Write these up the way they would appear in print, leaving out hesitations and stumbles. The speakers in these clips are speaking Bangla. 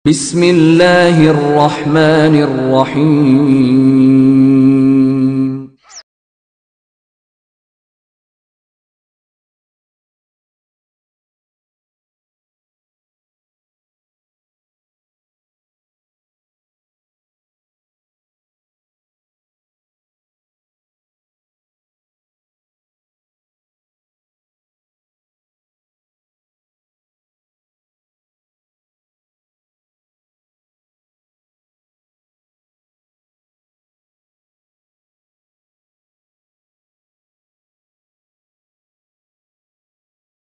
بسم الله الرحمن الرحيم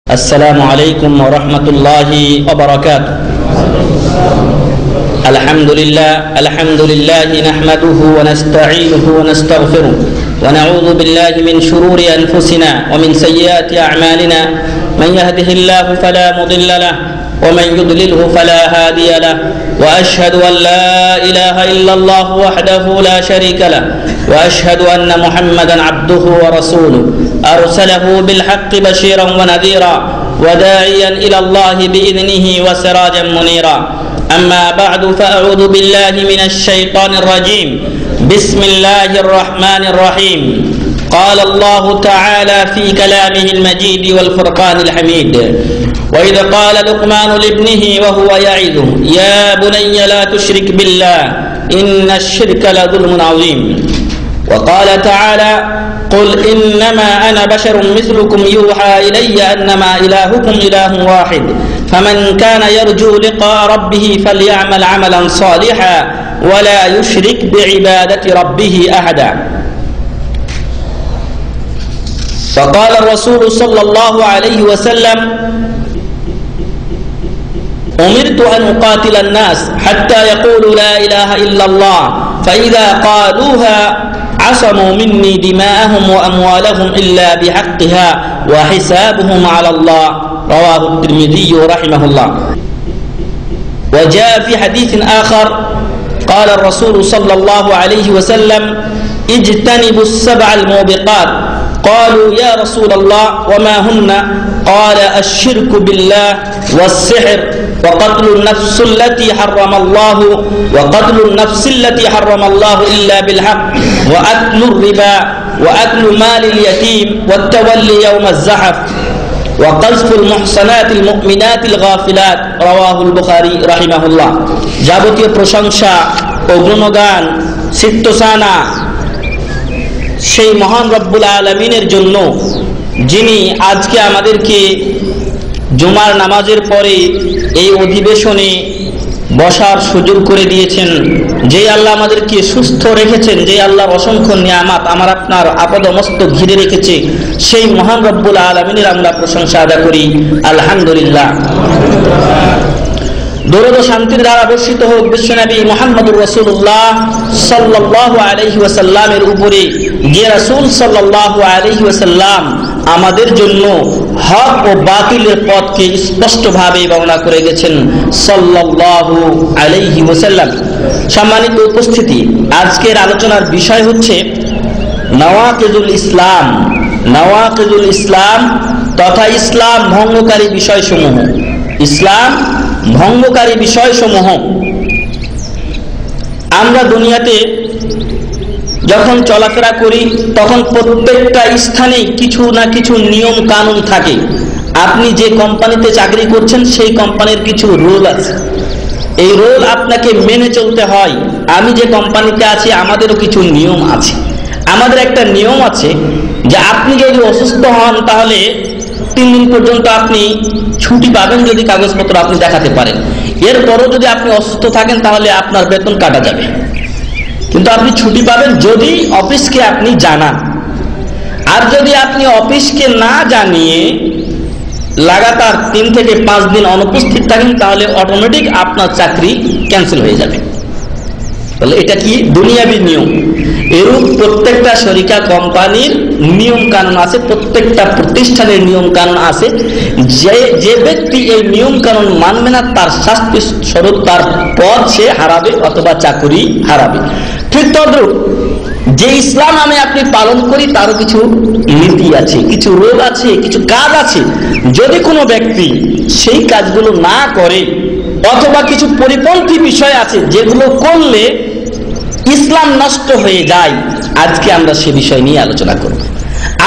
السلام عليكم ورحمة الله وبركاته. الحمد لله نحمده ونستعينه ونستغفره ونعوذ بالله من شرور أنفسنا ومن سيئات أعمالنا، من يهده الله فلا مضل له ومن يضلله فلا هادي له، وأشهد أن لا إله إلا الله وحده لا شريك له، وأشهد أن محمدا عبده ورسوله أرسله بالحق بشيرا ونذيرا وداعيا إلى الله بإذنه وسراجا منيرا. أما بعد، فأعوذ بالله من الشيطان الرجيم. بسم الله الرحمن الرحيم. قال الله تعالى في كلامه المجيد والفرقان الحميد: وإذ قال لقمان لابنه وهو يعظه يا بني لا تشرك بالله إن الشرك لظلم عظيم. وقال تعالى: قل إنما أنا بشر مثلكم يوحى إلي أنما إلهكم إله واحد فمن كان يرجو لقاء ربه فليعمل عملا صالحا ولا يشرك بعبادة ربه أحدا. فقال الرسول صلى الله عليه وسلم: أمرت أن أقاتل الناس حتى يقولوا لا إله إلا الله فإذا قالوها عصموا مني دماءهم وأموالهم إلا بحقها وحسابهم على الله. رواه الترمذي رحمه الله. وجاء في حديث آخر قال الرسول صلى الله عليه وسلم: اجتنبوا السبع الموبقات. قالوا يا رسول الله وما هن؟ قال: الشرك بالله والسحر وقتل النفس التي حرم الله إلا بالحق وأكل الربا وأكل مال اليتيم والتولي يوم الزحف وقذف المحصنات المؤمنات الغافلات. رواه البخاري رحمه الله. যাবতীয় প্রশংসা ও গুণগান সিদ্ধসানা সেই মহান রব্বুল আলামিনের জন্য, যিনি আজকে আমাদেরকে জুমার নামাজের পরে এই অধিবেশনে বসার সুযোগ করে দিয়েছেন, যে আল্লাহ আমাদেরকে সুস্থ রেখেছেন, যে আল্লাহর অসংখ্য নিয়ামত আমার আপনার আপাদমস্তক ঘিরে রেখেছে, সেই মহান রব্বুল আলামিনের আমরা প্রশংসা আদায় করি। আলহামদুলিল্লাহ। দরুদ ও শান্তির ধারা বর্ষিত হোক বিশ্বনবী মুহাম্মদুর রাসূলুল্লাহ সাল্লাল্লাহু আলাইহি ওয়াসাল্লামের উপরে, যে রাসূল সাল্লাল্লাহু আলাইহি ওয়াসাল্লাম আমাদের জন্য হক ও বাতিলের পথকে স্পষ্টভাবে বর্ণনা করে গেছেন সাল্লাল্লাহু আলাইহি ওয়াসাল্লাম। সম্মানিত উপস্থিতি, আজকের আলোচনার বিষয় হচ্ছে নওয়াকিদুল ইসলাম। নওয়াকিদুল ইসলাম তথা ইসলাম ভঙ্গকারী বিষয়সমূহ। ইসলাম ভঙ্গকারী বিষয়সমূহ। আমরা দুনিয়াতে যখন চলাফেরা করি তখন প্রত্যেকটা স্থানে কিছু না কিছু নিয়ম কানুন থাকে। আপনি যে কোম্পানিতে চাকরি করছেন সেই কোম্পানির কিছু রুল আছে, এই রুল আপনাকে মেনে চলতে হয়। আমি যে কোম্পানিতে আছি আমাদেরও কিছু নিয়ম আছে। আমাদের একটা নিয়ম আছে যে আপনি যদি অসুস্থ হন তাহলে 3 দিন পর্যন্ত আপনি ছুটি পাবেন যদি কাগজপত্র আপনি দেখাতে পারেন। এরপরও যদি আপনি অসুস্থ থাকেন তাহলে আপনার বেতন কাটা যাবে, কিন্তু আপনি ছুটি পাবেন যদি অফিসকে আপনি জানান। আর যদি আপনি অফিসকে না জানিয়ে লাগাতার 3 থেকে 5 দিন অনুপস্থিত থাকেন তাহলে অটোমেটিক আপনার চাকরি ক্যান্সেল হয়ে যাবে। তাহলে এটা কি দুনিয়াবী নিয়ম। এরূপ প্রত্যেকটা শরিকা কোম্পানির নিয়ম কানুন আছে, প্রত্যেকটা প্রতিষ্ঠানের নিয়ম কানুন আছে। যে ব্যক্তি এই নিয়ম কানুন মানবে না তার শাস্তি স্বরূপ তার পদ সে হারাবে অথবা চাকরি হারাবে। ঠিক তদ্রূপ যে ইসলাম আমি আপনি পালন করি তারও কিছু নীতি আছে, কিছু রোল আছে, কিছু কাজ আছে। যদি কোনো ব্যক্তি সেই কাজগুলো না করে অথবা কিছু পরিপন্থী বিষয় আছে যেগুলো করলে ইসলাম নষ্ট হয়ে যায়। আজকে আমরা সে বিষয় নিয়ে আলোচনা করব।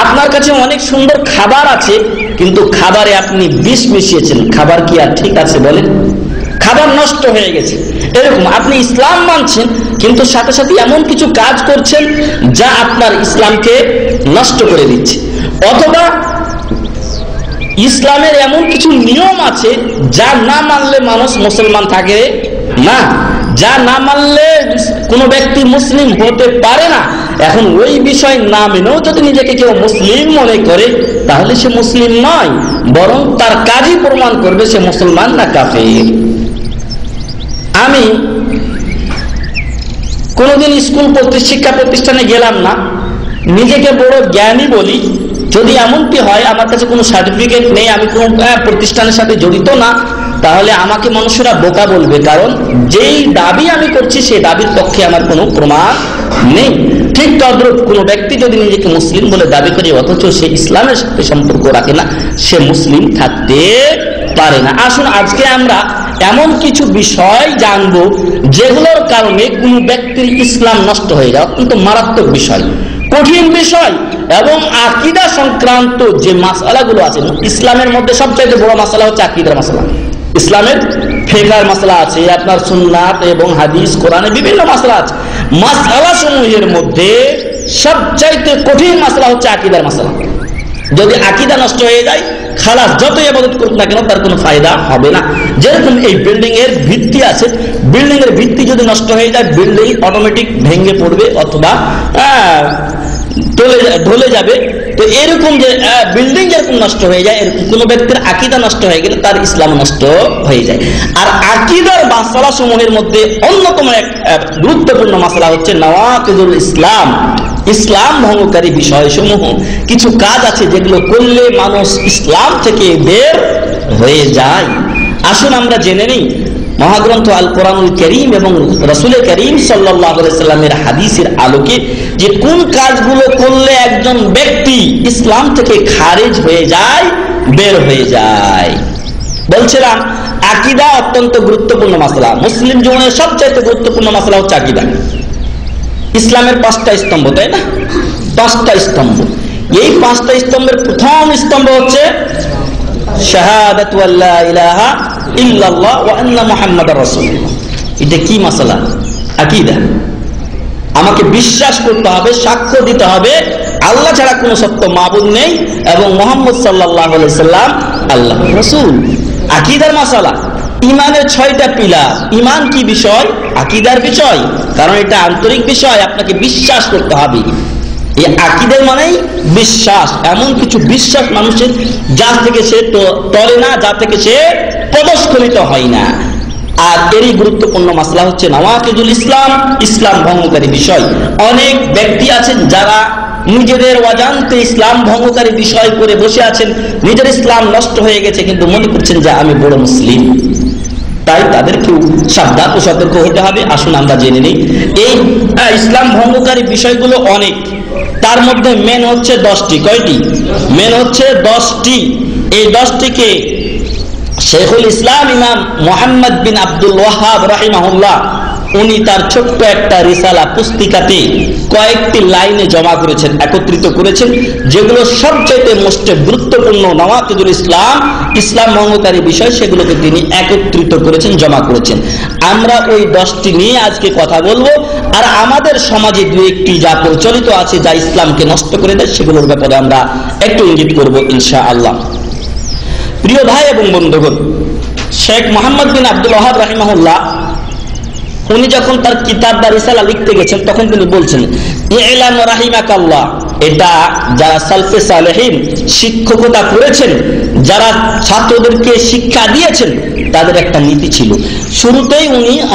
আপনার কাছে অনেক সুন্দর খাবার আছে, কিন্তু খাবারে আপনি বিষ মিশিয়েছেন, খাবার কি আর ঠিক আছে বলেন? খাবার নষ্ট হয়ে গেছে। এরকম আপনি ইসলাম মানছেন, কিন্তু সাথে সাথে এমন কিছু কাজ করছেন যা আপনার ইসলামকে নষ্ট করে দিচ্ছে। অথবা ইসলামের এমন কিছু নিয়ম আছে যা না মানলে মানুষ মুসলমান থাকে না, যা না মানলে কোনো ব্যক্তি মুসলিম হতে পারে না। এখন ওই বিষয় না মেনেও যদি নিজেকে কেউ মুসলিম মনে করে, তাহলে সে মুসলিম নয়, বরং তার কাজই প্রমাণ করবে সে মুসলমান না কাফের। আমি কোনোদিন স্কুল শিক্ষা প্রতিষ্ঠানে গেলাম না, নিজেকে বড় জ্ঞানী বলি। যদি এমনটি হয় আমার কাছে কোনো সার্টিফিকেট নেই, আমি কোনো প্রতিষ্ঠানের সাথে জড়িত না, তাহলে আমাকে মানুষেরা বোকা বলবে, কারণ যেই দাবি আমি করছি সেই দাবির পক্ষে আমার কোনো প্রমাণ নেই। ঠিক তদ্রূপ কোনো ব্যক্তি যদি নিজেকে মুসলিম বলে দাবি করে অথচ সে ইসলামের সাথে সম্পর্ক রাখে না, সে মুসলিম থাকতে পারে না। আসুন আজকে আমরা এমন কিছু বিষয় জানবো যেগুলোর কারণে কোনো ব্যক্তির ইসলাম নষ্ট হয়ে যায়। অত্যন্ত মারাত্মক বিষয়, কঠিন বিষয়, এবং আকীদা সংক্রান্ত যে মাসআলাগুলো আছে। ইসলামের মধ্যে সবচেয়ে বড় মাসআলা হচ্ছে আকীদার মাসআলা। ইসলামের ফিকহের মাসআলা আছে, আপনার সুন্নাত এবং হাদিস কোরআনে বিভিন্ন মাসআলা আছে। মাসআলা সমূহের মধ্যে সবচাইতে কঠিন মাসআলা হচ্ছে আকীদার মাসআলা। যদি আকীদা নষ্ট হয়ে যায়, খালাস যতই ইবাদত করুক না কেন তার কোনো ফায়দা হবে না। যেরকম এই বিল্ডিং এর ভিত্তি আছে, বিল্ডিং এর ভিত্তি যদি নষ্ট হয়ে যায়, বিল্ডিং অটোমেটিক ভেঙে পড়বে অথবা ঢলে যাবে। তো এরকম যে বিল্ডিং যেরকম নষ্ট হয়ে যায়, এরকম কোনো ব্যক্তির আকীদা নষ্ট হয়ে গেলে তার ইসলাম নষ্ট হয়ে যায়। আর আকীদার মাসআলা সমূহের মধ্যে অন্যতম এক গুরুত্বপূর্ণ মাসআলা হচ্ছে নওয়াকিদুল ইসলাম। ইসলাম ভঙ্গকারী বিষয়সমূহ, কিছু কাজ আছে যেগুলো করলে মানুষ ইসলাম থেকে বের হয়ে যায়। আসুন আমরা জেনে নিই মহাগ্রন্থ আল কোরআনুল কারীম এবং রাসূল করিম সাল্লাল্লাহু আলাইহি সাল্লামের হাদিসের আলোকে যে কোন কাজগুলো করলে একজন ব্যক্তি ইসলাম থেকে খারিজ হয়ে যায়, বের হয়ে যায়। বলছিলাম আকীদা অত্যন্ত গুরুত্বপূর্ণ মাসআলা। মুসলিম জীবনের সবচেয়ে গুরুত্বপূর্ণ মাসআলা হচ্ছে আকীদা। ইসলামের 5টা স্তম্ভ, তাই না? 5টা স্তম্ভ। এই 5টা স্তম্ভের প্রথম স্তম্ভ হচ্ছে শাহাদাতু আল্লা ইলাহা ইল্লাল্লাহ ওয়া আন্না মুহাম্মাদার রাসূলুল্লাহ। এটা কি মাসআলা? আকীদা। আমাকে বিশ্বাস করতে হবে, সাক্ষ্য দিতে হবে আল্লাহ ছাড়া কোনো সত্য মাবুদ নেই এবং মুহাম্মদ সাল্লাল্লাহু আলাইহি সাল্লাম আল্লাহর রাসূল। আকীদার মাসআলা। ইমানের 6টা পিলার। ইমান কি বিষয়? আকীদার বিষয়, কারণ এটা আন্তরিক বিষয়, আপনাকে বিশ্বাস করতে হবে। এই আকীদার মানেই বিশ্বাস, এমন কিছু বিশ্বাস মানুষের যা থেকে সে টলে না, যা থেকে সে পদস্খলিত হয় না। আর এরই গুরুত্বপূর্ণ মাসলা হচ্ছে নওয়াকিদুল ইসলাম, ইসলাম ভঙ্গকারী বিষয়। অনেক ব্যক্তি আছেন যারা নিজেদের অজান্তে ইসলাম ভঙ্গকারী বিষয় করে বসে আছেন, নিজের ইসলাম নষ্ট হয়ে গেছে কিন্তু মনে করছেন যে আমি বড় মুসলিম। তাই তাদেরকেও সাবধান ও সতর্ক হতে হবে। আসুন আমরা জেনে নিই এই ইসলাম ভঙ্গকারী বিষয়গুলো অনেক, তার মধ্যে মেন হচ্ছে 10টি। কয়টি? মেন হচ্ছে 10টি। এই 10টিকে শেখুল ইসলাম ইমাম মুহাম্মদ বিন আব্দুল ওয়াহাব রাহিমাহুল্লাহ উনি তার ছোট্ট একটা রিসালা পুস্তিকাতে কয়েকটি লাইনে জমা করেছেন, একত্রিত করেছেন, যেগুলো সবচেয়ে মোস্ট গুরুত্বপূর্ণ নওয়াকিদুল ইসলাম, ইসলাম ভঙ্গকারী বিষয়, সেগুলোকে তিনি একত্রিত করেছেন, জমা করেছেন। আমরা ওই 10টি নিয়ে আজকে কথা বলবো। আর আমাদের সমাজে দু একটি যা প্রচলিত আছে যা ইসলামকে নষ্ট করে দেয়, সেগুলোর ব্যাপারে আমরা একটু ইঙ্গিত করবো ইনশাআল্লাহ। প্রিয় ভাই এবং বন্ধুগণ, শেখ মুহাম্মদ বিন আব্দুল ওয়াহাব রাহিমাহুল্লাহ উনি যখন তার কিতাব বা রিসালা লিখতে গেছেন তখন তিনি বলছেন ইলাম রাহিমাকাল্লাহ। এটা যারা সালফে সালেহিন শিক্ষকতা করেছেন, যারা ছাত্রদেরকে শিক্ষা দিয়েছেন, তাদের একটা নীতি ছিল। শুরুতেই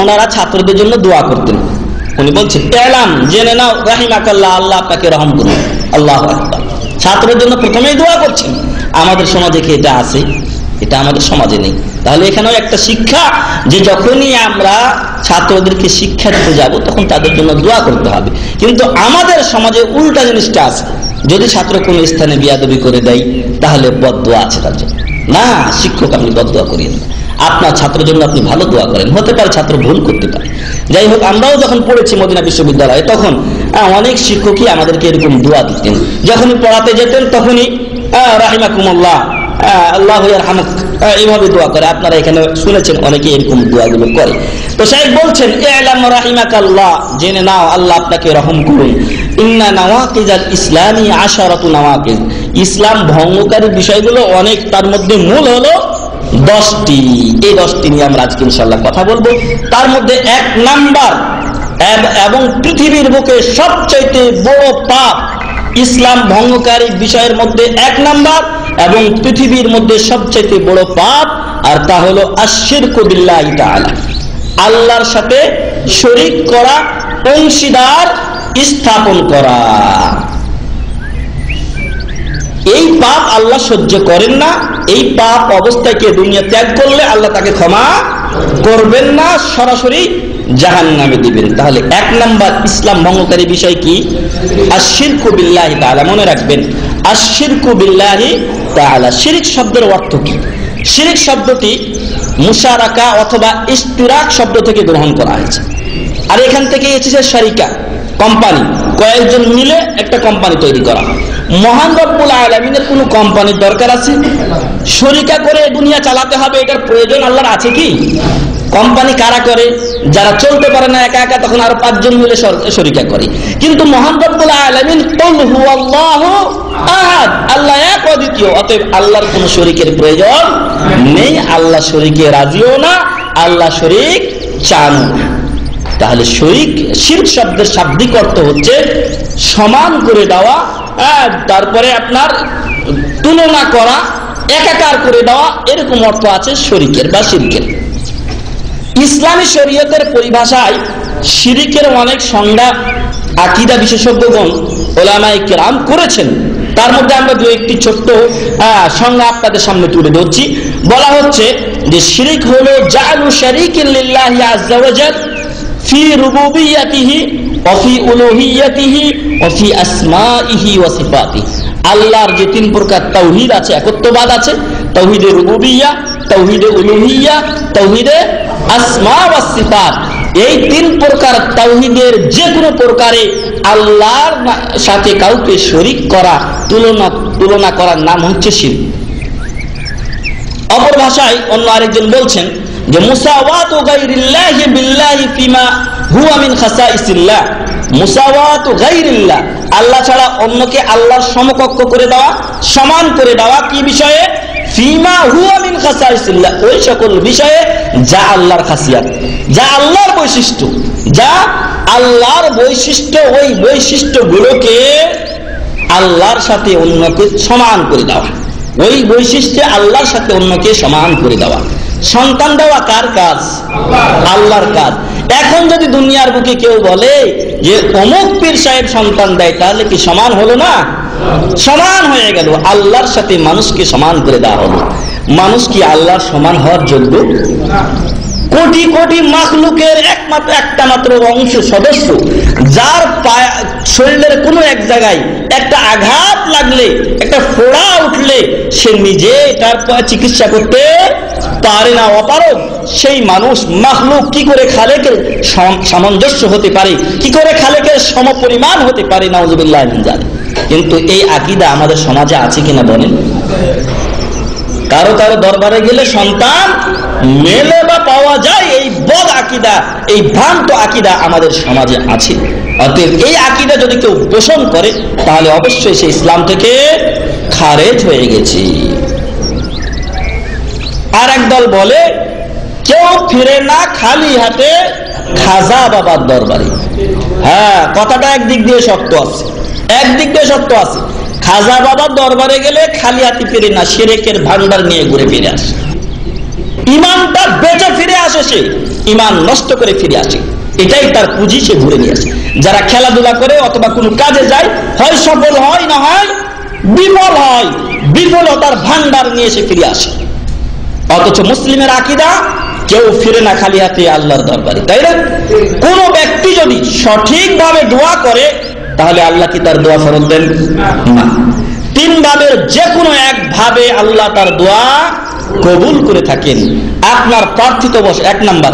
ওনারা ছাত্রদের জন্য দোয়া করতেন। উনি বলছেন ইলাম, জেনে নাও, রাহিমাকাল্লাহ, আল্লাহ আপনাকে রহম করুন। আল্লাহু আকবার। ছাত্রের জন্য প্রথমেই দোয়া করছেন। আমাদের সমাজে কি এটা আছে? এটা আমাদের সমাজে নেই। তাহলে এখানেও একটা শিক্ষা যে যখনই আমরা ছাত্রদেরকে শিক্ষা দিতে যাব তখন তাদের জন্য দোয়া করতে হবে। কিন্তু আমাদের সমাজে উল্টা জিনিসটা আছে। যদি ছাত্র কোনো স্থানে বিয়াদবি করে দেয় তাহলে বদদোয়া আছে তার জন্য। না, শিক্ষক আপনি বদদোয়া করিয়েন না। আপনার ছাত্রের জন্য আপনি ভালো দোয়া করেন, হতে পারে ছাত্র ভুল করতে পারে। যাই হোক, আমরাও যখন পড়েছি মদিনা বিশ্ববিদ্যালয়ে তখন অনেক শিক্ষকই আমাদেরকে এরকম দোয়া দিতেন। যখনই পড়াতে যেতেন তখনই রাহিমাকুমুল্লাহ, আল্লাহ ইয়ারহামুক, এইভাবে দোয়া করে। আপনারা এখানে শুনেছেন অনেকে এরকম দোয়াগুলো করে। তো শাইখ বলছেন, ইলাম রাহিমাকাল্লাহ, জেনে নাও আল্লাহ আপনাকে রহম করুন, ইন্না নাওয়াকিজাল ইসলামি আশারাতু নাওয়াকিজ, ইসলাম ভঙ্গকারী বিষয়গুলো অনেক, তার মধ্যে মূল হলো 10টি। এই 10টি নিয়ে আমরা আজকে ইনশাআল্লাহ কথা বলবো। তার মধ্যে 1 নাম্বার এবং পৃথিবীর বুকে সবচাইতে বড় পাপ, ইসলাম ভঙ্গকারী বিষয়ের মধ্যে 1 নাম্বার এবং পৃথিবীর মধ্যে সবচাইতে বড় পাপ, আর তা হলো আশশিরকু বিল্লাহি তাআলা, আল্লাহর সাথে শরীক করা, অংশীদার স্থাপন করা। এই পাপ আল্লাহ সহ্য করেন না। এই পাপ অবস্থায় কে দুনিয়া ত্যাগ করলে আল্লাহ তাকে ক্ষমা করবেন না, সরাসরি জাহান্নামে দিবেন। তাহলে 1 নাম্বার ইসলাম ভঙ্গকারী বিষয় কি? আশশিরকু বিল্লাহি তাআলা। মনে রাখবেন, আশশিরকু বিল্লাহি তাআলা, শিরক শব্দের অর্থ কি? শিরক শব্দটি মুশারাকা অথবা ইশতিরাক শব্দ থেকে গ্রহণ করা হয়েছে। আর এখান থেকে এসেছে শরিকা, কোম্পানি, কয়েকজন মিলে একটা কোম্পানি তৈরি করা। মহান রব্বুল আলামিনের কোনো কোম্পানির দরকার আছে? শরিকা করে দুনিয়া চালাতে হবে, এটার প্রয়োজন আল্লাহর আছে কি? কোম্পানি কারা করে? যারা চলতে পারে না একা একা, তখন আরো 5 জন মিলে শরিকা করে। কিন্তু মহান রব্বুল আলামিন কুল হুয়াল্লাহু আহাদ, আল্লাহ এক অদ্বিতীয়, অতএব আল্লাহর কোনো শরিকের প্রয়োজন নেই। আল্লাহ শরিকে রাজিও না, আল্লাহ শরিক চান না। তাহলে শিরক শব্দের শাব্দিক অর্থ হচ্ছে সমান করে দেওয়া, তারপরে আপনার তুলনা করা, একাকার করে দেওয়া, এরকম অর্থ আছে শরিকের বা শিরকের। ইসলামী শরীয়তের পরিভাষায় শিরকের অনেক সংজ্ঞা আকীদা বিশেষজ্ঞগণ উলামায়ে কেরাম করেছেন। তার মধ্যে আমরা 2-1টি ছোট্ট সংজ্ঞা আপনাদের সামনে তুলে ধরছি। বলা হচ্ছে যে শিরক হলো জাআলু শারীকিন লিল্লাহি আযজা ওয়া জাল ফি রুবুবিয়্যাতিহি ওয়া ফি উলুহিয়্যাতিহি ওয়া ফি আসমাইহি ওয়া সিফাতিহি। আল্লাহর যে 3 প্রকার তাওহীদ আছে, একত্ববাদ আছে, তাওহীদে রুবুবিয়্যাহ, তাওহীদে উলুহিয়্যাহ, তাওহীদে আসমা ওয়া সিফাত, এই 3 প্রকার তাওহীদের যে কোনো প্রকারে আল্লাহর সাথে কাউকে শরীক করা, তুলনা করার নাম হচ্ছে শিরক। অপর ভাষায় অন্য আরেকজন বলছেন যে মুসাওয়াতু গায়রিল্লাহি বিল্লাহি ফিমা হুয়া মিন খাসাইসিল্লাহ, মুসাওয়াতু গায়রিল্লাহ, আল্লাহ ছাড়া অন্যকে আল্লাহর সমকক্ষ করে দেওয়া, সমান করে দেওয়া, কি বিষয়ে? ফিমা হুয়া মিন খাসাইসিল্লাহ, ওই সকল বিষয়ে যা আল্লাহর খাসিয়াত, যা আল্লাহর বৈশিষ্ট্য, যা আল্লাহর বৈশিষ্ট্য, ওই বৈশিষ্ট্যগুলোকে আল্লাহর সাথে অন্যকে সমান করে দেওয়া, ওই বৈশিষ্ট্যে আল্লাহর সাথে অন্যকে সমান করে দেওয়া। সন্তান দেওয়া কার কাজ? আল্লাহর কাজ। এখন যদি দুনিয়ার বুকে কেউ বলে যে অমুক পীর সাহেব সন্তান দেয়, তাহলে কি সমান হলো না? সমান হয়ে গেল। আল্লাহর সাথে মানুষকে সমান করে দেওয়া হলো। মানুষ কি আল্লাহর সমান হওয়ার যোগ্য? কোটি কোটি মাখলুকের একটা মাত্র অংশ, সদস্য, যার শরীরের কোনো এক জায়গায় একটা আঘাত লাগলে, একটা ফোড়া উঠলে সে নিজে তার চিকিৎসা করতে পারে না, অপারগ। সেই মানুষ, মাখলুক, কি করে খালেকের সামঞ্জস্য হতে পারে? কি করে খালেকের সমপরিমাণ হতে পারে? নাউযুবিল্লাহ মিন যালিক। কিন্তু এই আকীদা আমাদের সমাজে আছে কিনা বলেন? কারো কারো দরবারে গেলে সন্তান মেলে বা পাওয়া যায়, এই বদ আকীদা, এই ভ্রান্ত আকীদা আমাদের সমাজে আছে। অতএব এই আকীদা যদি কেউ পোষণ করে, তাহলে অবশ্যই সে ইসলাম থেকে খারেজ হয়ে গেছে। আর একদল বলে কেউ ফিরে না খালি হাতে খাজা বাবার দরবারে। হ্যাঁ, কথাটা একদিক দিয়ে শক্ত আছে, একদিক দিয়ে শক্ত আছে। খাজা বাবার দরবারে গেলে খালি হাতে ফিরে না, শিরকের ভান্ডার নিয়ে ঘুরে ফিরে আসে। ইমানটা বেঁচে ফিরে আসে, সে ইমান নষ্ট করে ফিরে আসে, এটাই তার পুঁজি, সে ঘুরে নিয়ে আসে। যারা খেলাধুলা করে অথবা কোনো কাজে যায়, হয় সফল হয়, না হয় বিফল হয়, বিফলতার ভান্ডার নিয়ে সে ফিরে আসে। অথচ মুসলিমের আকীদা কেউ ফিরে না খালি হাতে আল্লাহর দরবারে, তাই না? কোন ব্যক্তি যদি সঠিকভাবে দোয়া করে, তাহলে আল্লাহ কি তার দোয়া ফেরত দেন? না। তিন ভাবের যে কোনো এক ভাবে আল্লাহ তার দোয়া কবুল করে থাকেন। আপনার প্রার্থিত এক নাম্বার,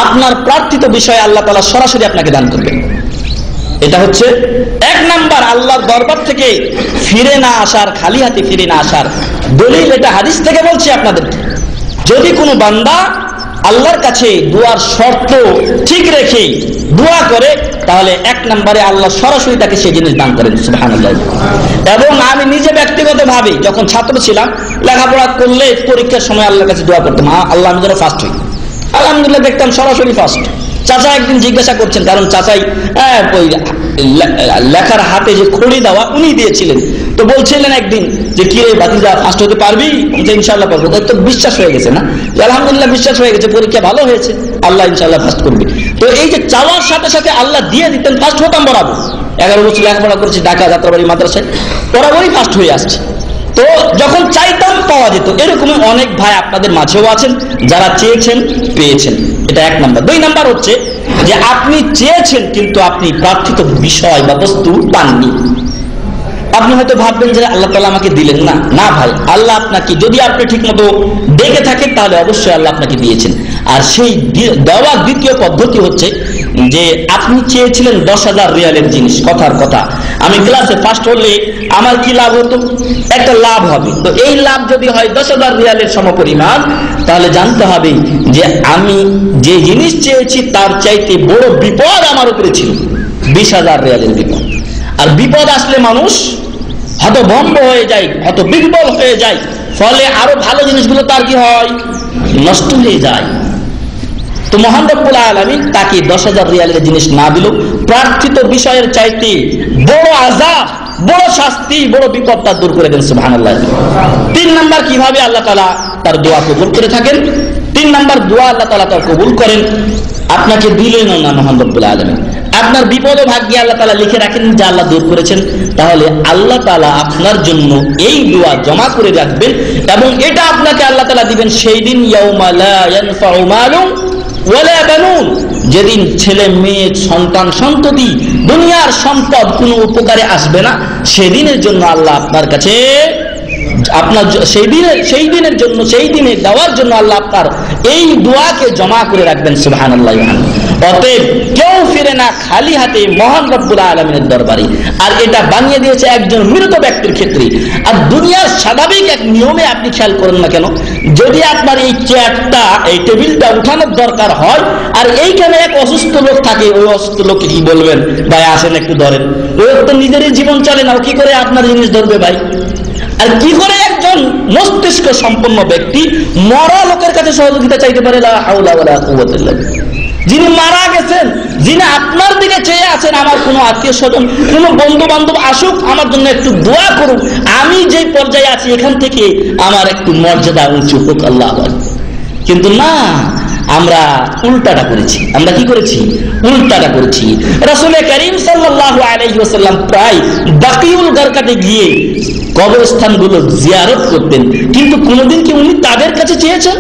আপনার প্রার্থিত বিষয়ে আল্লাহ তাআলা সরাসরি আপনাকে দান করবেন। এটা হচ্ছে এক নাম্বার, আল্লাহর দরবার থেকে ফিরে না আসার, খালি হাতে ফিরে না আসার দলিল। এটা হাদিস থেকে বলছি আপনাদের। যদি কোনো বান্দা আল্লাহর কাছে দোয়ার শর্ত ঠিক রেখে দোয়া করে, তাহলে এক নম্বরে আল্লাহ সরাসরি তাকে সেই জিনিস দান করেন, সুবহানাল্লাহ। এবং আমি নিজে ব্যক্তিগতভাবে যখন ছাত্র ছিলাম, লেখাপড়া করলে পরীক্ষার সময় আল্লাহর কাছে দোয়া করতাম, আল্লাহ আমি যেন ফার্স্ট হই। আলহামদুলিল্লাহ, দেখতাম সরাসরি ফার্স্ট। চাচা একদিন জিজ্ঞাসা করছেন, কারণ চাচাই লেখার হাতে যে খড়ি দেওয়া উনি দিয়েছিলেন, তো বলছিলেন একদিন যে কি রে ভাতিজা, ফার্স্ট হতে পারবি? ইনশাআল্লাহ পারবো। তো বিশ্বাস হয়ে গেছে না, আলহামদুলিল্লাহ বিশ্বাস হয়ে গেছে, পরীক্ষা ভালো হয়েছে, আল্লাহ ইনশাআল্লাহ ফার্স্ট করবে। তো এই যে চাওয়ার সাথে সাথে আল্লাহ দিয়ে দিতেন, ফার্স্ট হতাম বরাবর। 11 বছর লেখাপড়া করেছি ঢাকা যাত্রাবাড়ি মাদ্রাসায়, বরাবরই ফার্স্ট হয়ে আসছে। তো যখন চাইতাম পাওয়া যেত। এরকম অনেক ভাই আপনাদের মাঝেও আছেন যারা চেয়েছেন পেয়েছেন। এটা এক নাম্বার। 2 নাম্বার হচ্ছে যে আপনি চেয়েছেন কিন্তু আপনি প্রার্থিত বিষয় বা বস্তু পাননি। আপনি হয়তো ভাববেন যে আল্লাহ তাআলা আমাকে দিলেন না। না ভাই, আল্লাহ আপনাকে, যদি আপনি ঠিক মতো ডেকে থাকেন তাহলে অবশ্যই আল্লাহ আপনাকে দিয়েছেন। আর সেই দেওয়ার দ্বিতীয় পদ্ধতি হচ্ছে যে আপনি চেয়েছিলেন 10,000 রিয়ালের জিনিস, কথার কথা আমি ক্লাসে ফার্স্ট হলে আমার কি লাভ হতো? একটা লাভ হবে। তো এই লাভ যদি হয় 10,000 রিয়ালের সমপরিমাণ, তাহলে জানতে হবে যে আমি যে জিনিস চেয়েছি তার চাইতে বড় বিপদ আমার উপরে ছিল, 20,000 রিয়ালের বিপদ। আর বিপদ আসলে মানুষ হতভম্ব হয়ে যায়, হত বিহ্বল হয়ে যায়, ফলে আরো ভালো জিনিসগুলো তার কি হয়? নষ্ট হয়ে যায়। তো মহান রব্বুল আলামিন তাকে 10,000 রিয়ালের জিনিস না দিল, প্রার্থিত বিষয়ের চাইতে বড় আযাব, বড় শাস্তি, বড় বিপদ তার দূর করে দেন, সুবহানাল্লাহ। 3 নাম্বার কিভাবে আল্লাহ তাআলা তার দোয়া কবুল করে থাকেন। 3 নাম্বার দোয়া আল্লাহ তাআলা তার কবুল করেন, আপনাকে দিলেন না মহান রব্বুল আলামিন, আপনার বিপদ ও ভাগ্যে আল্লাহ তাআলা লিখে রাখেন যা আল্লাহ দূর করেছেন, তাহলে আল্লাহ তাআলা আপনার জন্য এই দোয়া জমা করে রাখবেন এবং এটা আপনাকে আল্লাহ তাআলা দিবেন সেই দিন, ইয়াউমা লা ইয়ানফাউ মালুন ওয়ালা বানুন, যেদিন ছেলে মেয়ে সন্তান সন্ততি দুনিয়ার সম্পদ কোনো উপকারে আসবে না। সেদিনের জন্য আল্লাহ আপনার কাছে আপনার সেই দিনের জন্য, সেই দিনে দেওয়ার জন্য আল্লাহ আপনার এই দোয়াকে জমা করে রাখবেন, সুবহানাল্লাহ। অতএব কেউ ফিরে না খালি হাতে মহান রব্বুল আলামিনের দরবারে। আর এটা বানিয়ে দিয়েছে একজন মৃত ব্যক্তির ক্ষেত্রে। আর দুনিয়ার স্বাভাবিক এক নিয়মে আপনি খেয়াল করেন না কেন, যদি আপনার এই চেয়ারটা, এই টেবিলটা উঠানোর দরকার হয় আর এইখানে এক অসুস্থ লোক থাকে, ওই অসুস্থ লোককে কি বলবেন? ভাই আসেন একটু ধরেন। ওই তো নিজেরই জীবন চলে না, ও কি করে আপনার জিনিস ধরবে ভাই? আর কি করে একজন মস্তিষ্ক সম্পন্ন ব্যক্তি মরা লোকের কাছে সহযোগিতা চাইতে পারে? লা হাওলা ওয়ালা কুওয়াতা ইল্লা বিল্লাহ। যিনি মারা গেছেন, যিনি আপনার দিকে চেয়ে আছেন, আমার কোনো আত্মীয় স্বজন, কোনো বন্ধু বান্ধব আসুক, আমার জন্য একটু দোয়া করুক, আমি যে পর্যায়ে আছি এখান থেকে আমার একটু মর্যাদা উঁচু হোক, আল্লাহ। কিন্তু না, আমরা উল্টাটা করেছি। আমরা কি করেছি? উল্টাটা করেছি। রাসূল করিম সাল্লাল্লাহু আলাইহি ওয়াসাল্লাম প্রায় বাকিউল গারকাতে গিয়ে কবরস্থানগুলো জিয়ারত করতেন, কিন্তু কোনোদিন কি উনি তাদের কাছে চেয়েছেন?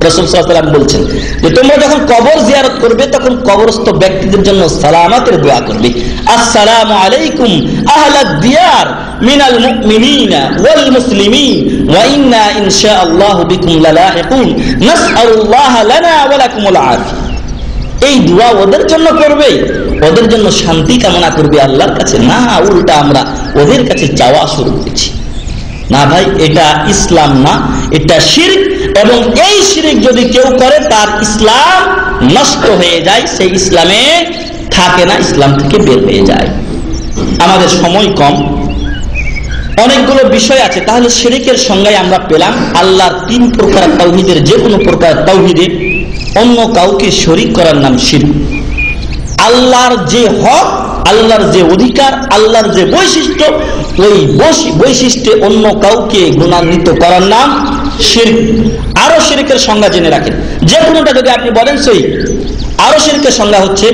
রাসূল সাল্লাল্লাহু আলাইহি ওয়াসাল্লাম বলছেন যে তোমরা যখন কবর জিয়ারত করবে তখন কবরস্থ ব্যক্তিদের জন্য সালামাতের দোয়া করবে। আসসালামু আলাইকুম আহলাদ দিয়ার মিনাল মুমিনিনা ওয়াল মুসলিমিন ওয়া ইন্না ইনশাআল্লাহু বিকুম লালাহিকুন নাসআলুল্লাহ লানা ওয়া লাকুমুল আফিয়া। এই দোয়া ওদের জন্য করবে, ওদের জন্য শান্তি কামনা করবে আল্লাহর কাছে। না, উল্টা আমরা ওদের কাছে চাওয়া শুরু করেছি। না ভাই, এটা ইসলাম না, এটা শিরক। এবং এই শিরক যদি কেউ করে তার ইসলাম নষ্ট হয়ে যায়, সেই ইসলামে থাকে না, ইসলাম থেকে বের হয়ে যায়। আমাদের সময় কম, অনেকগুলো বিষয় আছে। তাহলে শিরকের সংজ্ঞায় আমরা পেলাম আল্লাহর 3 প্রকার তাওহীদের যে কোনো প্রকার তাওহীদে অন্য কাউকে শরীক করার নাম শিরক। আল্লাহর যে হক, আল্লাহর যে অধিকার, আল্লাহর যে বৈশিষ্ট্য, ওই বৈশিষ্ট্যে অন্য কাউকে গুণান্বিত করার নাম শিরক। আরো শিরকের সংজ্ঞা জেনে রাখেন, যে কোনোটা যদি আপনি বলেন সহি। আরো শিরকের সংজ্ঞা হচ্ছে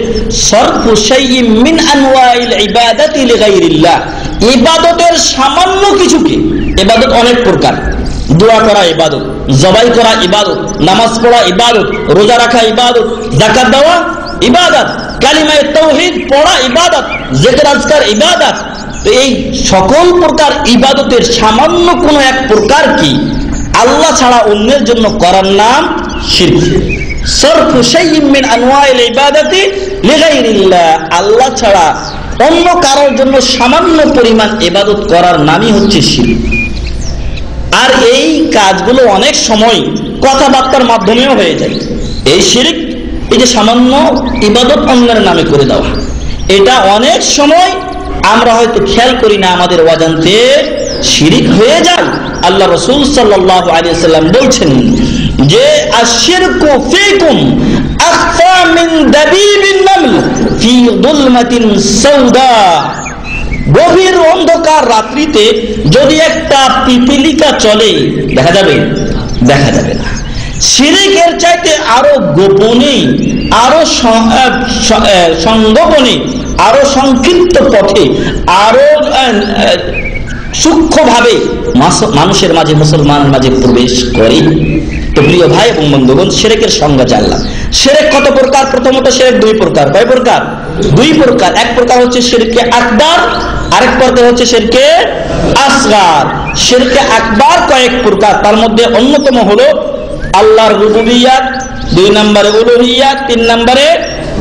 সরফু শাইইন মিন আনওয়াইল ইবাদাতি লিগাইরিল্লাহ, ইবাদতের সামান্য কিছুকে, ইবাদত অনেক প্রকার, দোয়া করা ইবাদত, জবাই করা ইবাদত, নামাজ পড়া ইবাদত, রোজা রাখা ইবাদত, যাকাত দেওয়া ইবাদত, কালিমায়ে তাওহীদ পড়া ইবাদত, জিকির আজকার ইবাদত। তো এই সকল প্রকার ইবাদতের সামান্য কোনো এক প্রকার কি আল্লাহ ছাড়া অন্যের জন্য করার নাম শিরক। সরফু শাইইন মিন আনওয়াইল ইবাদাতি লিগাইরিল্লাহ, আল্লাহ ছাড়া অন্য কারোর জন্য সামান্য পরিমাণ ইবাদত করার নামই হচ্ছে শিরক। আর এই কাজগুলো অনেক সময় কথাবার্তার মাধ্যমেও হয়ে যায়। এই শিরক, এই যে সামান্য ইবাদত অন্যের নামে করে দেওয়া, এটা অনেক সময় আমরা হয়তো খেয়াল করি না, আমাদের অজান্তে শিরক হয়ে যায়। আল্লাহ রাসূল সাল্লাল্লাহু আলাইহি ওয়াসাল্লাম বলছেন যে আশ-শিরকু ফীকুম আখফা মিন দাবিবিন নামল ফি যুলমাতিন সাওদা। গভীর অন্ধকার রাত্রিতে যদি একটা পিপীলিকা চলে দেখা যাবে? দেখা যাবে না। শিরকের চাইতে আরো গোপনে, আরো সংগোপনে, আরো সংক্ষিপ্ত পথে, আরো সূক্ষ্মভাবে মানুষের মাঝে, মুসলমানের মাঝে প্রবেশ করে। তো প্রিয় ভাই এবং বন্ধুগণ, শিরকের সংজ্ঞা জানলাম। শিরক কত প্রকার? প্রথমত শিরক দুই প্রকার। কয় প্রকার? দুই প্রকার। এক প্রকার হচ্ছে শিরকে আকবার, আরেক প্রকার হচ্ছে শিরকে আসগার। শিরকে আকবার কয়েক প্রকার, তার মধ্যে অন্যতম হলো আল্লাহর রুবুবিয়্যাত, দুই নম্বরে উলুহিয়্যাত, তিন নম্বরে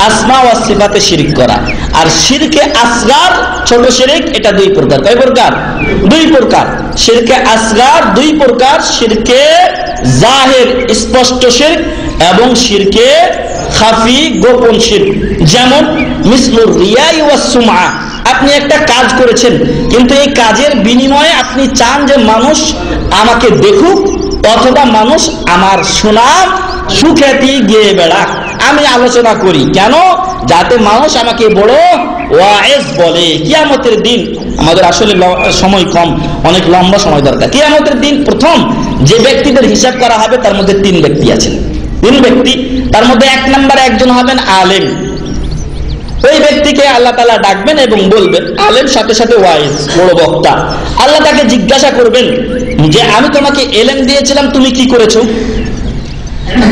আসমা ওয়া সিফাতে শিরক করা। আর শিরকে আসগার, ছোট শিরক, এটা দুই প্রকার। কয় প্রকার? দুই প্রকার। শিরকে আসগার দুই প্রকার, শিরকে জাহির স্পষ্ট শিরক এবং শিরকে খাফি গোপন শিরক। যেমন মিসলুর রিয়াই ওয়াস সুমআ, আপনি একটা কাজ করেছেন কিন্তু এই কাজের বিনিময়ে আপনি চান যে মানুষ আমাকে দেখুক, অথবা মানুষ আমার সুনাম সুখ্যাতি গিয়ে বেড়াক, আমি আলোচনা করি কেন? যাতে মানুষ আমাকে বড় ওয়াইজ বলে। কিয়ামতের দিন, আমাদের আসলে সময় কম, অনেক লম্বা সময় দরকার। কিয়ামতের দিন প্রথম যে ব্যক্তিদের হিসাব করা হবে তার মধ্যে তিন ব্যক্তি আছেন। তিন ব্যক্তি, তার মধ্যে এক নম্বরে একজন হবেন আলেম। ওই ব্যক্তিকে আল্লাহ তাআলা ডাকবেন এবং বলবেন, আলেম সাথে সাথে ওয়াইজ, বড় বক্তা। আল্লাহ তাকে জিজ্ঞাসা করবেন যে আমি তোমাকে ইলম দিয়েছিলাম, তুমি কি করেছো?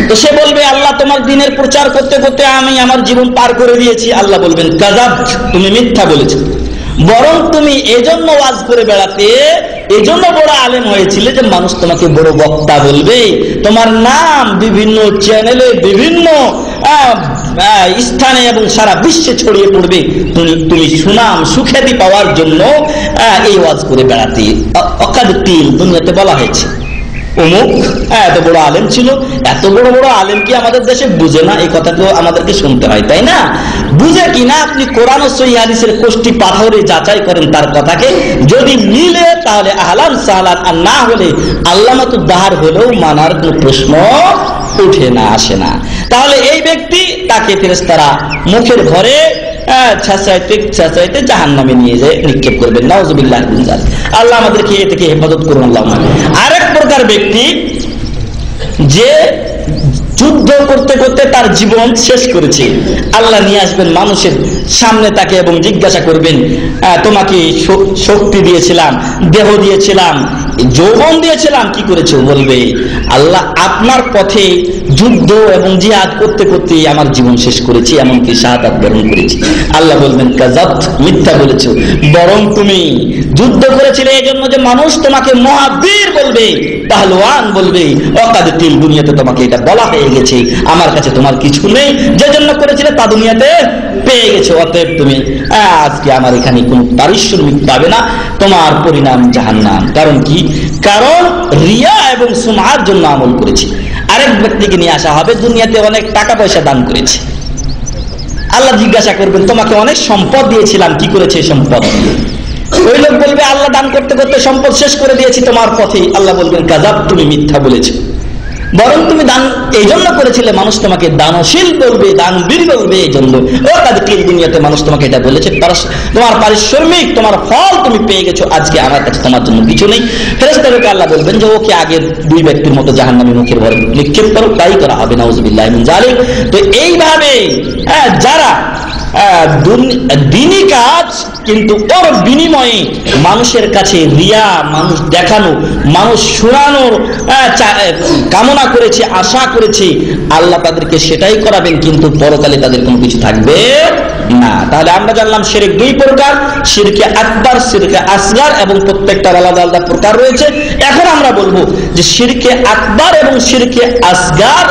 তো সে বলবে, আল্লাহ তোমার দ্বীনের প্রচার করতে করতে আমি আমার জীবন পার করে দিয়েছি। আল্লাহ বলবেন, কাযাবত, তুমি মিথ্যা বলেছো, বরং তুমি এজন্য ওয়াজ করে বেড়াতে, এজন্য বড় আলেম হয়েছিলে যে মানুষ তোমাকে বড় বক্তা বলবে, তোমার নাম বিভিন্ন চ্যানেলে, বিভিন্ন স্থানে এবং সারা বিশ্বে ছড়িয়ে পড়বে, তুমি সুনাম সুখ্যাতি পাওয়ার জন্য এই ওয়াজ করে বেড়াতে। অকাদিল, দুনিয়াতে বলা হয়েছে অমুক এত বড় আলেম ছিল। এত বড় বড় আলেম কি আমাদের দেশে বুঝে না? এই কথা তো আমাদেরকে শুনতে হয়, তাই না? বুঝে কিনা আপনি কোরআন ও সহিহ হাদিসের কোষ্টি পাথরে যাচাই করেন তার কথাকে, যদি মিলে তাহলে আহলান সাহলান, আর না হলে আল্লামাতুদ দাহার হলেও মানার কোনো প্রশ্ন উঠে না, আসে না। তাহলে এই ব্যক্তি, তাকে ফেরেশতারা মুখের ঘরে ছাঁচাইতে জাহান্নামে নিয়ে যায় নিক্ষেপ করবেন। নাউযুবিল্লাহ মিন যালিক। আল্লাহ আমাদেরকে এ থেকে হেফাজত করুন, আল্লাহুম্মা। আরেক প্রকার ব্যক্তি যে যুদ্ধ করতে করতে তার জীবন শেষ করেছে, আল্লাহ নিয়ে আসবেন মানুষের সামনে তাকে এবং জিজ্ঞাসা করবেন, তোমাকে শক্তি দিয়েছিলাম, দেহ দিয়েছিলাম, যৌবন দিয়েছিলাম, কি করেছো? বলবে, আল্লাহ আপনার পথে যুদ্ধ এবং জিহাদ করতে করতে আমার জীবন শেষ করেছি, এমনকি শাহাদাত বরণ করেছি। আল্লাহ বলবেন, কাযাবত, মিথ্যা বলেছো, বরং তুমি যুদ্ধ করেছিলে এই জন্য যে মানুষ তোমাকে মহাবীর বলবে, পাহলওয়ান বলবে। অকাদিল, দুনিয়াতে তোমাকে এটা বলা হয়ে গেছে, আমার কাছে তোমার কিছু নেই, যে জন্য করেছিলে তা দুনিয়াতে পেয়ে গেছো, অতএব তুমি আজকে আমার এখানে কোনো পারিশ্রমিক পাবে না, তোমার পরিণাম জাহান্নাম। কারণ কি? কারণ রিয়া এবং সুমআর জন্য আমল করেছি। আরেক ব্যক্তিকে নিয়ে আসা হবে, দুনিয়াতে অনেক টাকা পয়সা দান করেছে। আল্লাহ জিজ্ঞাসা করবেন, তোমাকে অনেক সম্পদ দিয়েছিলাম, কি করেছে এই সম্পদ? ওই লোক বলবে, আল্লাহ দান করতে করতে সম্পদ শেষ করে দিয়েছি তোমার পথে। আল্লাহ বলবেন, কাযাব, তুমি মিথ্যা বলেছো, বরং তুমি দান এই জন্য করেছিলে মানুষ তোমাকে দানশীল বলবে, দানবীর বলবে, এই জন্য। ও কাদিল, দুনিয়াতে মানুষ তোমাকে এটা বলেছে, তোমার পারিশ্রমিক, তোমার ফল তুমি পেয়ে গেছো, আজকে আমার কাছে তোমার জন্য কিছু নেই। ফেরেশতাদেরকে আল্লাহ বলবেন যে ওকে আগের দুই ব্যক্তির মতো জাহান্নামের মুখের ঘরে নিক্ষেপ করো, তাই করা হবে। নাউযুবিল্লাহি মিন যালিক। তো এইভাবে যারা দিনী কাজ, কিন্তু ওর বিনিময়ে মানুষের কাছে রিয়া, মানুষ দেখানো, মানুষ শোনানোর কামনা করেছে, আশা করেছে, আল্লাহ তাদেরকে সেটাই করাবেন, কিন্তু পরকালে তাদের কোনো কিছু থাকবে না। তাহলে আমরা জানলাম শিরক দুই প্রকার, শিরকে আকবার, শিরকে আসগার, এবং প্রত্যেকটার আলাদা আলাদা প্রকার রয়েছে। এখন আমরা বলবো যে শিরকে আকবার এবং শিরকে আসগার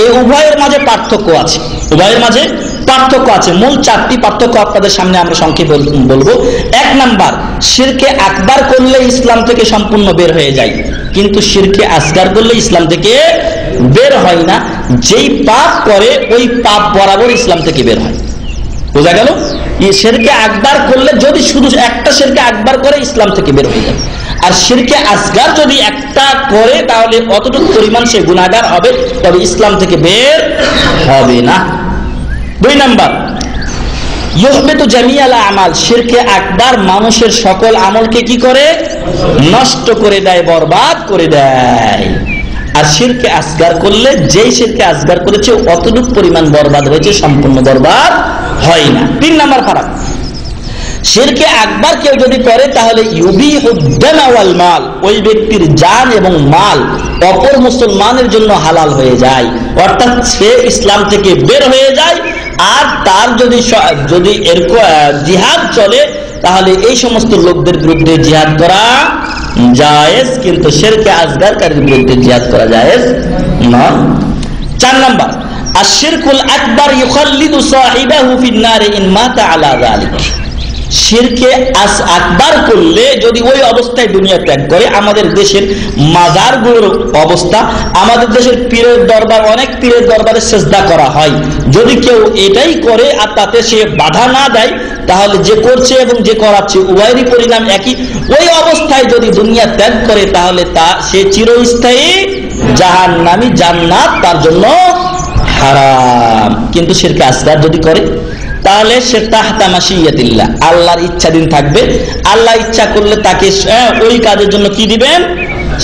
এই উভয়ের মাঝে পার্থক্য আছে। উভয়ের মাঝে পার্থক্য আছে। মূল চারটি পার্থক্য আপনাদের সামনে আমরা সংক্ষেপে বলবো। এক নাম্বার, শিরকে আকবার করলে ইসলাম থেকে সম্পূর্ণ বের হয়ে যায়, কিন্তু শিরকে আসগার করলে ইসলাম থেকে বের হয় না। যেই পাপ করে ওই পাপ বরাবর ইসলাম থেকে বের হয়। বোঝা গেল? শিরকে আকবার করলে যদি শুধু একটা শিরকে আকবার করে ইসলাম থেকে বের হয়ে যায়, আর শিরকে আসগার যদি একটা করে তাহলে অতটুকু পরিমাণ সে গুনাহগার হবে, তবে ইসলাম থেকে বের হবে না। দুই নাম্বার, ইউহবিতু জামিআল আমাল, শিরকে আকবার মানুষের সকল আমলকে কি করে? নষ্ট করে দেয়, বরবাদ করে দেয়। আর শিরকে আসগার করলে যেই শিরকে আসগার করেছে অতটুকু পরিমাণ বরবাদ হয়েছে, সম্পূর্ণ বরবাদ হয় না। তিন নাম্বার ফারাক, শিরকে আকবার কেউ যদি করে তাহলে ইউবিহুদ দাম ওয়াল মাল, ওই ব্যক্তির জান এবং মাল অপর মুসলমানের জন্য হালাল হয়ে যায়, অর্থাৎ সে ইসলাম থেকে বের হয়ে যায়। আর তার যদি এর জিহাদ চলে তাহলে এই সমস্ত লোকদের বিরুদ্ধে জিহাদ করা জায়েজ, কিন্তু শিরকে আসগারকারীর বিরুদ্ধে জিহাদ করা জায়েজ নয়। চার নাম্বার, আশ-শিরকুল আকবার ইউখাল্লিদু সাহিবাহু ফিন নারি ইন মাতা আলা যালিক, শিরকে আকবার করলে যদি ওই অবস্থায় দুনিয়া ত্যাগ করে, আমাদের দেশের মাজারগুলোর অবস্থা, আমাদের দেশের পীরের দরবার, অনেক পীরের দরবারে সেজদা করা হয়, যদি কেউ এটাই করে আর তাতে সে বাধা না দেয়, তাহলে যে করছে এবং যে করাচ্ছে উভয়েরই পরিণাম একই। ওই অবস্থায় যদি দুনিয়া ত্যাগ করে তাহলে সে চিরস্থায়ী জাহান্নামী, জান্নাত তার জন্য হারাম। কিন্তু শিরকে আসগার যদি করে তাহলে সে তাহতা মাশিয়াতিল্লাহ, আল্লাহর ইচ্ছাধীন থাকবে। আল্লাহ ইচ্ছা করলে তাকে ওই কাজের জন্য কি দিবেন?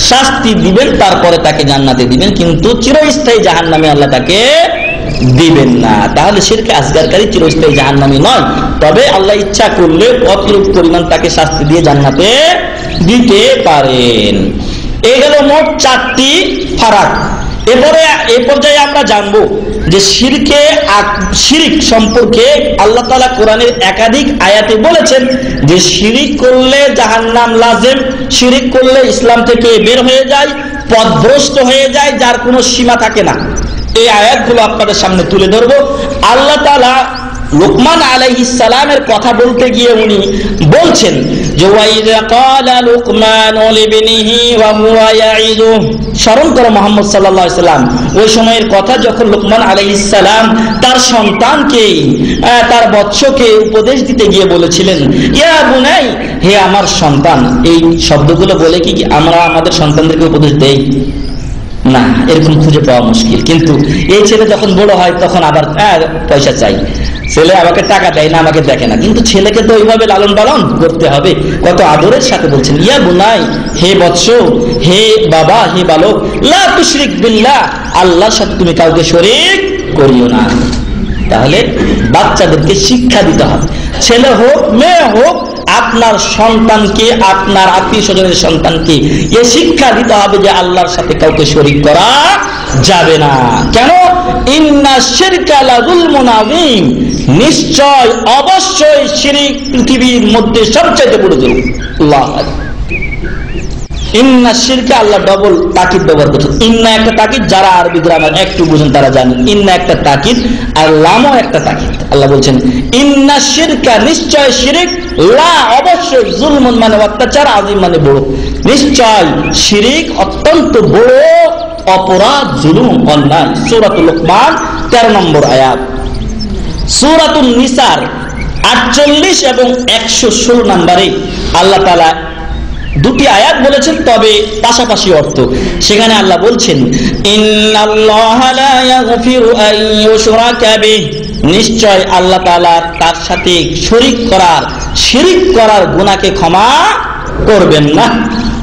শাস্তি দিবেন, তারপরে তাকে জান্নাতে দিবেন, কিন্তু চিরস্থায়ী জাহান্নামে আল্লাহ তাকে দিবেন না। তাহলে শিরকে আসগারকারী চিরস্থায়ী জাহান্নামী নয়, তবে আল্লাহ ইচ্ছা করলে অতিরিক্ত পরিমাণ তাকে শাস্তি দিয়ে জান্নাতে দিতে পারেন। এই গেল মোট চারটি ফারাক। এরপরে এই পর্যায়ে আমরা জানবো যে শিরিক সম্পর্কে আল্লাহ তাআলা কোরআনের একাধিক আয়াতে বলেছেন যে শিরিক করলে জাহান্নাম লাজেম, শিরিক করলে ইসলাম থেকে বের হয়ে যায়, পথভ্রষ্ট হয়ে যায়, যার কোনো সীমা থাকে না। এই আয়াতগুলো আপনাদের সামনে তুলে ধরবো। আল্লাহ তাআলা লুকমান আলাইহিস সালামের কথা বলতে গিয়ে উনি বলছেন যে ওয়াইযা ক্বালা লুকমানু লিবনিহি ওয়া হুয়া ইয়াইদুহু, স্মরণ করো মুহাম্মদ সাল্লাল্লাহু আলাইহি সাল্লাম ওই সময়ের কথা যখন লুকমান আলাইহিস সালাম তার সন্তানকে, তার বৎসকে উপদেশ দিতে গিয়ে বলেছিলেন, ইয়া বুনাই, হে আমার সন্তান। এই শব্দগুলো বলে কি আমরা আমাদের সন্তানদেরকে উপদেশ দেই? না, এরকম খুঁজে পাওয়া মুশকিল। কিন্তু এই ছেলে যখন বড় হয় তখন আবার পয়সা চাই, ছেলে আমাকে টাকা দেয় না, আমাকে দেখে না, কিন্তু ছেলেকে তো ওইভাবে লালন পালন করতে হবে। কত আদরের সাথে বলছেন, ইয়া বুনাই, হে বৎস, হে বাবা, হে বালক, লা তুশরিক বিল্লাহ, আল্লাহর সাথে তুমি কাউকে শরীক করিও না। তাহলে বাচ্চাদেরকে শিক্ষা দিতে হবে, ছেলে হোক মেয়ে হোক, আপনার সন্তানকে, আপনার আত্মীয় স্বজনের সন্তানকে এ শিক্ষা দিতে হবে যে আল্লাহর সাথে কাউকে শরীক করা যাবে না। কেন? ইন্না শিরকা লাযুলমুন আযীম, নিশ্চয় অবশ্যই শিরিক পৃথিবীর মধ্যে সবচেয়ে বড় জুলুম। আল্লাহ ইন্না শিরকা, আল্লাহ ডবল তাকিদ ব্যবহার করছেন। ইন্না একটা তাকিদ, যারা আরবি গ্রামার একটু বুঝেন তারা জানেন, ইন্না একটা তাকিদ আর লামও একটা তাকিদ। আল্লাহ বলছেন ইন্না শিরকা, নিশ্চয় শিরিক, লা অবশ্যই, জুলমুন মানে অত্যাচার, আযীম মানে বড়, নিশ্চয় শিরিক অত্যন্ত বড় অপরাধ, জুলুম, অন্যায়। সূরাতুল লুকমান 13 নম্বর আয়াত। সূরাতুন নিসার 48 এবং 116 নম্বরে আল্লাহ তাআলা দুটি আয়াত বলেছেন, তবে পাশাপাশি অর্থ। সেখানে আল্লাহ বলছেন ইন্নাল্লাহা লা ইয়াগফিরু আন ইউশরাকা বিহি, নিশ্চয় আল্লাহ তাআলা তার সাথে শিরিক করার গুনাহকে ক্ষমা করবেন না।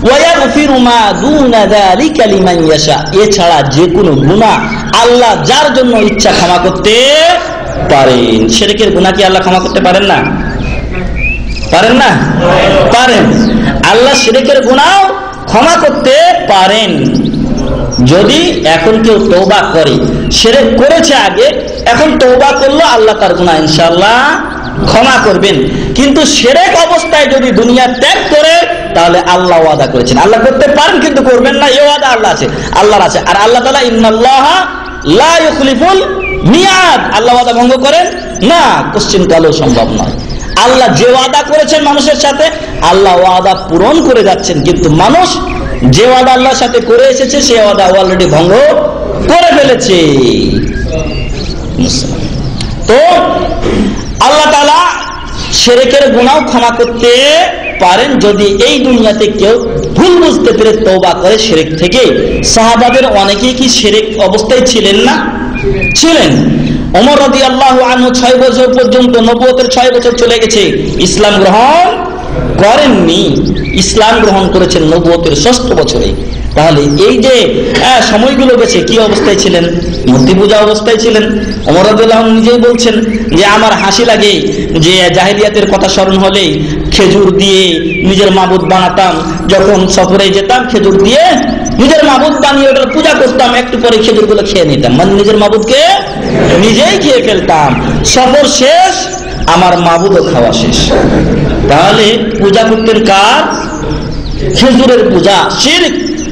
ওয়া ইয়াগফিরু মা দুনা যালিকা লিমান ইয়াশা, এছাড়া যে কোনো গুনাহ আল্লাহ যার জন্য ইচ্ছা ক্ষমা করতে পারেন। শিরকের গুনাহ কি আল্লাহ ক্ষমা করতে পারেন না? পারেন না? পারেন। আল্লাহ শিরকের গুনাহ ক্ষমা করতে পারেন যদি এখন কেউ তওবা করে। শিরক করেছে আগে, এখন তওবা করলো, আল্লাহ তার গুনাহ ইনশাআল্লাহ ক্ষমা করবেন। কিন্তু শিরক অবস্থায় যদি দুনিয়া ত্যাগ করে, তাহলে আল্লাহ ওয়াদা করেছেন, আল্লাহ করতে পারেন কিন্তু করবেন না, এই ওয়াদা আল্লাহ আছে, আল্লাহর আছে। আর আল্লাহ তাআলা ইন্নাল্লাহা লা ইউখলিফুল মিয়াদ, আল্লাহ ওয়াদা ভঙ্গ করেন না, কোশ্চিন কালেও সম্ভব নয়। আল্লাহ যে ওয়াদা করেছেন মানুষের সাথে, আল্লাহ ওয়াদা পূরণ করে যাচ্ছেন, কিন্তু মানুষ যে ওয়াদা আল্লাহর সাথে করে এসেছে সে ওয়াদা অলরেডি ভঙ্গ করে ফেলেছে। তো আল্লাহ তাআলা শিরকের গুনাহ ক্ষমা করতে পারেন যদি এই দুনিয়াতে কেউ ভুল বুঝতে পেরে তওবা করে শিরক থেকে। সাহাবাদের অনেকেই কি শিরক অবস্থায় ছিলেন না? ছিলেন। ওমর রাদিয়াল্লাহু আনহু 6 বছর পর্যন্ত, নবুয়তের 6 বছর চলে গেছে, ইসলাম গ্রহণ করেননি। ইসলাম গ্রহণ করেছেন নবুয়তের 6ষ্ঠ বছরে। তাহলে এই যে সময়গুলো গেছে, কি অবস্থায় ছিলেন? মূর্তি পূজা অবস্থায় ছিলেন। ওমর রাদিয়াল্লাহু আনহু নিজেই বলছেন যে আমার হাসি লাগে যে জাহেলিয়াতের কথা স্মরণ হলে খেজুর দিয়ে নিজের মাবুদ বানাতাম, যখন সফরে যেতাম খেজুর দিয়ে নিজের মাবুদ বানিয়ে ওটার পূজা করতাম, একটু পরে খেজুরগুলো খেয়ে নিতাম, মানে নিজের মাবুদকে নিজেই খেয়ে ফেলতাম। সফর শেষ, আমার মাবুদও খাওয়া শেষ। তাহলে পূজা করতেন কার? খেজুরের পূজা।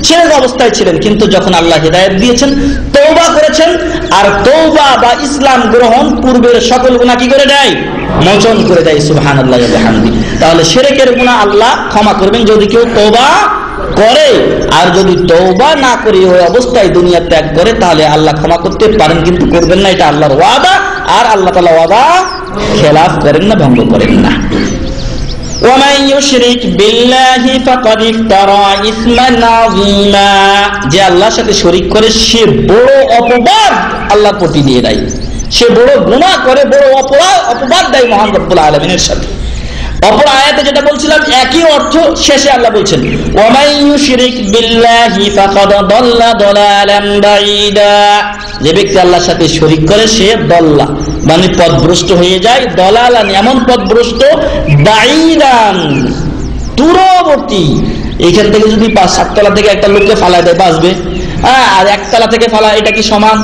শিরক অবস্থায় ছিলেন, কিন্তু যখন আল্লাহ হিদায়াত দিয়েছেন, তওবা করেছেন, আর তওবা বা ইসলাম গ্রহণ পূর্বের সকল গুনাহ কি করে দেয়? মোচন করে দেয়। সুবহানাল্লাহি ওয়া বিহামদিহি। তাহলে শিরকের গুনাহ আল্লাহ ক্ষমা করবেন যদি কেউ তওবা করে, আর যদি তওবা না করে ওই অবস্থায় দুনিয়া ত্যাগ করে, তাহলে আল্লাহ ক্ষমা করতে পারেন কিন্তু করবেন না, এটা আল্লাহর ওয়াদা। আর আল্লাহ তাআলা ওয়াদা খেলাফ করেন না, ভঙ্গ করেন না। ومن يشرك بالله فقد افترى اثما عظيما, যে আল্লাহর সাথে শরীক করে সে বড় অপবাদ আল্লাহর প্রতি দিয়ে দেয়, সে বড় গুনাহ করে, বড় অপবাদ দেয় মহান রব্বুল আলামিনের সাথে। অপর আয়াতে যেটা বলছিলাম একই অর্থ শেষে আল্লাহ বলছেন ওয়ামাই ইউশরিক বিল্লাহি ফাকাদ দাল্লা দালালান বাঈদা, যে ব্যক্তি আল্লাহর সাথে শরীক করে সে দল্লা মানে পথভ্রষ্ট হয়ে যায়, দলালান এমন পথভ্রষ্ট, বাঈদান দূরবর্তী। এইখান থেকে যদি 5-7 তলা থেকে একটা লোককে ফালায় দেয় বাঁচবে, আর একতলা থেকে ফালা, এটা কি সমান?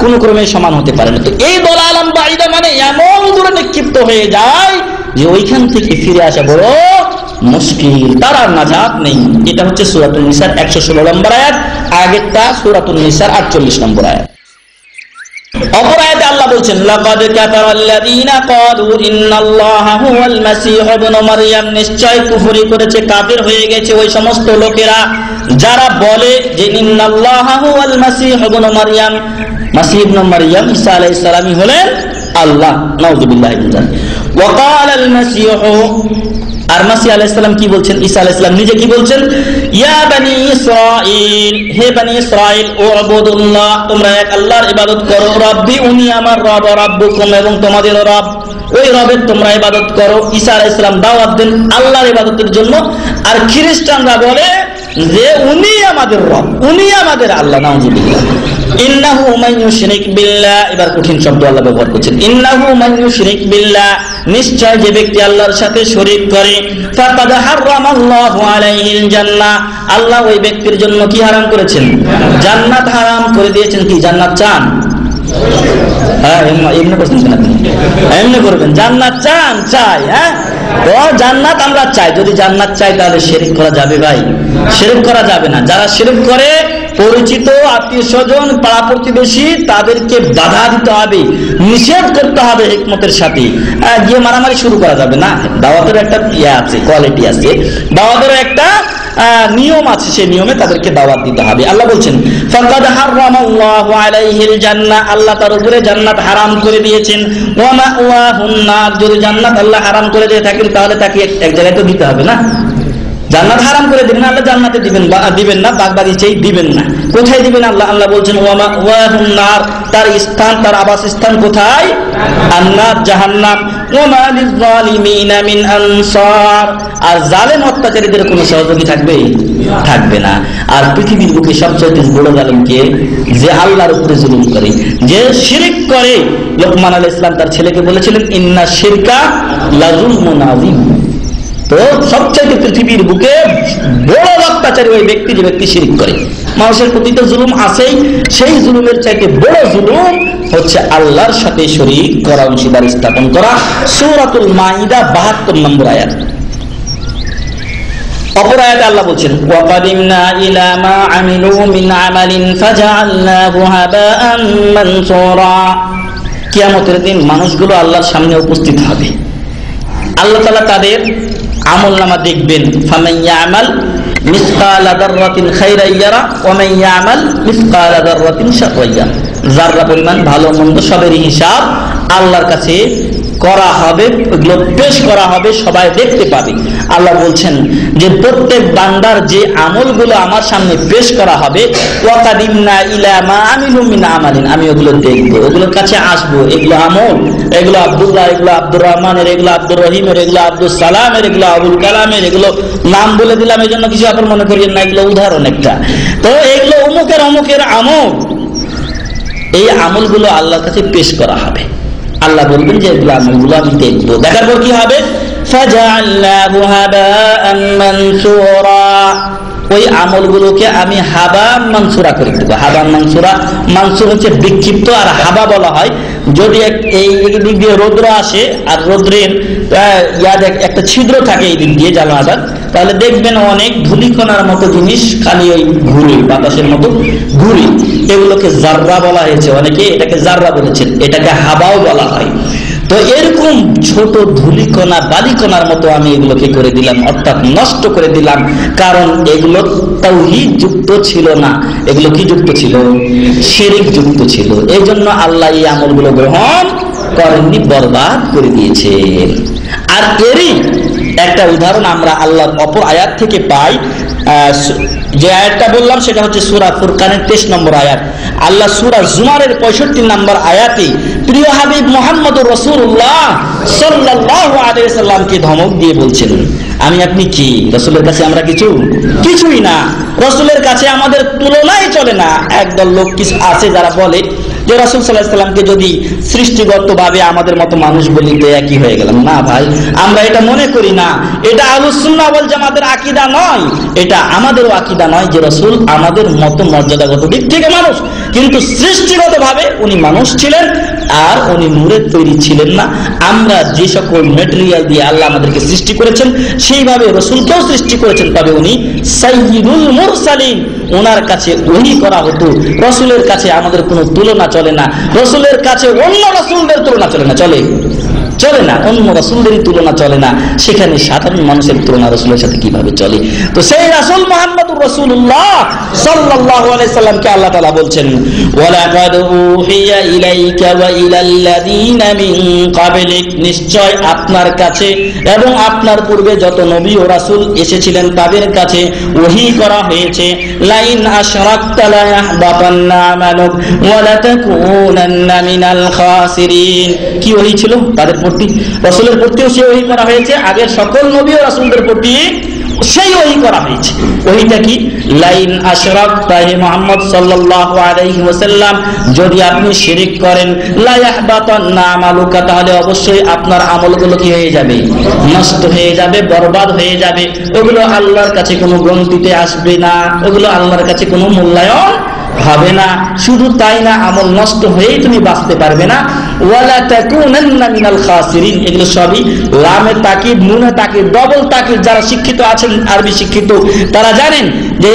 কোন ক্রমে সমান হতে পারে না। তো এই দলালান বাঈদা মানে এমন দূরে নিক্ষিপ্ত হয়ে যায় যে ওইখান থেকে ফিরে আসা বড় মুশকিল, তার আর নাজাত নেই। এটা হচ্ছে সূরাতুন নিসার 116 নম্বর আয়াত, আগেরটা সূরাতুন নিসার 48 নম্বর আয়াত। অপর আয়াতে আল্লাহ বলছেন লাকাদ কাফারাল্লাযীনা ক্বালু ইন্নাল্লাহা হুয়াল মাসীহ ইবনু মারইয়াম, নিশ্চয় কুফরি করেছে, কাফির হয়ে গেছে ওই সমস্ত লোকেরা যারা বলে যে ইন্নাল্লাহা হুয়াল মাসীহ ইবনু মারইয়াম, মাসীহ ইবনে মারইয়াম ঈসা আলাইহিস সালামই হলেন আল্লাহ। নাউযুবিল্লাহি মিন যালিক। ওয়া ক্বালাল মাসীহ, আর মাসীহ আলাইহিস সালাম কি বলছেন? ঈসা আলাইহিস সালাম নিজে কি বলছেন? ইয়া বনি ইসরাঈল, হে বনি ইসরাঈল, উবুদুল্লাহ, তোমরা এক আল্লাহর ইবাদত করো, রব্বি, উনি আমার রব, রব্বুকুম, এবং তোমাদের রব, ওই রবের তোমরা ইবাদত করো। ঈসা আলাইহিস সালাম দাওয়াত দেন আল্লাহর ইবাদতের জন্য, আর খ্রিস্টানরা বলে যে উনি আমাদের রব, উনি আমাদের আল্লাহ। নাউযুবিল্লাহ। ইন্নাহু মান ইউশরিক বিল্লাহ, এবার কঠিন শব্দ আল্লাহ ব্যবহার করছেন। ইন্নাহু মান ইউশরিক বিল্লাহ, নিশ্চয় যে ব্যক্তি আল্লাহর সাথে শরীক করে, ফাকাদ হারামাল্লাহু আলাইহিল জান্নাহ, আল্লাহ ওই ব্যক্তির জন্য কি হারাম করেছেন? জান্নাত হারাম করে দিয়েছেন। কি জান্নাত চান? এমনি করছেন কেন আপনি? এমনি করবেন, জান্নাত চান? চাই। তো জান্নাত আমরা চাই। যদি জান্নাত চাই তাহলে শিরক করা যাবে ভাই? শিরক করা যাবে না। যারা শিরক করে, পরিচিত আত্মীয় স্বজন পাড়া প্রতিবেশী, তাদেরকে বাধা দিতে হবে, নিষেধ করতে হবে হিকমতের সাথে। গিয়ে মারামারি শুরু করা যাবে না। দাওয়াতের একটা আছে, কোয়ালিটি আছে, দাওয়াতের একটা নিয়ম আছে, সেই নিয়মে তাদেরকে দাওয়াত দিতে হবে। আল্লাহ বলছেন ফাকাদ হারামাল্লাহু আলাইহিল জান্নাহ, আল্লাহ তার উপরে জান্নাত হারাম করে দিয়েছেন। ওয়া মাওয়াহুন নার, যদি জান্নাত আল্লাহ হারাম করে দিয়ে থাকেন তাহলে তাকে এক জায়গায় তো দিতে হবে না। জান্নাত হারাম করে দিবেন আল্লাহ, জান্নাতে দিবেন না, বাগবাগিচাই দিবেন না। কোথায় দিবেন আল্লাহ? আল্লাহ বলছেন ওয়া মাওয়াহুন নার, তার স্থান, তার আবাসস্থান কোথায়? আন্নার, জাহান্নাম। ওয়া মা লিয-যালিমিনা মিন আনসার। আর জালেম অত্যাচারীদের কোনো সহযোগী থাকবে না। আর পৃথিবীর বুকে সবচেয়ে বড় জালেম কে? যে আল্লাহর উপরে জুলুম করে, যে শিরক করে। লোকমান আলাইহিস সালাম তার ছেলেকে বলেছিলেন, ইন্না শিরকা লাযুলমুন আযীম। তো সবচেয়ে পৃথিবীর বুকে বড় অত্যাচারী ওই ব্যক্তি, যে ব্যক্তি শিরক করে। মানুষের প্রতি তো জুলুম আছেই, সেই জুলুমের চাইতে বড় জুলুম হচ্ছে আল্লাহর সাথে শরীক করা, অংশীদার স্থাপন করা। সূরাতুল মাইদা 72 নম্বর আয়াত। অপর আয়াতে আল্লাহ বলছেন, ওয়াকাদিমনা ইলা মা আমিলু মিন আমালিন ফাজআলনাহু হাবাআন মানসুরা। কিয়ামতের দিন মানুষগুলো আল্লাহর সামনে উপস্থিত হবে। আল্লাহ তাআলা তাদের আমলনামা দেখবেন। ফামান ইয়ামাল মিসকালা যাররাতিন খায়রান ইয়ারা ওয়া মান ইয়ামাল মিসকালা যাররাতিন শাররান ইয়ারা। যাররা পরিমাণ ভালো মন্দ সবেরই হিসাব আল্লাহর কাছে করা হবে, ওগুলো পেশ করা হবে, সবাই দেখতে পাবে। আল্লাহ বলছেন যে প্রত্যেক বান্দার যে আমলগুলো আমার সামনে পেশ করা হবে, ওয়াকাদিমনা ইলা মা আমিলু মিন আমালিন, আমি ওগুলো দেখব, ওগুলোর কাছে আসবো। এগুলো আমল, এগুলো আব্দুল্লাহ, এগুলো আব্দুর রহমানের, এগুলো আব্দুর রহিমের, এগুলো আব্দুল সালামের, এগুলো আবুল কালামের, এগুলো নাম বলে দিলাম এই জন্য কিছু আপনার মনে করিয়েন না, এগুলো উদাহরণ একটা। তো এগুলো অমুকের অমুকের আমল, এই আমলগুলো আল্লাহর কাছে পেশ করা হবে। আল্লাহ বলবেন যে এগুলো আমলগুলো আমি দেখবো। দেখার পর কি হবে? ফাজআলনাহু হাবাআন মানসুরা। ওই আমলগুলোকে আমি হাবা মানসুরা করে দেবো। হাবা মানসুরা, মানসুর হচ্ছে বিক্ষিপ্ত, আর হাবা বলা হয় যদি এই দিক দিয়ে রৌদ্র আসে আর রৌদ্রের একটা ছিদ্র থাকে এই দিক দিয়ে জানালার, তাহলে দেখবেন অনেক ধূলিকণার মতো জিনিস খালি ওই ঘুরে, বাতাসের মতো ঘুরে। এগুলোকে জাররা বলা হয়েছে, অনেকে এটাকে জাররা বলেছেন, এটাকে হাবাও বলা হয়। তো এরকম ছোট ধূলিকণা বালিকণার মতো আমি এগুলোকে করে দিলাম, অর্থাৎ নষ্ট করে দিলাম। কারণ এগুলো তাওহীদ যুক্ত ছিল না, এগুলো কি যুক্ত ছিল? শিরক যুক্ত ছিল। এই জন্য আল্লাহ এই আমলগুলো গ্রহণ করেননি, বরবাদ করে দিয়েছেন। আর এরই একটা উদাহরণ আমরা আল্লাহর অপর আয়াত থেকে পাই। যে আয়াতটা বললাম সেটা হচ্ছে সূরা ফুরকানের 23 নম্বর আয়াত। আল্লাহ সূরা জুমারের 65 নম্বর আয়াতে প্রিয় হাবিব মুহাম্মদুর রাসূলুল্লাহ সাল্লাল্লাহু আলাইহি ওয়াসাল্লামকে ধমক দিয়ে বলছেন, আমি আপনি কি? রাসূলের কাছে আমরা কিছুই না, রাসূলের কাছে আমাদের তুলনাই চলে না। একদল লোক কিছু আছে যারা বলে যে রাসূল সাল্লাল্লাহু আলাইহি ওয়াসাল্লামকে যদি সৃষ্টিগতভাবে আমাদের মতো মানুষ বলি তো একই হয়ে গেলাম। না ভাই, আমরা এটা মনে করি না। এটা আহলুস সুন্নাহ ওয়াল জামাতের আকীদা নয়, এটা আমাদেরও আকীদা নয় যে রাসূল আমাদের মতো মর্যাদাগত দিক থেকে মানুষ, কিন্তু সৃষ্টিগতভাবে উনি মানুষ ছিলেন আর উনি নূরের তৈরি ছিলেন না। আমরা যে সকল ম্যাটেরিয়াল দিয়ে আল্লাহ আমাদেরকে সৃষ্টি করেছেন সেইভাবে রাসূলকেও সৃষ্টি করেছেন, তবে উনি সাইয়্যিদুল মুরসালিন, ওনার কাছে ওহী করা হতো। রাসূলের কাছে আমাদের কোনো তুলনা চলে না, রাসূলের কাছে অন্য রাসূলদের তুলনা চলে না, অন্য রাসূলদেরই তুলনা চলে না। সেখানে সাধারণ মানুষের তুলনা রাসূলের সাথে কিভাবে চলে? তো সেই রাসূল মুহাম্মদুর রাসূলুল্লাহ সাল্লাল্লাহু আলাইহি সাল্লামকে আল্লাহ তাআলা বলছেন, ওয়ালাকাদ উহিয়া ইলাইকা ওয়া ইলাল্লাযীনা মিন ক্বাবলিক, নিশ্চয় আপনার কাছে এবং আপনার পূর্বে যত নবী ও রাসূল এসেছিলেন তাদের কাছে ওহী করা হয়েছে, লাইন আশরাকতা লা ইয়াহবাতান্না আমালুক ওয়া লা তাকুনান্না মিনাল খাসিরিন। কি ওহী ছিল? তাদের প্রতি, রাসূলের প্রতিও সেই ওহী করা হয়েছে, আগের সকল নবী ও রাসূলদের প্রতি সেই ওহী করা হয়েছে। ওহীটা কি? লাইন আশরাকতা, হে মুহাম্মদ সাল্লাল্লাহু আলাইহি ওয়াসাল্লাম, যদি আপনি শিরক করেন, লা ইয়াহবাতান্না আমালুকা, তাহলে অবশ্যই আপনার আমলগুলো কি হয়ে যাবে? নষ্ট হয়ে যাবে, বরবাদ হয়ে যাবে। ওগুলো আল্লাহর কাছে কোনো গণতিতে আসবে না, ওগুলো আল্লাহর কাছে কোনো মূল্যায়ন হবে না। শুধু তাই না, আমল নষ্ট হয়েই তুমি বাঁচতে পারবে না। ওয়ালা তাকুনান্না মিনাল খাসিরিন, এগুলো সবই লামে তাকিদ, নুনে তাকিদ, ডবল তাকিদ। যারা শিক্ষিত আছেন, আরবি শিক্ষিত, তারা জানেন যে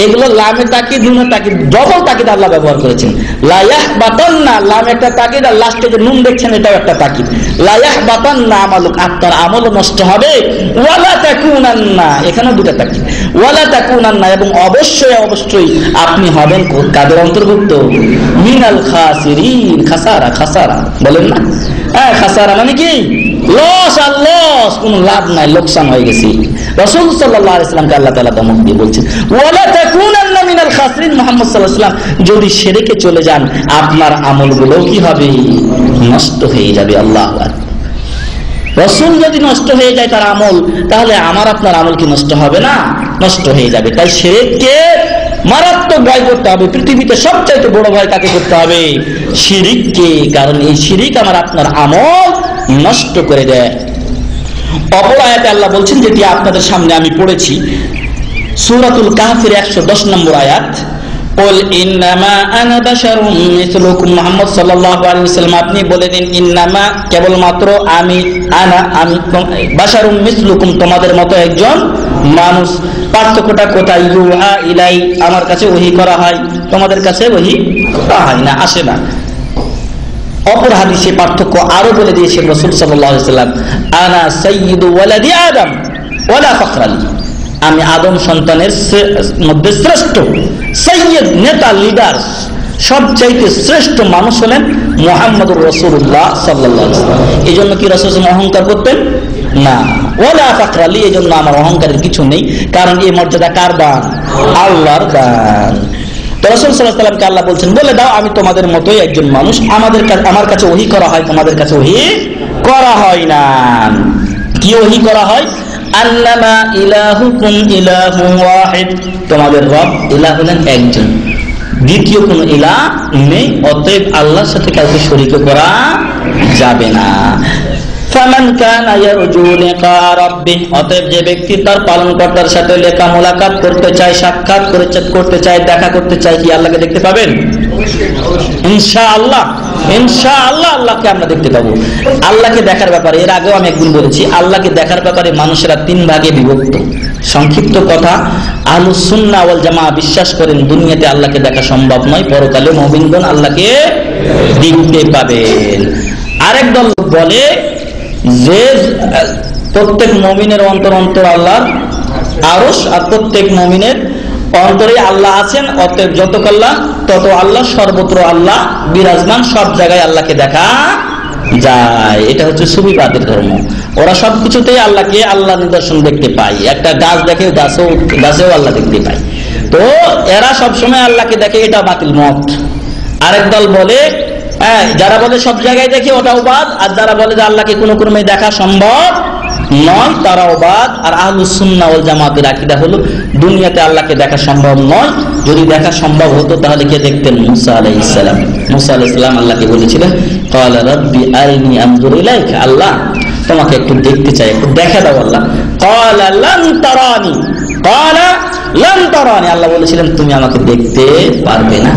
এগুলো লামে তাকিদ, নুনে তাকিদ, ডবল তাকিদ আল্লাহ ব্যবহার করেছেন। লা ইয়াহবাতান্না, লাম একটা তাকিদ, আর লাস্টে যে নুন দেখছেন এটাও একটা তাকিদ। লা ইয়াহবাতান্না আমালুক, আপনার আমল নষ্ট হবে। ওয়ালা তাকুনান্না, এখানেও দুটো তাকিদ। ওয়ালা তাকুনান্না, এবং অবশ্যই আপনি হবেন কাদের অন্তর্ভুক্ত? মিনাল খাসিরিন, খাসারা বলেন না? হ্যাঁ, খাসারা মানে কি? লস আর লস, কোনো লাভ নাই, লোকসান হয়ে গেছে। রাসূল সাল্লাল্লাহু আলাইহি ওয়াসাল্লামকে আল্লাহ তাআলা ধমক দিয়ে বলছেন, ওয়ালা তাকুনান্না মিনাল খাসিরিন, মুহাম্মদ সাল্লাল্লাহু আলাইহি ওয়াসাল্লাম যদি শিরকে চলে যান আপনার আমলগুলো কি হবে? নষ্ট হয়ে যাবে। আল্লাহু আকবার। রাসূল যদি নষ্ট হয়ে যায় তার আমল, তাহলে আমার আপনার আমল কি নষ্ট হবে না? নষ্ট হয়ে যাবে। তাই শিরককে মারাত্মক ভয় করতে হবে। পৃথিবীতে সবচাইতে বড় ভয় কাকে করতে হবে? শিরককে, কারণ এই শিরক আমার আপনার আমল নষ্ট করে দেয়। অপর আয়াতে আল্লাহ বলছেন, যেটি আপনাদের সামনে আমি পড়েছি, সূরাতুল কাহফের 110 নম্বর আয়াত, কুল ইন্নামা আনা বাশারুম মিসলুকুম, মুহাম্মদ সাল্লাল্লাহু আলাইহি ওয়াসাল্লাম আপনি বলে দিন, ইন্নামা কেবলমাত্র আমি বাশারুম মিসলুকুম তোমাদের মতো একজন মানুষ। পার্থক্যটা কোথায়? ইউহা ইলাই আমার কাছে ওহী করা হয়, তোমাদের কাছে ওহী করা হয় না, আসে না। অপর হাদিসে পার্থক্য আরো বলে দিয়েছেন রাসূল সাল্লাল্লাহু আলাইহি ওয়াসাল্লাম, আনা সাইয়্যিদু ওয়ালাদি আদম ওয়ালা ফাখরালি, আমি আদম সন্তানের মধ্যে শ্রেষ্ঠ। সাইয়্যিদ নেতা, লিডার, সবচাইতে শ্রেষ্ঠ মানুষ হলেন মুহাম্মদুর রাসূলুল্লাহ সাল্লাল্লাহু আলাইহি ওয়াসাল্লাম। এই জন্য কি রাসূল অহংকার করতেন না? ওয়ালা ফাখরালি, এই জন্য আমার অহংকারের কিছু নেই, কারণ এই মর্যাদা কার দান? আল্লাহর দান। রাসূল সাল্লাল্লাহু আলাইহি ওয়াসাল্লামকে আল্লাহ বলছেন, বলে দাও আমি তোমাদের মতোই একজন মানুষ, আমার কাছে ওহী করা হয়, তোমাদের কাছে ওহী করা হয় না। কি ওহী করা হয়? আন্নামা ইলাহুকুম ইলাহুন ওয়াহিদ, তোমাদের রব ইলাহ হলেন একজন, দ্বিতীয় কোন ইলাহ নেই, অতএব আল্লাহর সাথে কাউকে শরীক করা যাবে না। ফামান কানা ইয়ারজু লিকা রাব্বিহ, অতএব যে ব্যক্তি তার পালনকর্তার সাথে লেখা মোলাকাত করতে চায়, সাক্ষাৎ করতে চায়, দেখা করতে চায়, কি আল্লাহকে দেখতে পাবেন? ইনশাআল্লাহ, ইনশাআল্লাহ আল্লাহকে আমরা দেখতে পাবো। আল্লাহকে দেখার ব্যাপারে এর আগেও আমি একদিন বলেছি, আল্লাহকে দেখার ব্যাপারে মানুষেরা 3 ভাগে বিভক্ত। সংক্ষিপ্ত কথা, আহলুস সুন্নাহ ওয়াল জামাআহ বিশ্বাস করেন দুনিয়াতে আল্লাহকে দেখা সম্ভব নয়, পরকালে মুমিনগণ আল্লাহকে দেখতে পাবেন। আরেক দল বলে যে প্রত্যেক মুমিনের অন্তর আল্লাহর আরশ, আর প্রত্যেক মুমিনের অন্তরে আল্লাহ আছেন, অতএব যত আল্লাহ তত আল্লাহ, সর্বত্র আল্লাহ বিরাজমান, সব জায়গায় আল্লাহকে দেখা যায়। এটা হচ্ছে সুফিবাদের ধর্ম। ওরা সবকিছুতেই আল্লাহকে, আল্লাহ নিদর্শন দেখতে পায়। একটা গাছ দেখে, গাছেও আল্লাহ দেখতে পায়। তো এরা সবসময় আল্লাহকে দেখে, এটা বাতিল মত। আরেক দল বলে, যারা বলে সব জায়গায় দেখে, ওটাও বাদ। আর যারা বলে যে আল্লাহকে কোনো ক্রমে দেখা সম্ভব নয়, তারাও বাদ। আর আহলুস সুন্নাহ ওয়াল জামাতের আকীদা হলো দুনিয়াতে আল্লাহকে দেখা সম্ভব নয়। যদি দেখা সম্ভব হতো তাহলে কে দেখতেন? মুসা আলাইহিস সালাম। মুসা আলাইহিস সালাম আল্লাহকে বলেছিলেন, ক্বালা রাব্বি আরিনি আনজুর ইলাইকা, আল্লাহ তোমাকে একটু দেখতে চাই, একটু দেখা দাও আল্লাহ। ক্বালা লান তারানি, ক্বালা লান তারানি, আল্লাহ বলেছিলেন তুমি আমাকে দেখতে পারবে না।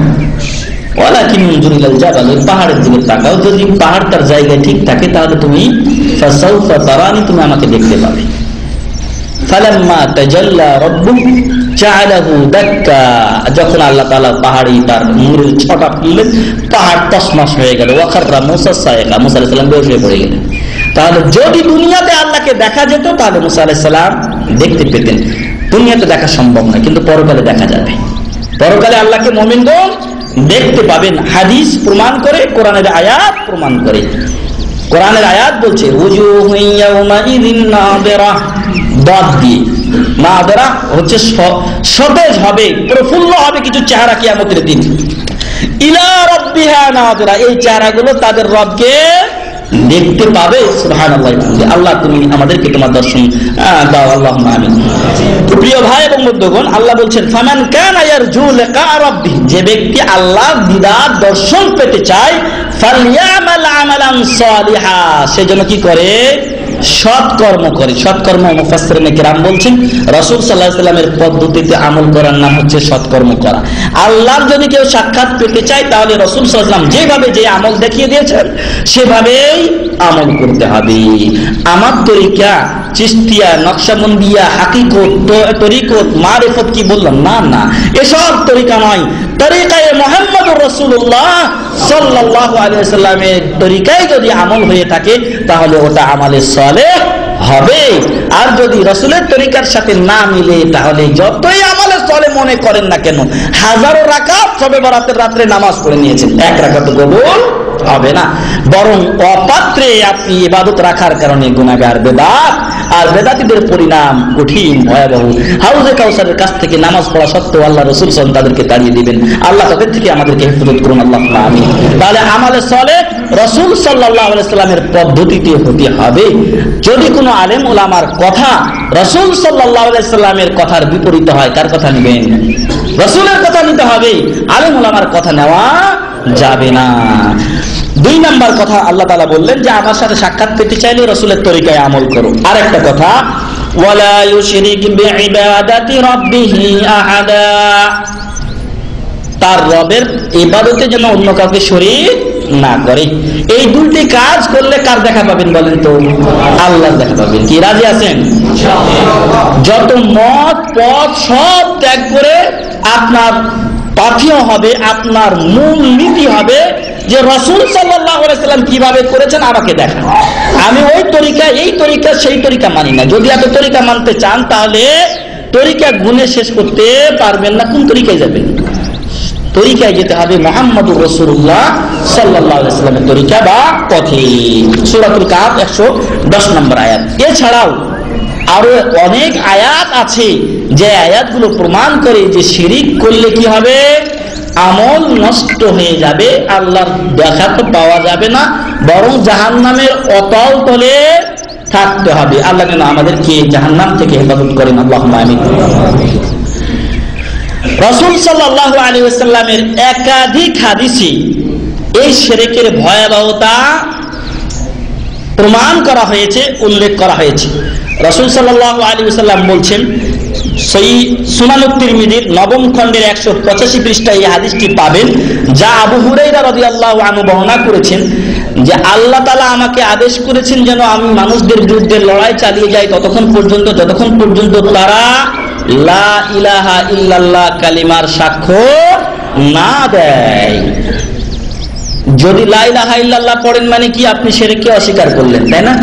ওয়ালাকিন উনজুর ইলাল জাবাল, পাহাড়ের দিকে তাকাও, যদি পাহাড়টার জায়গায় ঠিক থাকে তাহলে তুমি ফাসাউফা তারানি, তুমি আমাকে দেখতে পাবে। ফালাম্মা তাজাল্লা রাব্বুহু জাআলাহু দাক্কা, যখন আল্লাহ তাআলা পাহাড়ে তার নূরের ছটা ফেললেন, পাহাড় তছনছ হয়ে গেল। ওয়া খাররা মুসা সাইকা, মুসা আলাইহিস সালাম বেহুশ হয়ে পড়ে গেলেন। তাহলে যদি দুনিয়াতে আল্লাহকে দেখা যেত তাহলে মুসা আলাইহিস সালাম দেখতে পেতেন। দুনিয়াতে দেখা সম্ভব না, কিন্তু পরকালে দেখা যাবে। পরকালে আল্লাহকে মুমিনগণ দেখতে পাবেন। হাদিস প্রমাণ করে, কোরআনের আয়াত প্রমাণ করে। কোরআনের আয়াত বলছে উজুহু ইয়াউমাইযিন নাযিরা, দাদ দিয়ে নাযিরা হচ্ছে সতেজ হবে, প্রফুল্ল হবে কিছু চেহারা কিয়ামতের দিন। ইলা রাব্বিহা নাযিরা, এই চেহারাগুলো তাদের রবকে দেখতে পাবে। সুবহানাল্লাহ, আল্লাহ তুমি আমাদেরকে তোমার দর্শন দাও, আল্লাহুম্মা আমিন। তো প্রিয় ভাই এবং বন্ধুগণ, আল্লাহ বলছেন ফামান কানা ইয়ারজু লিকা রাব্বিহ, যে ব্যক্তি আল্লাহর দিদার দর্শন পেতে চায়, ফালইয়ামাল আমালান সালিহা, সেজন্য কি করে? সৎকর্ম করে। সৎকর্ম মুফাসসিরিনে কেরাম বলছেন রাসূল সাল্লাল্লাহু আলাইহি ওয়াসাল্লামের পদ্ধতিতে আমল করার নাম হচ্ছে সৎকর্ম করা। আল্লাহর যদি কেউ সাক্ষাৎ পেতে চায় তাহলে রাসূল সাল্লাল্লাহু আলাইহি ওয়াসাল্লাম যেভাবে যে আমল দেখিয়ে দিয়েছেন সেভাবেই আমল করতে হবে। আমার তরিকা চিশতিয়া, নকশবন্দিয়া, হাকিকত, তরিকত, মারিফত কি বললাম? না, এসব তরিকা নয়। তরিকায়ে মুহাম্মদুর রাসূলুল্লাহ সাল্লাল্লাহু আলাইহি ওয়াসাল্লামের তরিকায় যদি আমল হয়ে থাকে তাহলে ওটা আমালে সালেহ হবে। আর যদি রাসূলের তরিকার সাথে না মিলে তাহলে যতই আমলে সালেহ মনে করেন না কেন, হাজারো রাকাত শবে বরাতের রাতে নামাজ পড়ে নিয়েছেন, এক রাকাত কবুল হবে না। বরং অপাত্রে আপনি ইবাদত রাখার কারণে গুনাহগার, বেদাত, আর বেদাতীদের পরিণাম কঠিন, ভয়াবহ। হাউজে কাউসারের কাছ থেকে নামাজ পড়া সত্ত্বেও আল্লাহ রাসূল সাল্লাল্লাহু আলাইহি ওয়াসাল্লাম তাদেরকে তাড়িয়ে দিবেন। আল্লাহ তাদের থেকে আমাদেরকে হেফাজত করুন, আল্লাহুম্মা আমিন। তাহলে আমালে সালেহ রাসূল সাল্লাল্লাহু আলাইহি সাল্লামের পদ্ধতিতে হতে হবে। যদি কোনো আলেম ওলামার কথা রাসূল সাল্লাল্লাহু আলাইহি সাল্লামের কথার বিপরীত হয়, কার কথা নেবেন? রাসূলের কথা নিতে হবে, আলেম ওলামার কথা নেওয়া যাবে না। 2 নাম্বার কথা আল্লাহ তাআলা বললেন যে আমার সাথে সাক্ষাৎ পেতে চাইলে রাসূলের তরিকায় আমল করো। আরেকটা কথা, ওয়ালা ইউশরিক বিইবাদাতি রাব্বিহি আহাদা, তার রবের ইবাদতে যেন অন্য কাউকে শরীক না করে। এই 2টি কাজ করলে কার দেখা পাবেন বলেন তো? আল্লাহর দেখা পাবেন। কি রাজি আছেন? যত মত পথ সব ত্যাগ করে আপনার পাথেয় হবে, আপনার মূল নীতি হবে যে রাসূল সাল্লাল্লাহু আলাইহি সাল্লাম কিভাবে করেছেন আমাকে দেখান। আমি ওই তরিকা, এই তরিকা, সেই তরিকা মানি না। যদি এত তরিকা মানতে চান তাহলে তরিকা গুণে শেষ করতে পারবেন না। কোন তরিকায় যাবেন? তরিকায় যেতে হবে মুহাম্মদুর রাসূলুল্লাহ সাল্লাল্লাহু আলাইহি সাল্লামের তরিকা বা পথে। সূরাতুল কাহফ 110 নম্বর আয়াত। এছাড়াও আরো অনেক আয়াত আছে যে আয়াতগুলো প্রমাণ করে যে শিরিক করলে কি হবে? আমল নষ্ট হয়ে যাবে, আল্লাহর দেখা তো পাওয়া যাবে না, বরং জাহান্নামের অতল তলে থাকতে হবে। আল্লাহ যেন আমাদেরকে জাহান্নাম থেকে হেফাজত করেন, আল্লাহুম্মা আমিন। রাসূল সাল্লাল্লাহু আলাইহি ওয়াসাল্লামের একাধিক হাদিসে এই শিরকের ভয়াবহতা প্রমাণ করা হয়েছে, উল্লেখ করা হয়েছে। রাসূল সাল্লাল্লাহু আলাইহি ওয়াসাল্লাম বলছেন, সহিহ সুনান তিরমিজির 9ম খণ্ডের 185 পৃষ্ঠায় এই হাদিসটি পাবেন, যা আবু হুরায়রা রাদিয়াল্লাহু আনহু বর্ণনা করেছেন যে আল্লাহ তাআলা আমাকে আদেশ করেছেন যেন আমি মানুষদের বিরুদ্ধে লড়াই চালিয়ে যাই ততক্ষণ পর্যন্ত যতক্ষণ পর্যন্ত তারা লা ইলাহা ইল্লাল্লাহ কালিমার সাক্ষ্য না দেয়। যদি লা ইলাহা ইল্লাল্লাহ পড়েন মানে কি? আপনি শিরককে অস্বীকার করলেন, তাই না?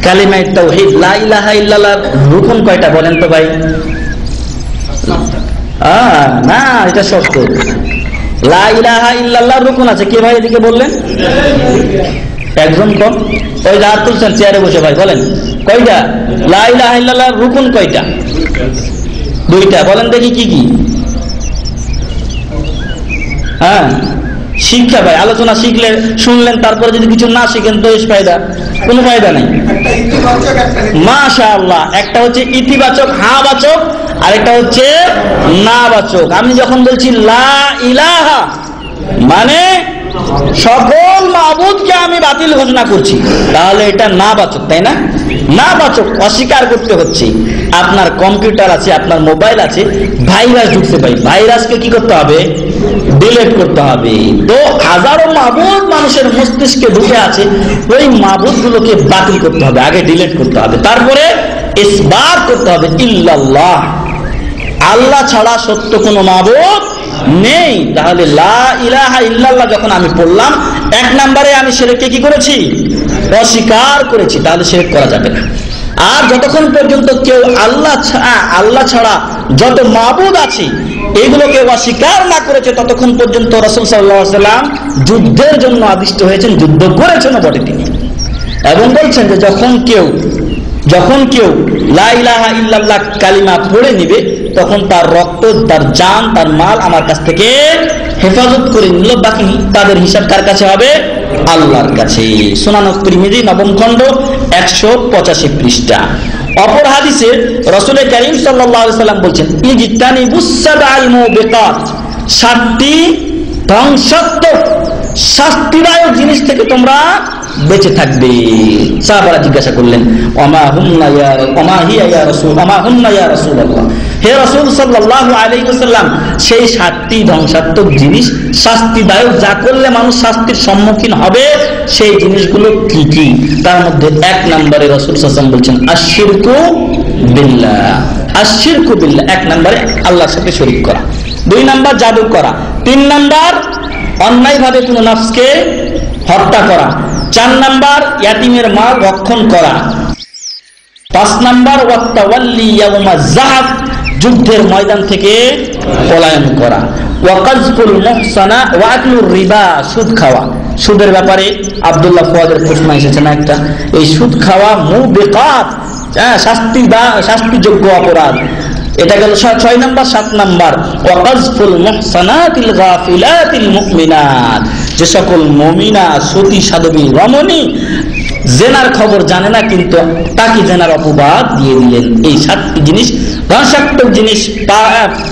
কালিমায়ে তাওহীদ, লা ইলাহা ইল্লাল্লাহর রুকন কয়টা বলেন তো ভাই? না, এটা শর্ত। লা ইলাহা ইল্লাল্লাহর রুকন আছে, কে ভাই এদিকে বললেন? একজন কম। ওই যে হাত তুলছেন চেয়ারে বসে, ভাই বলেন কয়টা? লা ইলাহা ইল্লাল্লাহর রুকন কয়টা? 2টা। বলেন দেখি কি কি? হ্যাঁ, শিক্ষা ভাই, আলোচনা শিখলেন, শুনলেন, তারপরে যদি কিছু না শিখেন তো এর ফায়দা, কোনো ফায়দা নাই। মাশাআল্লাহ, একটা হচ্ছে ইতিবাচক হা বাচক, আরেকটা হচ্ছে না বাচক। আমি যখন বলছি লা ইলাহা মানে সকল মাবুদকে আমি বাতিল ঘোষণা করছি, তাহলে এটা না বাচক, তাই না? না বাচক, অস্বীকার করতে হচ্ছে। আপনার কম্পিউটার আছে, আপনার মোবাইল আছে, ভাইরাস ঢুকছে, ভাই ভাইরাসকে কি করতে হবে? ডিলিট করতে হবে। তো হাজারো মাবুদ মানুষের মস্তিষ্কে ঢুকে আছে, ওই মাবুদ গুলোকে বাতিল করতে হবে, আগে ডিলিট করতে হবে, তারপরে ইসবাত করতে হবে ইল্লাল্লাহ, আল্লাহ ছাড়া সত্য কোনো মাবুদ নেই। তাহলে লা ইলাহা ইল্লাল্লাহ যখন আমি পড়লাম, 1 নম্বরে আমি শিরককে কি করেছি? অস্বীকার করেছি, তাহলে শিরক করা যাবে না। আর যতক্ষণ পর্যন্ত কেউ আল্লাহ ছাড়া যত মাবুদ আছে এগুলোকে অস্বীকার না করেছে ততক্ষণ পর্যন্ত রাসূল সাল্লাল্লাহু আলাইহি ওয়াসাল্লাম যুদ্ধের জন্য আদিষ্ট হয়েছেন, যুদ্ধ করেছেন বটে তিনি, এবং বলছেন যে যখন কেউ লা ইলাহা ইল্লাল্লাহ কালিমা পড়ে নিবে তখন তার রক্ত, তার জান, তার মাল আমার কাছ থেকে হেফাজত করে নিল, বাকি তাদের হিসাব কার কাছে হবে? আল্লাহর কাছে। সুনান তিরমিজি 9ম খণ্ড 185 পৃষ্ঠা। অপর হাদিসে রাসূল কারীম সাল্লাল্লাহু আলাইহি ওয়াসাল্লাম বলছেন, ইজতানিবুস সাবআল মুবিকাত, 7টি ধ্বংসাত্মক শাস্তিদায়ক জিনিস থেকে তোমরা বেঁচে থাকবে। সাহাবারা জিজ্ঞাসা করলেন, ওমা হিয়া ইয়া রাসূলুল্লাহ, হে রাসূল সাল্লাল্লাহু আলাইহি ওয়াসাল্লাম, সেই 7টি ধ্বংসাত্মক জিনিস শাস্তিদায়ক, যা করলে মানুষ শাস্তির সম্মুখীন হবে, সেই জিনিসগুলো কি কি? তার মধ্যে 1 নম্বরে রাসূল সাল্লাল্লাহু আলাইহি ওয়াসাল্লাম বলছেন আশশিরকু বিল্লাহ। আশশিরকু বিল্লাহ 1 নম্বরে আল্লাহর সাথে শরীক করা, 2 নম্বর জাদু করা, 3 নম্বর অন্যায়ভাবে কোনো নফসকে হত্যা করা, 4 নম্বর ইয়াতিমের মাল রক্ষণ করা, 5 নম্বর ওয়াতাওয়াল্লি ইয়াউমাজ যাহাব, যুদ্ধের ময়দান থেকে পলায়ন করা, ওয়াকাজফুল মুহসানা ওয়া আকলুর রিবা, সুদ খাওয়া। সুদের ব্যাপারে আব্দুল্লাহ ফুয়াদের প্রশ্ন এসেছে না একটা, এই সুদ খাওয়া মুবিকাত, শাস্তিযোগ্য অপরাধ। এটা গেল 6 নম্বর। 7 নম্বর ওয়াকাজফুল মুহসানাতিল গাফিলাতিল মুমিনাত, যে সকল মুমিনা সতী সাধবী রমণী জেনার খবর জানে না, কিন্তু তাকে জেনার অপবাদ দিয়ে দিলেন। এই 7টি জিনিস, ধ্বংসাত্মক জিনিস,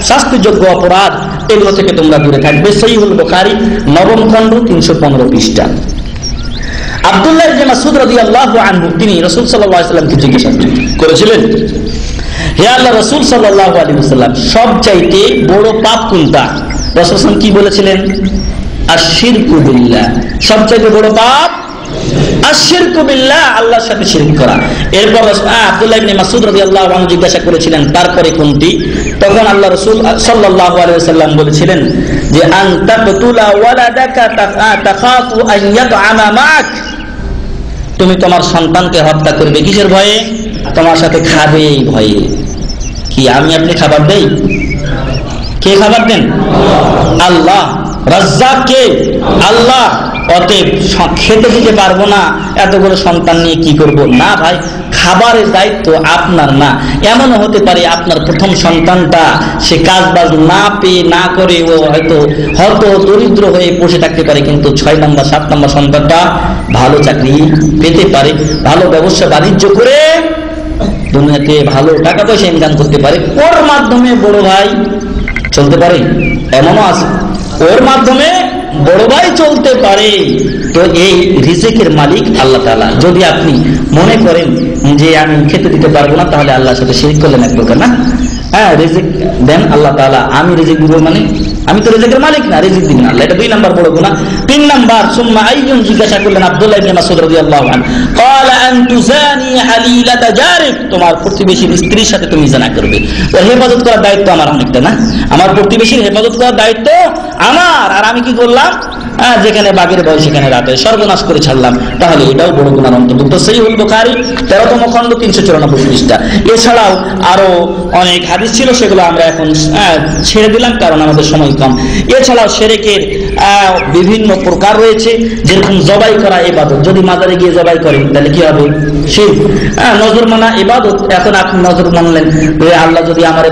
শাস্তিযোগ্য অপরাধ, এগুলো থেকে তোমরা দূরে থাকবে। সহিহুল বুখারী 9ম খণ্ড 315 পৃষ্ঠা। আব্দুল্লাহ ইবনে মাসউদ রাদিয়াল্লাহু আনহু তিনি রাসূল সাল্লাল্লাহু আলাইহি ওয়াসাল্লামকে জিজ্ঞাসা করেছিলেন, হে আল্লাহ রাসূল সাল্লাল্লাহু আলাইহি ওয়াসাল্লাম, সবচাইতে বড় পাপ কোনটা? রাসূল সাল্লাল্লাহু কি বলেছিলেন? আশ-শিরকু বিল্লাহ। সবচাইতে বড় পাপ আশ-শিরকু বিল্লাহ, আল্লাহর সাথে শিরক করা। এরপর আব্দুল্লাহ ইবনে মাসউদ রাদিয়াল্লাহু আনহু জিজ্ঞাসা করেছিলেন, তারপরে কোনটি? তখন আল্লাহ রাসূল সাল্লাল্লাহু আলাইহি ওয়াসাল্লাম বলেছিলেন যে আন তাকতুলা ওয়ালাদাকা তাখাফু আন ইয়াতআমা মা'ak, তুমি তোমার সন্তানকে হত্যা করবে কিসের ভয়ে? তোমার সাথে খাবে এই ভয়ে। কি আমি আপনি খাবার দেই? কে খাবার দেন? আল্লাহ। রাজ্জাক কে? আল্লাহ। অতএব খেতে দিতে পারবো না, এতগুলো সন্তান নিয়ে কি করব? না ভাই, খাবারের দায়িত্ব আপনার না। এমনও হতে পারে আপনার প্রথম সন্তানটা সে কাজ বাজ না পেয়ে না করে ও হয়তো দরিদ্র হয়ে বসে থাকতে পারে, কিন্তু 6 নম্বর 7 নম্বর সন্তানটা ভালো চাকরি পেতে পারে, ভালো ব্যবসা বাণিজ্য করে দুনিয়াতে ভালো টাকা পয়সা ইনকাম করতে পারে। ওর মাধ্যমে বড় ভাই চলতে পারে, এমনও আছে ওর মাধ্যমে বড় ভাই চলতে পারে। তো এই রিজিকের মালিক আল্লাহ তাআলা। যদি আপনি মনে করেন যে আমি খেতে দিতে পারবো না, তাহলে আল্লাহর সাথে শিরক করলেন এক প্রকার, না? হ্যাঁ, রিজিক দেন আল্লাহ তাআলা, আমি রিজিক দিব মানে আমি তো রিজিকের মালিক না, রিজিক দিবেন আল্লাহ। এটা 2 নাম্বার বড় গুনাহ। 3 নাম্বার, সুম্মা আইয়ুন, জিজ্ঞাসা করলেন আব্দুল্লাহ ইবনে মাসউদ রাদিয়াল্লাহু আনহু, ক্বালা আন তুজানি হালিলাতা জারিক, তোমার প্রতিবেশীর স্ত্রীর সাথে তুমি জিনা করবে। ওর হেফাজত করার দায়িত্ব আমার অনেকটা, না? আমার প্রতিবেশীর হেফাজত করার দায়িত্ব আমার, আর আমি কি করলাম? যেখানে বাঘের ভয় সেখানে রাতে সর্বনাশ করে ছাড়লাম। তাহলে এটাও বড় গুনার অন্তর্ভুক্ত। সহিহুল বুখারী 13তম খণ্ড 394 পৃষ্ঠা। এছাড়াও আরো অনেক হাদিস ছিল, সেগুলো আমরা এখন ছেড়ে দিলাম কারণ আমাদের সময় কম। এছাড়াও শিরকের বিভিন্ন প্রকার রয়েছে, যেরকম জবাই করা ইবাদত। যদি মাজারে গিয়ে জবাই করেন তাহলে কি হবে? শিরক। নজর মানা ইবাদত। এখন আপনি নজর মানলেন যে আল্লাহ যদি আমারে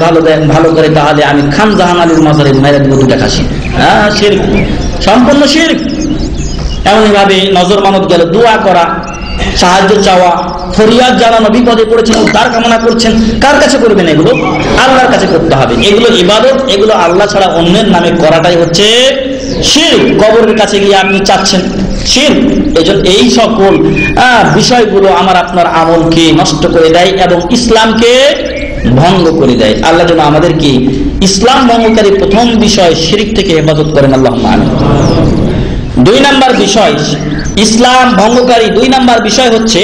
ভালো করে তাহলে আমি খান জাহান আলীর মাজারে মেরে দেব 2টা খাসি। শিরক, সম্পূর্ণ শিরক। এমনই ভাবে নজর মানত গেল দোয়া করা, সাহায্য চাওয়া, ফরিয়াদ জানানো, বিপদে পড়েছেন, উদ্ধার কামনা করছেন, কার কাছে করবেন? এগুলো আল্লাহর কাছে করতে হবে। এগুলো ইবাদত, এগুলো আল্লাহ ছাড়া অন্যের নামে করাটাই হচ্ছে শিরক। কবরের কাছে গিয়ে আপনি চাচ্ছেন, শিরক। এই সকল বিষয়গুলো আমার আপনার আমলকে নষ্ট করে দেয় এবং ইসলামকে ভঙ্গ করে দেয়। আল্লাহ যেন আমাদেরকে ইসলাম ভঙ্গকারী প্রথম বিষয় শিরক থেকে হেফাজত করেন, আল্লাহুম্মা আমিন। 2 নাম্বার বিষয়, ইসলাম ভঙ্গকারী 2 নাম্বার বিষয় হচ্ছে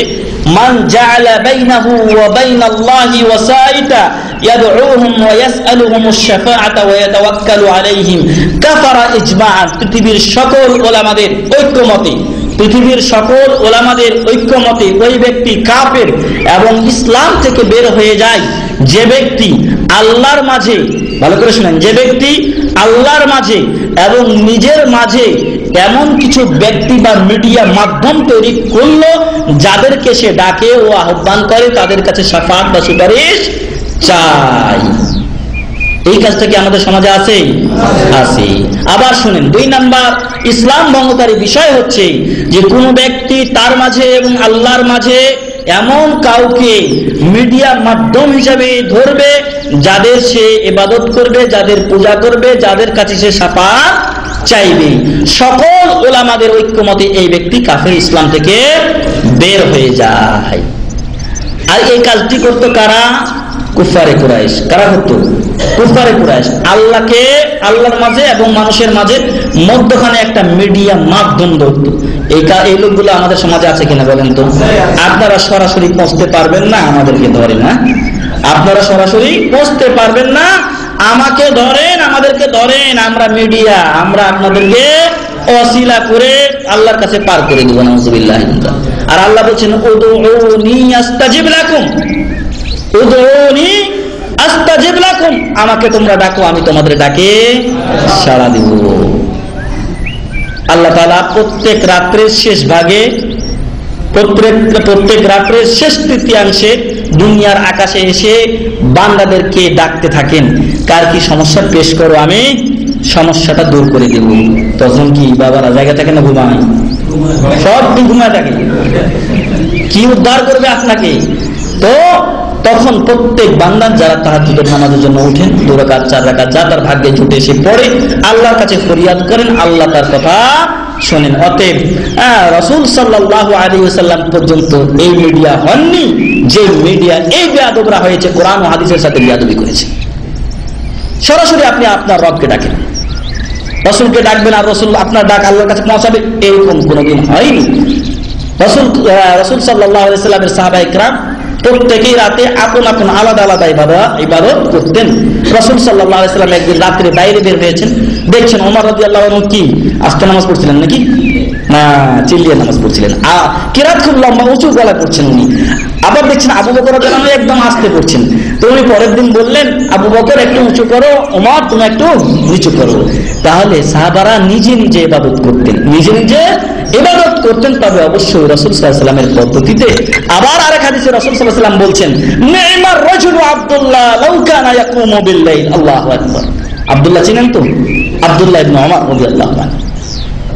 মান জাআলা বাইনাহু ওয়া বাইনাল্লাহি ওয়াসাইতা ইয়াদউহুম ওয়া ইয়াসআলুহুমুশ শাফাআতা ওয়া ইয়াতাওয়াক্কালু আলাইহিম কাফারা ইজমাআন। পৃথিবীর সকল ওলামাদের ঐক্যমতে ওই ব্যক্তি কাফের এবং ইসলাম থেকে বের হয়ে যায় যে ব্যক্তি আল্লাহর মাঝে, ভালো করে শুনেন, যে ব্যক্তি আল্লাহর মাঝে এবং নিজের মাঝে এমন কিছু ব্যক্তি বা মিডিয়া মাধ্যম তৈরি করলো যাদেরকে সে ডাকে ও আহ্বান করে, তাদের কাছে শাফাআত বা সুপারিশ চাই। এই কাজটা কি আমাদের সমাজে আছে? আছে। আবার শুনেন, 2 নাম্বার ইসলাম ভঙ্গকারী বিষয় হচ্ছে যে কোনো ব্যক্তি তার মাঝে এবং আল্লাহর মাঝে এমন কাউকে মিডিয়া মাধ্যম হিসেবে ধরবে যাদের সে ইবাদত করবে, যাদের পূজা করবে, যাদের কাছে সে শাফাআত চাইবে। সকল উলামাদের ঐক্যমতে এই ব্যক্তি কাফের, ইসলাম থেকে বের হয়ে যায়। আর এই কাজটি করতো কারা? কুফারে কুরাইশ। কারা করতো? কুফারে কুরাইশ। আল্লাহকে, আল্লাহর মাঝে এবং মানুষের মাঝে মধ্যখানে একটা মিডিয়া মাধ্যম ধরতো। এই লোকগুলো আমাদের সমাজে আছে কিনা বলেন তো? আপনারা সরাসরি পৌঁছতে পারবেন না, আমাদেরকে ধরেন। না, আপনারা সরাসরি পৌঁছতে পারবেন না, আমাকে ধরেন, আমাদেরকে ধরেন, আমরা মিডিয়া, আমরা আপনাদেরকে ওসিলা করে আল্লাহর কাছে পার করে দিব। নাউযুবিল্লাহ। আর আল্লাহ বলছেন উদউনি আস্তাজিব লাকুম, উদউনি আস্তাজিব লাকুম, আমাকে তোমরা ডাকো, আমি তোমাদের ডাকে সাড়া দিব। আল্লাহ তাআলা প্রত্যেক রাত্রের শেষ ভাগে, প্রত্যেক রাত্রের শেষ তৃতীয়াংশে দুনিয়ার আকাশে এসে বান্দাদেরকে ডাকতে থাকেন, কার কি সমস্যা পেশ করো, আমি সমস্যাটা দূর করে দেব। তখন কি বাবারা জায়গা থাকে না ঘুমায়? সব ঘুমায় থাকে। কি উদ্ধার করবে আপনাকে? তো তখন প্রত্যেক বান্দার যারা তাহাজ্জুদের নামাজের জন্য উঠেন 2 রাকাত 4 রাকাত যা তার ভাগ্যে জুটে এসে পড়ে আল্লাহর কাছে ফরিয়াদ করেন, আল্লাহ তার কথা শোনেন। অতএব রাসূল সাল্লাল্লাহু আলাইহি ওয়াসাল্লাম পর্যন্ত এই মিডিয়া হননি যে মিডিয়া এই বেয়াদবরা হয়েছে, কোরআন ও হাদিসের সাথে বেয়াদবি করেছে। সরাসরি আপনি আপনার রবকে ডাকেন, রাসূলকে ডাকবেন আর রাসূল আপনার ডাক আল্লাহর কাছে পৌঁছাবে, এরকম কোনোদিন হয়নি। রাসূল সাল্লাল্লাহু আলাইহি ওয়াসাল্লামের সাহাবায়ে কেরাম প্রত্যেকেই রাতে আপন আপন আলাদা আলাদা ইবাদত করতেন। রাসূল সাল্লাল্লাহু আলাইহি ওয়াসাল্লাম একদিন রাত্রে বাইরে বের হয়েছেন, দেখছেন ওমর রাদিয়াল্লাহু আনহু কি আস্তে নামাজ পড়ছিলেন নাকি না চিল্লিয়ে নামাজ পড়ছিলেন, কিরাত খুব লম্বা উঁচু গলায় পড়ছেন উনি। আবার দেখছেন আবু বকর রাদিয়াল্লাহু আনহু একদম আস্তে পড়ছেন। তো উনি পরের দিন বললেন, আবু বকর একটু উঁচু করো, ওমর তুমি একটু নিচু করো। তাহলে সাহাবারা নিজে নিজে ইবাদত করতেন, নিজে নিজে ইবাদত করতেন, তবে অবশ্যই রাসূল সাল্লাল্লাহু আলাইহি ওয়াসাল্লামের পদ্ধতিতে। আবার আরেক হাদিসে রাসূল সাল্লাল্লাহু আলাইহি ওয়াসাল্লাম বলছেন, নি'মার রাজুলু আব্দুল্লাহ লাউ কানা ইয়াকুমু বিল লাইল। আল্লাহু আকবার। আব্দুল্লাহ চিনেন তো? আব্দুল্লাহ ইবনে ওমর রাদিয়াল্লাহু আনহু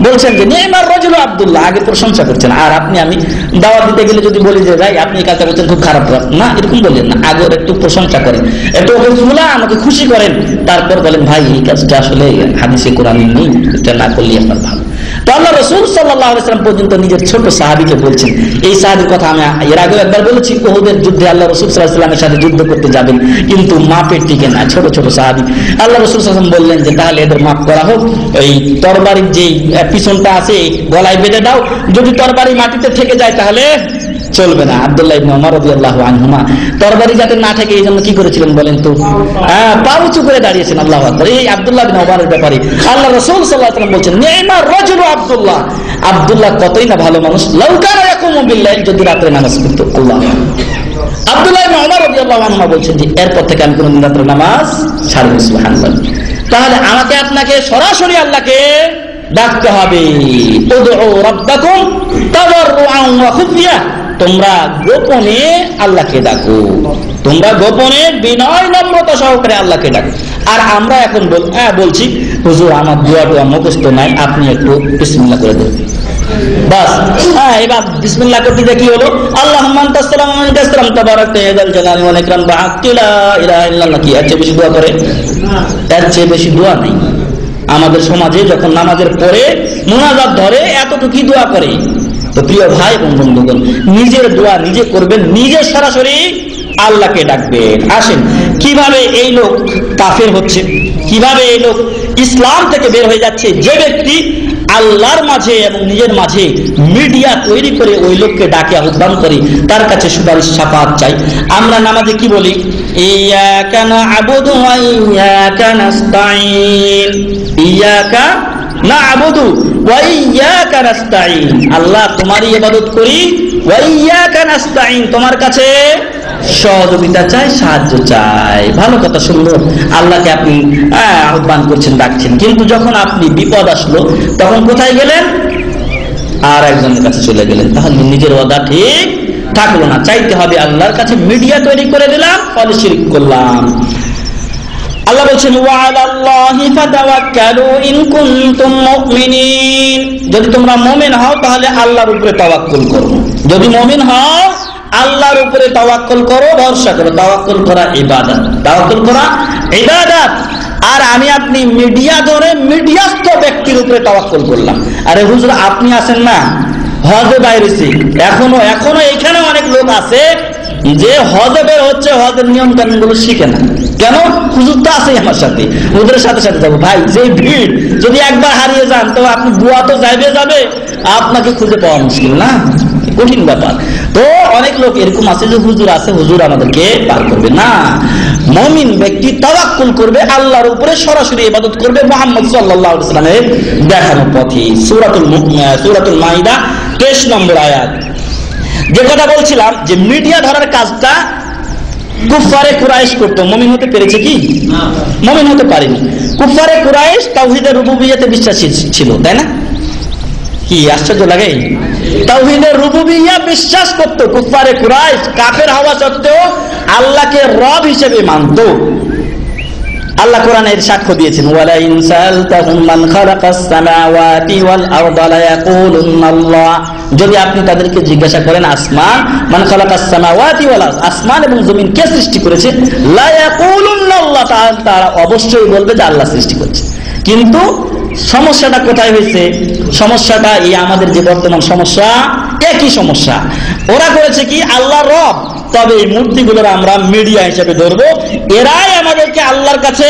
বলছেন যে নি'মার রাজুলু আব্দুল্লাহ, আগে প্রশংসা করছেন। আর আপনি আমি দাওয়াত দিতে গেলে যদি বলি যে ভাই আপনি কাজটা করছেন খুব খারাপ না, এরকম বললেন না, আগে একটু প্রশংসা করেন, একটু ওকে ফুলা আমাকে খুশি করেন, তারপর বলেন ভাই এই কাজটা আসলে হাদিসে কোরআনে নেই, এটা না করলে আপনার ভালো। তো আল্লাহ রাসূল সাল্লাল্লাহু আলাইহি ওয়াসাল্লাম পর্যন্ত নিজের ছোট সাহাবীকে বলছেন। এই সাহাবীর কথা আমি এর আগে একবার বলেছি, উহুদের যুদ্ধে আল্লাহ রাসূল সাল্লাল্লাহু আলাইহি ওয়াসাল্লামের সাথে যুদ্ধ করতে যাবেন, কিন্তু মাপের টিকে না, ছোট ছোট সাহাবী। আল্লাহ রাসূল সাল্লাল্লাহু আলাইহি ওয়াসাল্লাম বললেন যে তাহলে এদের মাপ করা হোক, এই তরবারির যেই পিছনটা আছে গলায় বেঁধে দাও, যদি তরবারি মাটিতে ঠেকে যায় তাহলে চলবে না। আব্দুল্লাহ ইবনে ওমর রাদিয়াল্লাহু আনহুমা তরবারি যাতে না ঠেকে এই জন্য কি করেছিলেন বলেন তো? পা উঁচু করে দাঁড়িয়েছেন। আল্লাহু আকবার। এই আব্দুল্লাহ ইবনে ওমরের ব্যাপারে আল্লাহ রাসূল সাল্লাল্লাহু আলাইহি ওয়াসাল্লাম বলছেন, নি'মার রাজুলু আব্দুল্লাহ, আব্দুল্লাহ কতই না ভালো মানুষ, লাউ কানা ইয়াকুমু বিল লাইল, যদি রাতে নামাজ পড়তো। আল্লাহ। আব্দুল্লাহ ইবনে ওমর রাদিয়াল্লাহু আনহু বলছেন যে এরপর থেকে আমি কোনদিন রাতে নামাজ ছাড়ব। সুবহানাল্লাহ। তাহলে আমাকে আপনাকে সরাসরি আল্লাহকে ডাকতে হবে। উদউ রাব্বাকুম তাদাররুআন ওয়া খুফিয়া, তোমরা গোপনে আল্লাহকে ডাকো, তোমরা গোপনে বিনয় নম্রতা সহকারে আল্লাহকে ডাকো। আর আমরা এখন বলছি হুজুর আমার দোয়াটা মুখস্থ নাই, আপনি একটু বিসমিল্লাহ করে দেন, বাস। এবার বিসমিল্লাহ করতে কি হলো? আল্লাহুম্মা আনতাস সালামু ওয়া মিনকাস সালাম তাবারাকতা ইয়া যাল জালালি ওয়াল ইকরাম লা ইলাহা ইল্লাল্লাহ। কি এর চেয়ে বেশি দোয়া করে? এর চেয়ে বেশি দোয়া নেই। আমাদের সমাজে যখন নামাজের পরে মুনাজাত ধরে এতটুকুই দোয়া করে। তো প্রিয় ভাই এবং বন্ধুগণ, নিজের দোয়া নিজে করবেন, নিজে সরাসরি আল্লাহকে ডাকবেন। আসেন কিভাবে এই লোক কাফের হচ্ছে, কিভাবে এই লোক ইসলাম থেকে বের হয়ে যাচ্ছে। যে ব্যক্তি আল্লাহর মাঝে এবং নিজের মাঝে মিডিয়া তৈরি করে ওই লোককে ডাকে আহ্বান করে, তার কাছে সুপারিশ শাফাআত চাই। আমরা নামাজে কি বলি? ইয়াকা না'বুদু ওয়া ইয়াকা নাস্তাঈন, ইয়াকা না'বুদু ওয়া ইয়াকা নাস্তাঈন, আল্লাহ তোমারই ইবাদত করি, ওয়া ইয়াকা নাস্তাঈন, তোমার কাছে সহযোগিতা চাই, সাহায্য চাই। ভালো কথা, সুন্দর। আল্লাহকে আপনি আহ্বান করছেন, ডাকছেন, কিন্তু যখন আপনি বিপদ আসলো তখন কোথায় গেলেন? আর একজনের কাছে চলে গেলেন। তাহলে নিজের ওয়াদা ঠিক থাকলো না। চাইতে হবে আল্লাহর কাছে। মিডিয়া তৈরি করে দিলাম, ফলে শিরক করলাম। আল্লাহ বলছেন ওয়া আলাল্লাহি ফাতাওয়াক্কালু ইন কুনতুম মুমিনিন, যদি তোমরা মুমিন হও তাহলে আল্লাহর উপরে তাওয়াক্কুল করো। যদি মুমিন হও আল্লাহর উপরে তাওয়াক্কুল করো, ভরসা করো। তাওয়াক্কুল করা ইবাদত, তাওয়াক্কুল করা ইবাদত। আর আমি আপনি মিডিয়া ধরে মিডিয়াস্থ ব্যক্তির উপরে তাওয়াক্কুল করলাম। আরে হুজুর আপনি আছেন না হজে বাইরেছি, এখনো এখানে অনেক লোক আছে যে হজে বের হচ্ছে, হজের নিয়ম কানুন গুলো শিখে না। কেন? হুজুর তো আছে আমার সাথে, হুজুরের সাথে সাথে যাবো। ভাই যে ভিড়, যদি একবার হারিয়ে যান তো আপনি বুয়া তো যাবে, আপনাকে খুঁজে পাওয়া মুশকিল না, কঠিন ব্যাপার। তো অনেক লোক এরকম আছে যে হুজুর আছে, হুজুর আমাদেরকে পার করবে না। মুমিন ব্যক্তি তাওয়াক্কুল করবে, আল্লাহর উপরে সরাসরি ইবাদত করবে মুহাম্মদ সাল্লাল্লাহু আলাইহি ওয়াসাল্লামের দেখানো পথে। সূরাতুল মাইদা 23 নম্বর আয়াত। যে কথা বলছিলাম যে মিডিয়া ধরার কাজটা কুফারে কুরাইশ করতো, মুমিন হতে পেরেছে কি? মুমিন হতে পারেনি। কুফারে কুরাইশ তাওহীদের রুবুবিয়্যাতে বিশ্বাসী ছিল, তাই না? কি আশ্চর্য লাগে! তাওহীদের রুবুবিয়্যা বিশ্বাস করতো কুফারে কুরাইশ, কাফের হওয়া সত্ত্বেও আল্লাহকে রব হিসেবে মানত। আল্লাহ কোরআনের সাক্ষ্য দিয়েছেন, ওয়ালা ইন সালতাহুম মান খালাকাস সামাওয়াতি ওয়াল আরদা লা ইয়াকুলুনাল্লাহ, যদি আপনি তাদেরকে জিজ্ঞাসা করেন আসমান, মান খালাকাস সামাওয়াতি ওয়াল আরদ, আসমান এবং জমিন কে সৃষ্টি করেছে, লা ইয়াকুলুনাল্লাহ, তারা অবশ্যই বলবে যে আল্লাহ সৃষ্টি করেছে। কিন্তু সমস্যাটা কোথায় হয়েছে? সমস্যাটা এই আমাদের যে বর্তমান সমস্যা, একই সমস্যা। ওরা করেছে কি আল্লাহ রব, তবে এই মূর্তিগুলোর আমরা মিডিয়া হিসেবে ধরবো, এরাই আমাদেরকে আল্লাহর কাছে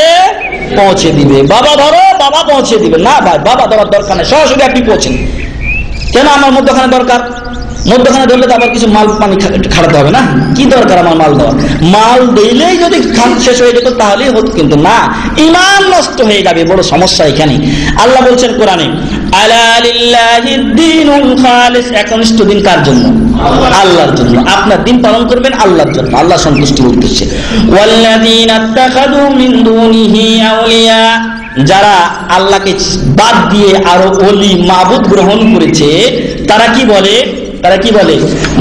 পৌঁছে দিবে। বাবা ধরো, বাবা পৌঁছে দিবে। না ভাই, বাবা ধরার দরকার নেই, সরাসরি আপনি পৌঁছেন। কেন আমার মধ্যখানে দরকার? মধ্যখানে ধরলে তো আবার কিছু মাল পানি খাটাতে হবে না? কি দরকার আমার মাল দেওয়া? মাল দিলেই যদি খান শেষ হয়ে যেত তাহলেই হতো, কিন্তু না, ইমান নষ্ট হয়ে যাবে। বড় সমস্যা এখানে। আল্লাহ বলছেন কোরআনে, আলা লিল্লাহিদ দীনুল খালিস, একনিষ্ঠ দিন কার জন্য? আল্লাহর জন্য। আপনার দিন পালন করবেন আল্লাহর জন্য, আল্লাহ সন্তুষ্টির উদ্দেশ্যে। ওয়াল্লাযীনা ইত্তাখাযু মিন দুনিহি আউলিয়া, যারা আল্লাহকে বাদ দিয়ে আরো ওলি মাবুদ গ্রহণ করেছে, তারা কি বলে? তারা কি বলে?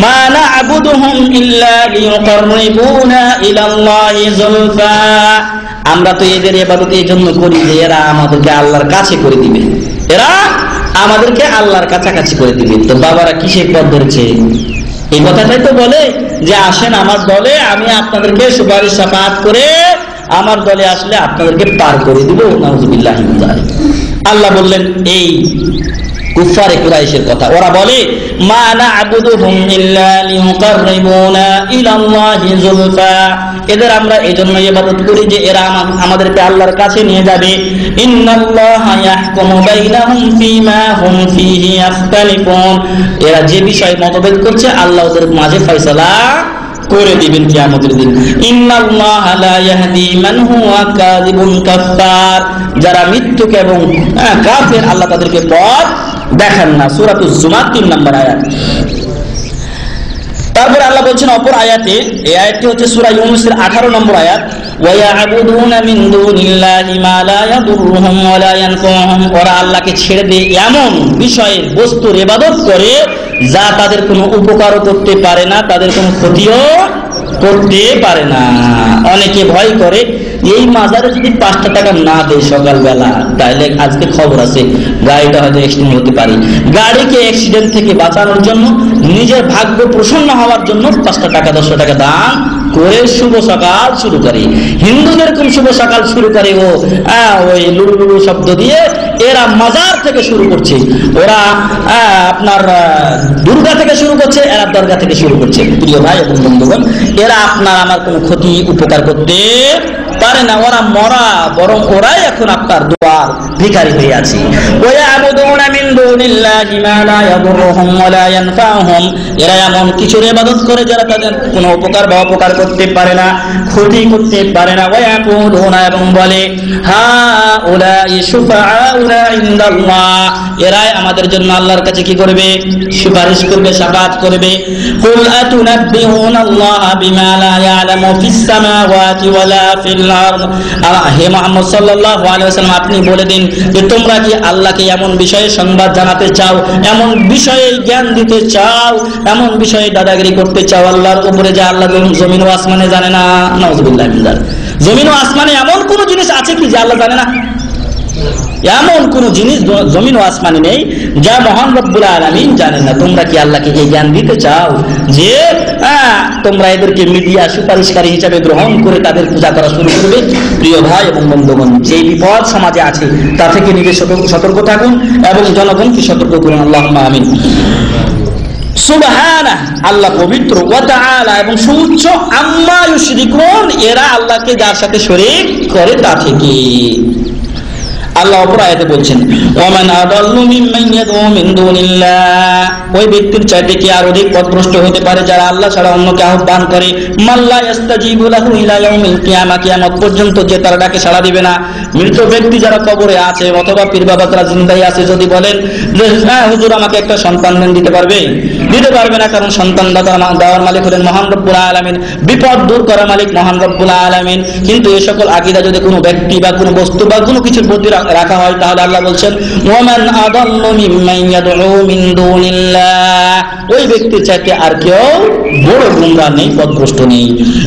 মা না'বুদুহুম ইল্লা লিয়ুকাররিবুনা ইলাল্লাহি যুলফা, আমরা তো এদের ইবাদত এই জন্য করি যে এরা আমাদেরকে আল্লাহর কাছে করে দিবে, এরা আমাদেরকে আল্লাহর কাছাকাছি করে দিবে। তো বাবারা কিসের পথ ধরেছে? এই কথাটাই তো বলে যে আসেন আমার দলে, আমি আপনাদেরকে সুপারিশ শাফাআত করে আমার দলে আসলে আপনাদেরকে পার করে দিব। নাউযুবিল্লাহি মিন যালিক। আল্লাহ বললেন এই কুফারে কুরাইশের কথা। ওরা বলে মা না'বুদুহুম ইল্লা লিয়ুকাররিবুনা ইলাল্লাহি যুলফা, এদের আমরা এজন্য ইবাদত করি যে এরা আমাদেরকে আল্লাহর কাছে নিয়ে যাবে। ইন্নাল্লাহা ইয়াহকুমু বাইনাহুম ফীমা হুম ফীহি ইখতালিফুন, এরা যে বিষয়ে মতভেদ করছে আল্লাহ ওদের মাঝে ফয়সালা করে দিবেন কিয়ামতের দিন। ইন্নাল্লাহা লা ইয়াহদি মান হুয়া কাযিবুন কাফফার, যারা মিথ্যুক এবং কাফের আল্লাহ তাদেরকে পথ দেখান না। সূরাতুজ জুমার 3 নম্বর আয়াত। তারপর আল্লাহ বলছেন অপর আয়াতে, এই আয়াতটি হচ্ছে সূরা ইউনূসের 18 নম্বর আয়াত, ওয়া ইয়া'বুদুনা মিন দুনিল্লাহি মা লা ইয়াদুররুহুম ওয়া লা ইয়ানফাউহুম, ওরা আল্লাহকে ছেড়ে দিয়ে এমন বিষয়ের বস্তুর ইবাদত করে যা তাদের কোনো উপকারও করতে পারে না, তাদের কোনো ক্ষতিও করতে পারে না। অনেকে ভয় করে এই মাজারে যদি 5 টাকা না দেয় সকালবেলা, তাহলে আজকে খবর আছে গাড়িটা হয়তো অ্যাক্সিডেন্ট হতে পারে। গাড়িকে অ্যাক্সিডেন্ট থেকে বাঁচানোর জন্য, নিজের ভাগ্য প্রসন্ন হওয়ার জন্য 5 টাকা 10 টাকা দান করে শুভ সকাল শুরু করে। হিন্দুদের কোন শুভ সকাল শুরু করে ওই লুলু শব্দ দিয়ে, এরা মাজার থেকে শুরু করছে, ওরা আপনার দুর্গা থেকে শুরু করছে, এরা দরগা থেকে শুরু করছে। প্রিয় ভাই এবং বন্ধুগণ, এরা আপনার আমার কোনো ক্ষতি উপকার করতে পারে না, ওরা মরা, বরং ওরাই এখন আপনার দোয়ার ভিখারি হয়ে আছে। ওয়ায়াবুদুনা মিন দুনিল্লাহি মা লা ইয়াদুররুহুম ওয়া লা ইয়ানফাউহুম, এরা এমন কিছুর ইবাদত করে যারা তাদের কোনো উপকার বা অপকার করতে পারে না, ক্ষতি করতে পারে না। ওয়ায়াকুলুনা, এবং বলে হাউলাই শুফাআউনা ইনদাল্লাহ, এরাই আমাদের জন্য আল্লাহর কাছে কি করবে? সুপারিশ করবে, শাফাআত করবে। কুল আতুনাব্বিউনাল্লাহা বিমা লা ইয়ালামু ফিস সামাওয়াতি ওয়া লা ফিল আরদ, হে মুহাম্মদ সাল্লাল্লাহু আলাইহি ওয়াসাল্লাম আপনি বলে দিন যে তোমরা কি আল্লাহকে এমন বিষয়ে সংবাদ জানাতে চাও, এমন বিষয়ে জ্ঞান দিতে চাও, এমন বিষয়ে দাদাগিরি করতে চাও আল্লাহর উপরে যে আল্লাহ জমিন ও আসমানে জানে না? নাউযুবিল্লাহি মিন যালিক। জমিন ও আসমানে এমন কোন জিনিস আছে কি যে আল্লাহ জানে না? এমন কোন জিনিস জমিন ও আসমানে নেই যা মহান রব্বুল আলামিন জানেন না। তোমরা কি আল্লাহকে এই জ্ঞান দিতে চাও যে তোমরা এদেরকে মিডিয়া সুপারিশকারী হিসেবে গ্রহণ করে তাদের পূজা করা শুরু করবে? প্রিয় ভাই এবং বন্ধুগণ, যে বিপদ সমাজে আছে তা থেকে নিজে সতর্ক থাকুন এবং জনগণকে সতর্ক করুন। আল্লাহুম্মা আমিন। সুবহানাহু, আল্লাহ পবিত্র, ওয়া তাআলা, এবং সুউচ্চ, আম্মা ইউশরিকুন, এরা আল্লাহকে যার সাথে শরীক করে তা থেকে। আল্লাহ অপর আয়াতে বলছেন ওয়ামান আদাল্লু মিম্মান ইয়াদউ মিন দুনিল্লাহ, ওই ব্যক্তির চাইতে কি আর অধিক পথভ্রষ্ট হতে পারে যারা আল্লাহ ছাড়া অন্যকে আহ্বান করে। মাল্লা ইস্তাজিবু লাহু ইলা ইয়াউমিল কিয়ামা, কিয়ামত পর্যন্ত যে তার ডাকে সাড়া দিবে না। মৃত ব্যক্তি যারা কবরে আছে অথবা পীর বাবা তারা জিন্দাই আছে, যদি বলেন যে হ্যাঁ হুজুর আমাকে একটা সন্তান দেন, দিতে পারবে? দিতে পারবে না, কারণ সন্তান দেওয়ার মালিক হলেন মহান রব্বুল আলামিন, বিপদ দূর করার মালিক মহান রব্বুল আলামিন। কিন্তু এই সকল আকীদা যদি কোনো ব্যক্তি বা কোনো বস্তু বা কোনো কিছুর প্রতি রাখা হয়, তাহলে আল্লাহ বলছেন ওয়ামান আদাল্লু মিম্মান ইয়াদউ মিন দুনিল্লাহ, ওই ব্যক্তির চাইতে আর কেউ বড় গুমরাহ নেই, পথভ্রষ্ট নেই।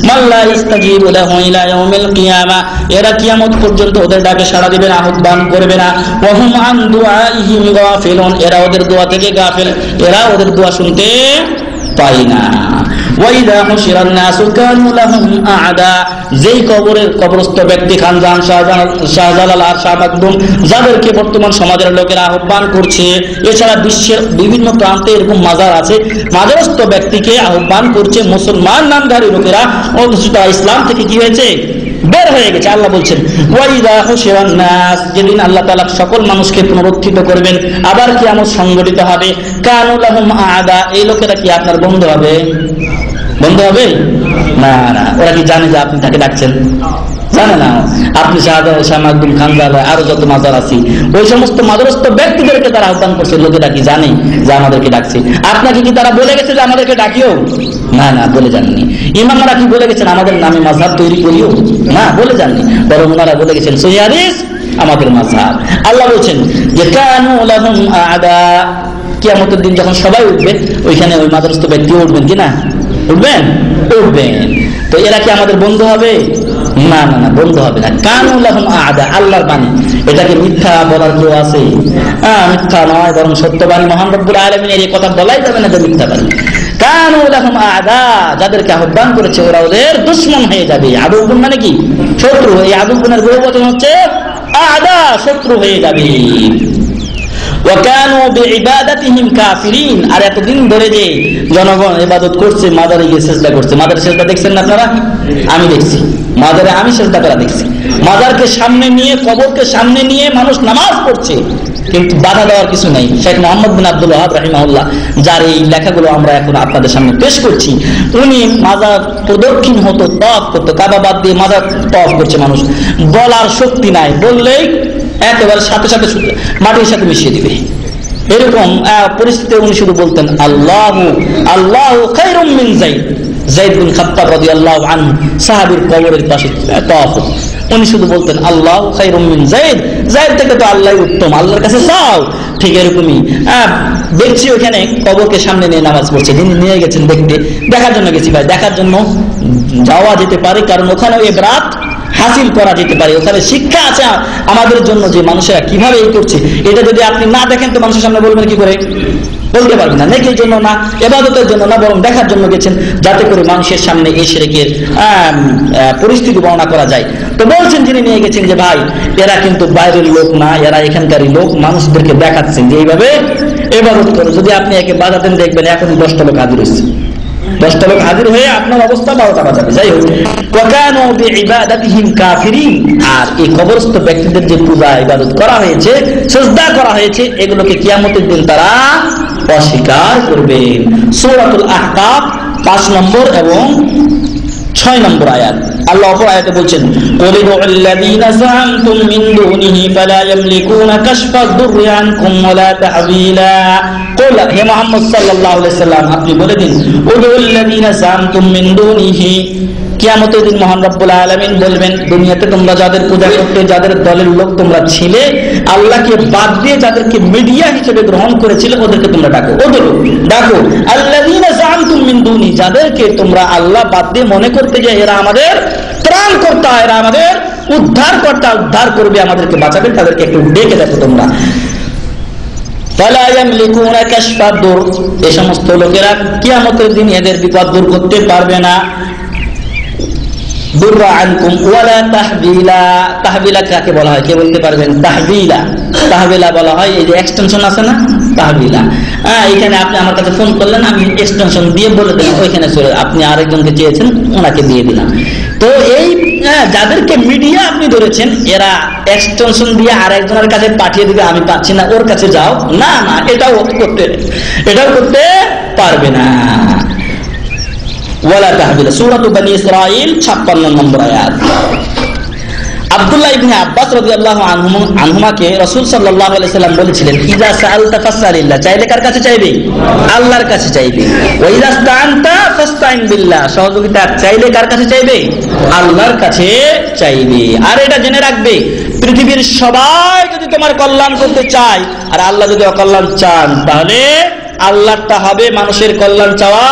মাল্লা ইস্তাজিবু লাহু ইলা ইয়াউমিল কিয়ামা, এরা কিয়ামত পর্যন্ত ওদের ডাকে সাড়া দিবে না, আহ্বান করবে না। ওয়া হুম আন দুআইহিম গাফিলুন, এরা ওদের দোয়া থেকে গাফিল, এরা ওদের দোয়া শুনতে পায় না। ওয়াইদা হুশিরান নাসু কানু লাহুম আ'দা, যেই কবরস্থ ব্যক্তি খানজান শাহজালাল আর শাহ মাকদুম, যাদেরকে বর্তমান সমাজের লোকেরা আহ্বান করছে, এছাড়া বিশ্বের বিভিন্ন প্রান্তে এরকম মাজার আছে, মাজারস্থ ব্যক্তিকে আহ্বান করছে মুসলমান নামধারী লোকেরা, ইসলাম থেকে কি হয়েছে, বের হয়ে গেছে। আল্লাহ বলছেন ওয়াইদা হুশিরান নাস, যেদিন আল্লাহ তাআলা সকল মানুষকে পুনরুত্থিত করবেন, আবার কিয়ামত সংগঠিত হবে, কানু লাহুম আ'দা, এই লোকেরা কি আপনার বন্ধু হবে? বন্ধু হবে না, না। ওরা কি জানে যে আপনি তাকে ডাকছেন? জানে না। আপনি শাহ মাকদুম, খানজাদা, আরো যত মাজার আছে, ওই সমস্ত মাজারস্থ ব্যক্তিদেরকে তারা আহ্বান করছে, লোকেরা কি জানে যে আমাদেরকে ডাকছে? আপনাকে কি তারা বলে গেছে যে আমাদেরকে ডাকিও? না, না, বলে যাননি। ইমামরা কি বলে গেছেন আমাদের নামে মাযহাব তৈরি করিও? না, বলে যাননি। বরং ওনারা বলে গেছেন সহিহ হাদিস আমাদের মাযহাব। আল্লাহ বলছেন যে কানু লাহুম আ'দা, কিয়ামতের দিন যখন সবাই উঠবে, ওইখানে ওই মাজারস্থ ব্যক্তিও উঠবেন কিনা? উঠবেন, উঠবেন। তো এরা কি আমাদের বন্ধু হবে? না, না, না, বন্ধু হবে না। কানু লাহুম আ'দা, আল্লাহর বাণী, এটাকে মিথ্যা বলার কেউ আছে? মিথ্যা নয়, বরং সত্যবাণী। মহান রব্বুল আলামিনের এই কথা বলাই যাবে না যে মিথ্যা বাণী। কানু লাহুম আ'দা, যাদেরকে আহ্বান করেছে ওরা ওদের দুশমন হয়ে যাবে। আদুবুন মানে কি? শত্রু। এই আদুবুনের বহুবচন হচ্ছে আ'দা, শত্রু হয়ে যাবে। ওয়াকানু বিইবাদাতিহিম কাফিরিন, আর এতদিন ধরে যে জনগণ ইবাদত করছে, মাজারে গিয়ে সিজদা করছে, মাজারে সিজদা দেখছেন না আপনারা? আমি দেখছি মাজারে, আমি সিজদা করা দেখছি। মাজারকে সামনে নিয়ে, কবরকে সামনে নিয়ে মানুষ নামাজ পড়ছে, কিন্তু বাধা দেওয়ার কিছু নাই। শেখ মোহাম্মদ বিন আব্দুল ওয়াহাব রাহিমাহুল্লাহ, যার এই লেখাগুলো আমরা এখন আপনাদের সামনে পেশ করছি, উনি মাজার প্রদক্ষিণ হতো, তওয়াফ করতো, কাবা বাদ দিয়ে মাজার তওয়াফ করছে মানুষ, বলার শক্তি নাই, বললেই একেবারে সাথে সাথে মাটির সাথে মিশিয়ে দিবে। এরকম পরিস্থিতিতে উনি শুধু বলতেন আল্লাহু আল্লাহু খায়রুম মিন যায়েদ। যায়েদ বিন খাত্তাব রাদিয়াল্লাহু আনহু সাহাবীর কবরের পাশে তওয়াফ, উনি শুধু বলতেন আল্লাহু খায়রুম মিন যায়েদ, যায়েদ থেকে তো আল্লাহই উত্তম, আল্লাহর কাছে চাও। ঠিক এরকমই দেখছি ওখানে কবরকে সামনে নিয়ে নামাজ পড়ছে, যিনি নিয়ে গেছেন দেখতে, দেখার জন্য গেছি ভাই, দেখার জন্য যাওয়া যেতে পারে, কারণ ওখানে ইবরাত হাসিল করা যেতে পারে, ওখানে শিক্ষা আছে আমাদের জন্য যে মানুষেরা কিভাবে এই করছে। এটা যদি আপনি না দেখেন তো মানুষের সামনে বলবেন কি করে? বলতে পারবেন না। নেকির জন্য না, ইবাদতের জন্য না, বরং দেখার জন্য গেছেন, যাতে করে মানুষের সামনে এই শিরকের পরিস্থিতি বর্ণনা করা যায়। তো বলছেন যিনি নিয়ে গেছেন যে ভাই, এরা কিন্তু বাইরের লোক না, এরা এখানকারই লোক, মানুষদেরকে দেখাচ্ছেন যে এইভাবে ইবাদত করে। যদি আপনি একে বাধা দেন, দেখবেন এখন 10টা লোক হাজির হচ্ছে, 10টা লোক হাজির হয়ে আপনার অবস্থা 12টা বাজাবে। যাই হোক, ওয়াকানু বিইবাদাতিহিম কাফিরিন, আর এই কবরস্থ ব্যক্তিদের যে পূজা ইবাদত করা হয়েছে, সিজদা করা হয়েছে, এগুলোকে কিয়ামতের দিন তারা অস্বীকার করবেন। সূরাতুল আহকাফ 5 নম্বর এবং 6 নম্বর আয়াত। আল্লাহ অপর আয়াতে বলছেন কুলিল্লাযীনা যাআমতুম মিন দুনিহি ফালা ইয়ামলিকুনা কাশফা দুররি আনকুম ওয়ালা তাহবিলা। কুল, হে মুহাম্মদ সাল্লাল্লাহু আলাইহি সাল্লাম, আপনি বলে দিন উদুল্লাযীনা যাআমতুম মিন দুনিহি, কিয়ামতের দিন মহান রব্বুল আলামিন বলবেন, দুনিয়াতে তোমরা যাদের পূজা করতে, যাদের দলের লোক তোমরা ছিলে, আল্লাহকে বাদ দিয়ে যাদেরকে মিডিয়া হিসেবে গ্রহণ করেছিল, ওদেরকে তোমরা ডাকো, ওদের ডাকো। আল্লাযীনা যাআমতুম মিন দুনি, যাদেরকে তোমরা আল্লাহ বাদ দিয়ে মনে করতে যে এরা আমাদের ত্রাণকর্তা, এরা আমাদের উদ্ধারকর্তা, উদ্ধার করবে, আমাদেরকে বাঁচাবে, তাদেরকে একটু ডেকে দেখো তোমরা। ফালা ইয়ামলিকুনা কাশফা দুর, এই সমস্ত লোকেরা কিয়ামতের দিন এদের বিপদ দূর করতে পারবে না। দুররা আনকুম ওয়ালা তাহবিলা, তাহবিলা কাকে বলা হয় কে বলতে পারবেন? তাহবিলা, তাহবিলা বলা হয় এই যে এক্সটেনশন আছে না, তাহবিলা। এখানে আপনি আমার কাছে ফোন করলেন, আমি এক্সটেনশন দিয়ে বলে দিলাম ওইখানে চলে, আপনি আরেকজনকে চেয়েছেন, ওনাকে দিয়ে দিলাম। তো এই যাদেরকে মিডিয়া আপনি ধরেছেন, এরা এক্সটেনশন দিয়ে আরেকজনের কাছে পাঠিয়ে দিবে, আমি পাচ্ছি না, ওর কাছে যাও, না না, এটাও করতে পারবে না। ওয়ালা তাহবিলা, সূরাতু বনী ইসরাঈল 56 নম্বর আয়াত। আব্দুল্লাহ ইবনে আব্বাস রাদিয়াল্লাহু আনহুমাকে রাসূল সাল্লাল্লাহু আলাইহি সাল্লাম বলেছিলেন, ইযা সাআলতা ফাসআলিল্লাহ, চাইলে কার কাছে চাইবে? আল্লাহর কাছে চাইবে। ওয়া ইযা ইসতাআনতা ফাসতাইন বিল্লাহ, সহযোগিতা চাইলে কার কাছে চাইবে? আল্লাহর কাছে চাইবে। আর এটা জেনে রাখবে, পৃথিবীর সবাই যদি তোমার কল্যাণ করতে চায় আর আল্লাহ যদি অকল্যাণ চান, তাহলে আল্লাহটা হবে, মানুষের কল্যাণ চাওয়া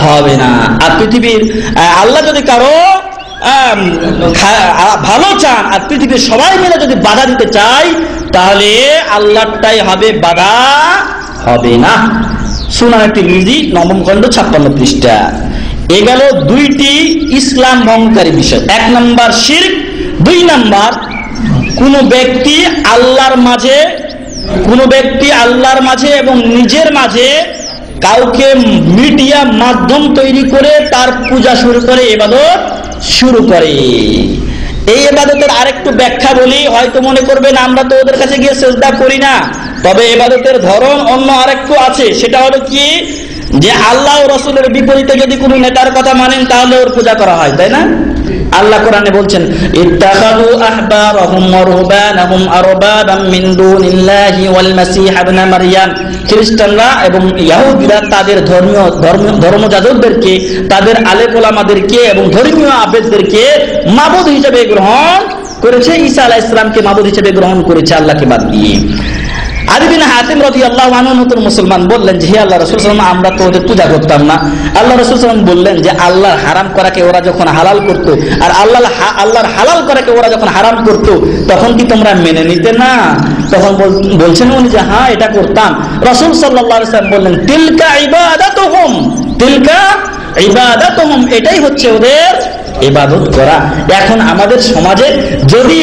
হবে না। আর পৃথিবীর আল্লাহ যদি কারো ভালো চান আর পৃথিবীর সবাই মিলে যদি বাধা দিতে চায়, তাহলে আল্লাহটাই হবে, বাধা হবে না। সুনানে তিরমিজি 9ম খণ্ড 56 পৃষ্ঠা। এ গেল দুইটি ইসলাম ভঙ্গকারী বিষয়। 1 নাম্বার শিরক, 2 নাম্বার কোন ব্যক্তি আল্লাহর মাঝে এবং নিজের মাঝে কাউকে মিডিয়া মাধ্যম তৈরি করে তার পূজা শুরু করে, ইবাদত শুরু করে। এই ইবাদতের আরেকটু ব্যাখ্যা বলি, হয়তো মনে করবেন আমরা তো ওদের কাছে গিয়ে সিজদা করি না, তবে ইবাদতের ধরন অন্য আরেকটু আছে। সেটা হলো কি, যে আল্লাহ ও রাসূলের বিপরীতে যদি কোনো নেতার কথা মানেন তাহলে ওর পূজা করা হয়, তাই না? আল্লাহ কোরআনে বলছেন, ইত্তাখাযু আহবারহুম ওয়া রুহবানাহুম আরবাবাম মিন দুনিল্লাহি ওয়াল মাসীহ ইবনে মারইয়াম। খ্রিস্টানরা এবং ইহুদিরা তাদের ধর্মযাজকদেরকে, তাদের আলেম ওলামাদেরকে এবং ধর্মীয় আবেদদেরকে মাবুদ হিসেবে গ্রহণ করেছে, ঈসা আলাইহিস সালামকে মাবুদ হিসেবে গ্রহণ করেছে আল্লাহকে বাদ দিয়ে। আদি বিন হাতিম রাদিয়াল্লাহু আনহু নতুন মুসলমান বললেন যে, হে আল্লাহ রাসূল সাল্লাল্লাহু আলাইহি ওয়াসাল্লাম, আমরা তো ওদের পূজা করতাম না। আল্লাহ রাসূল সাল্লাল্লাহু আলাইহি ওয়াসাল্লাম বললেন যে, আল্লাহর হারাম করাকে ওরা যখন হালাল করত আর আল্লাহর হালাল করাকে ওরা যখন হারাম করত, তখন কি তোমরা মেনে নিতে না? তখন বলছেন উনি যে হ্যাঁ, এটা করতাম। রাসূল সাল্লাল্লাহু আলাইহি ওয়াসাল্লাম বললেন, তিলকা ইবাদাতুহুম, এটাই হচ্ছে ওদের ইবাদত করা। এখন আমাদের সমাজে যদি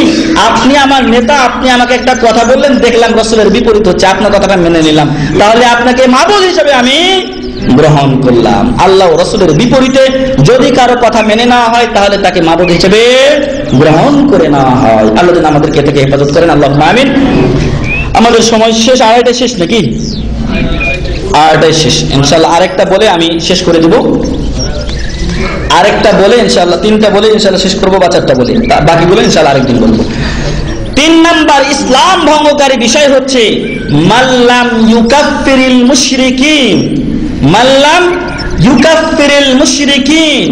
আপনি আমার নেতা, আপনি আমাকে একটা কথা বললেন, দেখলাম রাসূলের বিপরীত হচ্ছে, আপনার কথাটা মেনে নিলাম, তাহলে আপনাকে মাবুদ হিসেবে আমি গ্রহণ করলাম। আল্লাহ ও রাসূলের বিপরীতে যদি কারো কথা মেনে নেওয়া হয়, তাহলে তাকে মাবুদ হিসেবে গ্রহণ করে নেওয়া হয়। আল্লাহ যেন আমাদেরকে থেকে হেফাজত করেন, আল্লাহুম্মা আমিন। আমাদের সময় শেষ, 2:30 শেষ নাকি? 2:30 শেষ। ইনশাআল্লাহ আরেকটা বলে আমি শেষ করে দেব, আরেকটা বলে ইনশাআল্লাহ, 3টা বলে ইনশাআল্লাহ শেষ করবো, বা 4টা বলে, বাকিগুলো ইনশাআল্লাহ আরেকদিন বলবো। 3 নাম্বার ইসলাম ভঙ্গকারী বিষয় হচ্ছে মাল্লাম ইউকাফফিরিল মুশরিকিন, মাল্লাম ইউকাফফিরিল মুশরিকিন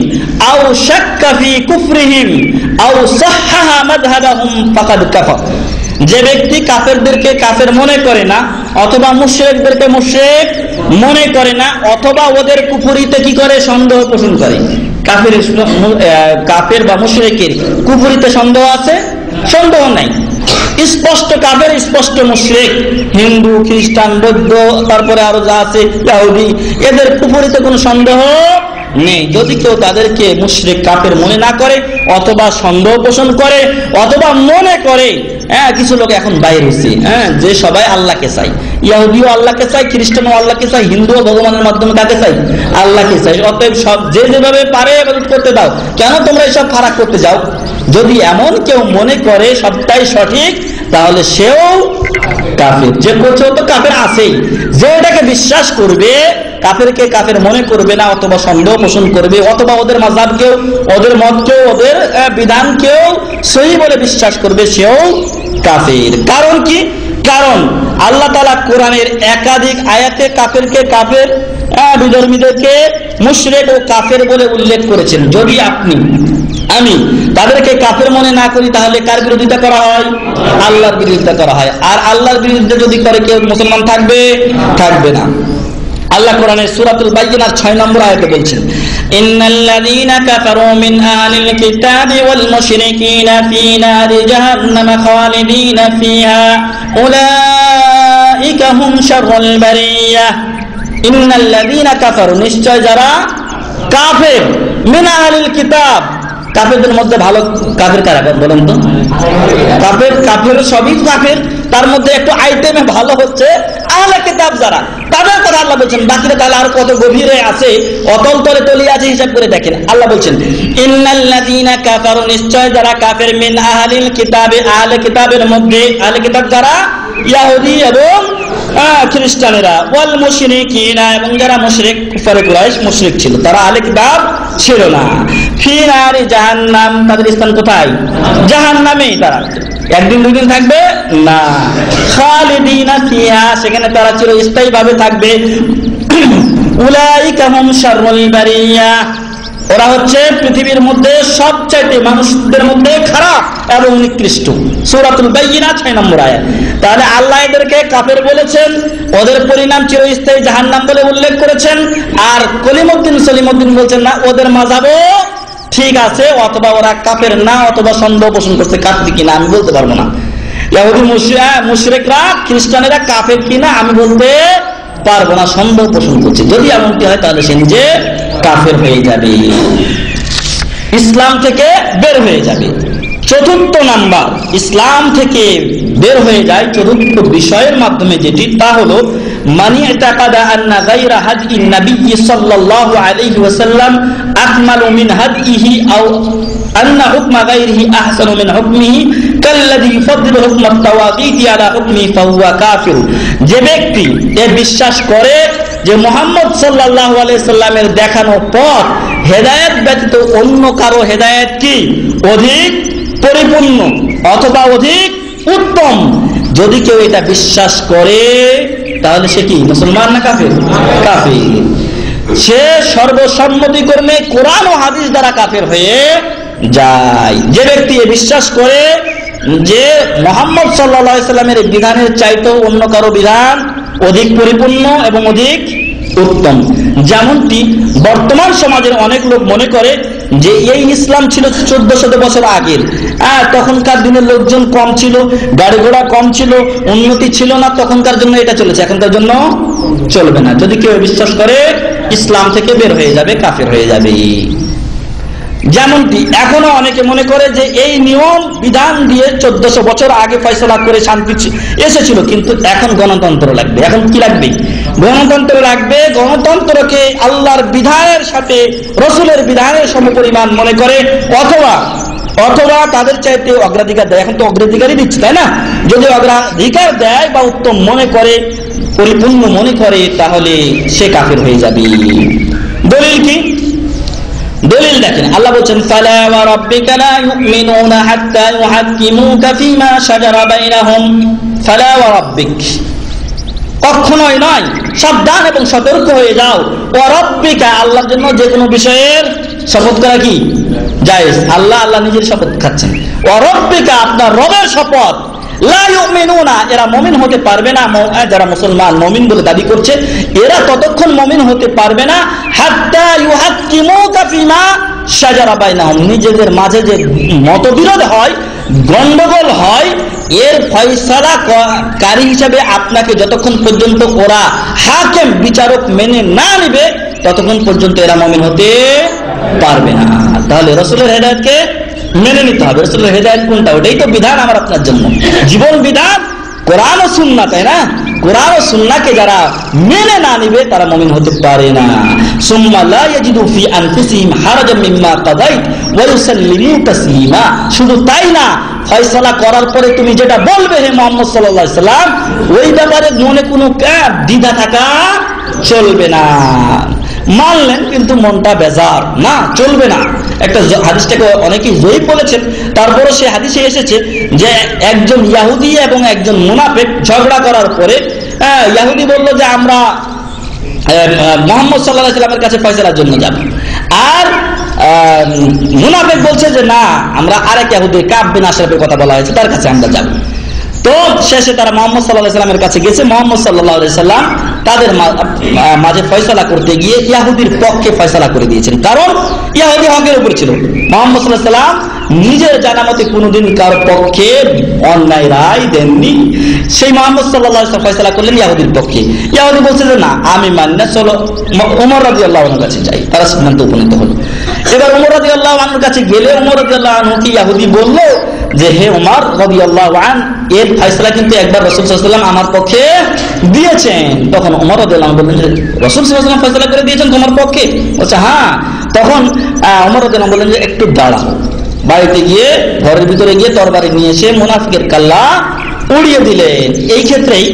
আও শাক্কা ফি কুফরিহিম আও সাহহাহা মাযহাবাহুম ফাকাদ কাফার। যে ব্যক্তি কাফেরদেরকে কাফের মনে করে না, অথবা মুশরিকদেরকে মুশরিক মনে করে না, অথবা ওদের কুফরিতে কি করে, সন্দেহ পোষণ করে। কাফের বা মুশরিকের কুফরিতে সন্দেহ আছে? সন্দেহ নাই। স্পষ্ট কাফের, স্পষ্ট মুশরিক, হিন্দু, খ্রিস্টান, বৌদ্ধ, তারপরে আরো যা আছে ইহুদি, এদের কুফরিতে কোনো সন্দেহ নেই। যদি কেউ তাদেরকে মুশরিক কাফের মনে না করে, অথবা সন্দেহ পোষণ করে, অথবা মনে করে, কিছু লোক এখন বাইরে হচ্ছে যে সবাই আল্লাহকে চাই, ইহুদিও আল্লাহকে চাই, খ্রিস্টানও আল্লাহকে চাই, হিন্দুও ভগবানের মাধ্যমে কাকে চাই, আল্লাহকে চাই। অতএব সব যে যেভাবে পারে ইবাদত করতে দাও, কেন তোমরা এসব ফারাক করতে যাও? যদি এমন কেউ মনে করে সবটাই সঠিক, তাহলে সেও কাফের। যে করছে তো কাফের আছেই। যে এটাকে বিশ্বাস করবে, কাফেরকে কাফের মনে করবে না, অথবা সন্দেহ পোষণ করবে, অথবা ওদের মাযহাবকেও, ওদের মতকেও, ওদের বিধানকেও সহি বলে বিশ্বাস করবে, সেও কাফের। কারণ কি? কারণ আল্লাহ তাআলা কোরআনের একাধিক আয়াতে কাফেরকে কাফের, বিধর্মীদেরকে মুশরিক ও কাফের বলে উল্লেখ করেছেন। যদি আমি তাদেরকে কাফের মনে না করি, তাহলে কার বিরোধিতা করা হয়? আল্লাহর বিরোধিতা করা হয়। আর আল্লাহর বিরুদ্ধে যদি করে কেউ, মুসলমান থাকবে না। আল্লাহ কোরআনের সূরাতুল বাইয়িনার 6 নম্বর আয়াতে বলছেন, ইন্নাল্লাযীনা কাফারু মিন আহলিল কিতাবি ওয়াল মুশরিকিনা ফী নারি জাহান্নাম খালিদিনা ফীহা উলাইকা হুম শাররুল বারিয়াহ। ইন্নাল্লাযীনা কাফারু, নিশ্চয় যারা কাফের, মিন আহলিল কিতাব, কাফেরদের মধ্যে ভালো কাফের কারা বলেন তো? কাফের সবই কাফের, তার মধ্যে একটু আইটেমে ভালো হচ্ছে আহলে কিতাব যারা, তাদের কথা আল্লাহ বলছেন। বাকিরা তাহলে আর কত গভীরে আছে, অতল তলে তলিয়ে আছে, হিসাব করে দেখেন। আল্লাহ বলছেন, ইন্নাল্লাযীনা কাফারু, নিশ্চয় যারা কাফের, মিন আহলিল কিতাবে, আহলে কিতাবের মধ্যে, আহলে কিতাব যারা ইহুদি এবং খ্রিস্টানেরা, ওয়াল মুশরিকিনা, এবং যারা মুশরিক, কুফারে কুরাইশ মুশরিক ছিল, তারা আহলে কিতাব ছিল না, ফী নারি জাহান্নাম, তাদের স্থান কোথায়? জাহান্নামে। তারা একদিন দুদিন থাকবে না, খালিদিনা ফিহা, সেখানে তারা চিরস্থায়ীভাবে থাকবে। উলাইকা হুম শাররুল বারিয়াহ, ওরা হচ্ছে পৃথিবীর মধ্যে সবচাইতে মানুষদের মধ্যে খারাপ এবং নিকৃষ্ট। সূরাতুল বাইয়িনা 6 নম্বর আয়াত। তাহলে আল্লাহ এদেরকে কাফের বলেছেন, ওদের পরিণাম চিরস্থায়ী জাহান্নাম বলে উল্লেখ করেছেন। আর কলিমুদ্দিন সলিমুদ্দিন বলছেন না, ওদের মাযহাবও ঠিক আছে, অথবা ওরা কাফের না, অথবা সন্দেহ পোষণ করছে কাফের কিনা আমি বলতে পারবো না। ইহুদি মুশরিকরা খ্রিস্টানেরা কাফের কিনা আমি বলতে পারবো না, সন্দেহ পোষণ করছে। যদি এমনটি হয় তাহলে সে নিজে কাফের হয়ে যাবে, ইসলাম থেকে বের হয়ে যাবে। চতুর্থ নাম্বার, ইসলাম থেকে বের হয়ে যায় চতুর্থ বিষয়ের মাধ্যমে যেটি, তা হলো মানি ইতাকাদা আন্না গায়রা হাদিন নবী সাল্লাল্লাহু আলাইহি ওয়াসাল্লাম আকমালু মিন হাদিহি আও আন্না হুকমা গায়রিহি আহসানু মিন হুকমিহি কাল্লাযী ইউফাদ্দিলু হুকমা আত-তাওয়াগীতি আলা হুকমি ফাহুয়া কাফির। যে ব্যক্তি এ বিশ্বাস করে যে মুহাম্মদ সাল্লাল্লাহু আলাইহি সাল্লামের দেখানো পথ হেদায়েত ব্যতীত অন্য কারো হেদায়েত কি অধিক পরিপূর্ণ অথবা অধিক উত্তম, যদি কেউ এটা বিশ্বাস করে তাহলে সে কি মুসলমান না কাফের? কাফের। সে সর্বসম্মতিক্রমে কোরআন ও হাদিস দ্বারা কাফের হয়ে যায়। যে ব্যক্তি বিশ্বাস করে যে মুহাম্মদ সাল্লাল্লাহু আলাইহি সাল্লামের বিধানের চাইতেও অন্য কারো বিধান অধিক পরিপূর্ণ এবং অধিক উত্তম, যেমনটি বর্তমান সমাজের অনেক লোক মনে করে যে এই ইসলাম ছিল 1400 বছর আগের। তখনকার দিনের লোকজন কম ছিল, গাড়ি ঘোড়া কম ছিল, উন্নতি ছিল না, তখনকার জন্য এটা চলেছে, এখনকার জন্য চলবে না। যদি কেউ বিশ্বাস করে ইসলাম থেকে বের হয়ে যাবে, কাফের হয়ে যাবে। যেমনটি এখনো অনেকে মনে করে যে এই নিয়ম বিধান দিয়ে 1400 বছর আগে ফয়সালা করে শান্তি এসেছিল, কিন্তু এখন গণতন্ত্র লাগবে। এখন কি লাগবে? গণতন্ত্র লাগবে। গণতন্ত্রকে আল্লাহর বিধানের সাথে রসুলের বিধানের সমপরিমাণ মনে করে, অথবা তাদের চাইতে অগ্রাধিকার দেয়। এখন তো অগ্রাধিকারই দিচ্ছে, তাই না? যদি অগ্রাধিকার দেয় বা উত্তম মনে করে, পরিপূর্ণ মনে করে, তাহলে সে কাফের হয়ে যাবে। দলিল কি? দলিল দেখেন, আল্লাহ বলেন ফালা ওয়া রাব্বিকা লা ইউমিনুনা হাত্তা ইউহাক্কিমুকা ফীমা শাজারা বাইনাহুম। ফালা ওয়া রাব্বিক, কখনোই নয়, সাবধান এবং সতর্ক হয়ে যাও। ওয়া রাব্বিকা, আল্লাহর জন্য যে কোনো বিষয়ের শপথ করা কি জায়েজ। আল্লাহ নিজের শপথ খাচ্ছেন। ওয়া রাব্বিকা, আপনার রবের শপথ। লা ইউমিনুনা, এরা মুমিন হতে পারবে না। যারা মুসলমান মুমিন বলে দাবি করছে, এরা ততক্ষণ মুমিন হতে পারবে না হাত্তা ইউহাক্কিমুকা ফীমা শাজারা বাইনাহুম, নিজেদের মাঝে যে মতবিরোধ হয়, গন্ডগোল হয়, এর ফয়সালা কারী হিসাবে আপনাকে যতক্ষণ পর্যন্ত ওরা হাকিম বিচারক মেনে না নেবে, ততক্ষণ পর্যন্ত এরা মুমিন হতে পারবে না। তাহলে রাসূলের হেদায়েতকে মেনে নিতে হবে। রাসূলের হেদায়েত কোনটা? ওটাই তো বিধান আমার আপনার জন্য, জীবন বিধান কোরআন ও সুন্নাহ, তাই না? কোরআন ও সুন্নাহকে যারা মেনে না নিবে তারা মুমিন হতে পারে না। সুম্মা লা ইয়াজিদু ফি আনফুসিহিম হারাজাম মিম্মা কাদাইত ওয়া ইউসাল্লিমু তাসলিমা। শুধু তাই না, ফয়সালা করার পরে তুমি যেটা বলবে হে মুহাম্মদ সাল্লাল্লাহু আলাইহি সাল্লাম, ওই ব্যাপারে মনে কোনো দ্বিধা থাকা চলবে না। মানলেন কিন্তু মনটা বেজার, না, চলবে না। একটা হাদিসটাকে অনেকেই জয়ীফ বলেছেন, তারপরে সে হাদিসে এসেছে যে একজন ইহুদি এবং একজন মুনাফিক ঝগড়া করার পরে ইহুদি বলল যে আমরা মুহাম্মদ সাল্লাল্লাহু আলাইহি সাল্লামের কাছে ফয়সালার জন্য যাব, আর মুনাফিক বলছে যে না, আমরা আরেক ইহুদি কাব বিন আশরাফের কথা বলা হয়েছে, তার কাছে আমরা যাব। তো শেষে তারা মুহাম্মদ সাল্লাল্লাহু আলাইহি সাল্লামের কাছে গেছে। মুহাম্মদ সাল্লাল্লাহু আলাইহি সাল্লাম তাদের মাঝে ফয়সালা করতে গিয়ে ইহুদির পক্ষে ফয়সালা করে দিয়েছেন, কারণ ইহুদি হকের উপর ছিল। মুহাম্মদ সাল্লাল্লাহু আলাইহি সাল্লাম নিজের জানামতে কোনোদিন কার পক্ষে অন্যায় রায় দেননি। সেই মুহাম্মদ সাল্লাল্লাহু আলাইহি সাল্লাম ফয়সালা করলেন ইহুদির পক্ষে। ইহুদি বলছে যে না, আমি মানি না, চলো ওমর রাদিয়াল্লাহু আনহুর কাছে যাই। তারা সিদ্ধান্তে উপনীত হলো। এবার ওমর রাদিয়াল্লাহু আনহুর কাছে গেলে ওমর রাদিয়াল্লাহু আনহুকে ইহুদি বলল যে হে ওমর রাদিয়াল্লাহু আনহু, এর ফয়সালা কিন্তু একবার রাসূল সাল্লাল্লাহু আলাইহি ওয়াসাল্লাম আমার পক্ষে দিয়েছেন। তখন ওমর রাদিয়াল্লাহু আনহু বললেন যে রাসূল সাল্লাল্লাহু আলাইহি ওয়াসাল্লাম ফয়সালা করে দিয়েছেন তোমার পক্ষে? বলছে হ্যাঁ। তখন ওমর রাদিয়াল্লাহু আনহু বললেন যে একটু দাঁড়াও। বাড়িতে গিয়ে ঘরের ভিতরে গিয়ে তরবারি নিয়ে এসে মুনাফিকের কাল্লা উড়িয়ে দিলেন। এই ক্ষেত্রেই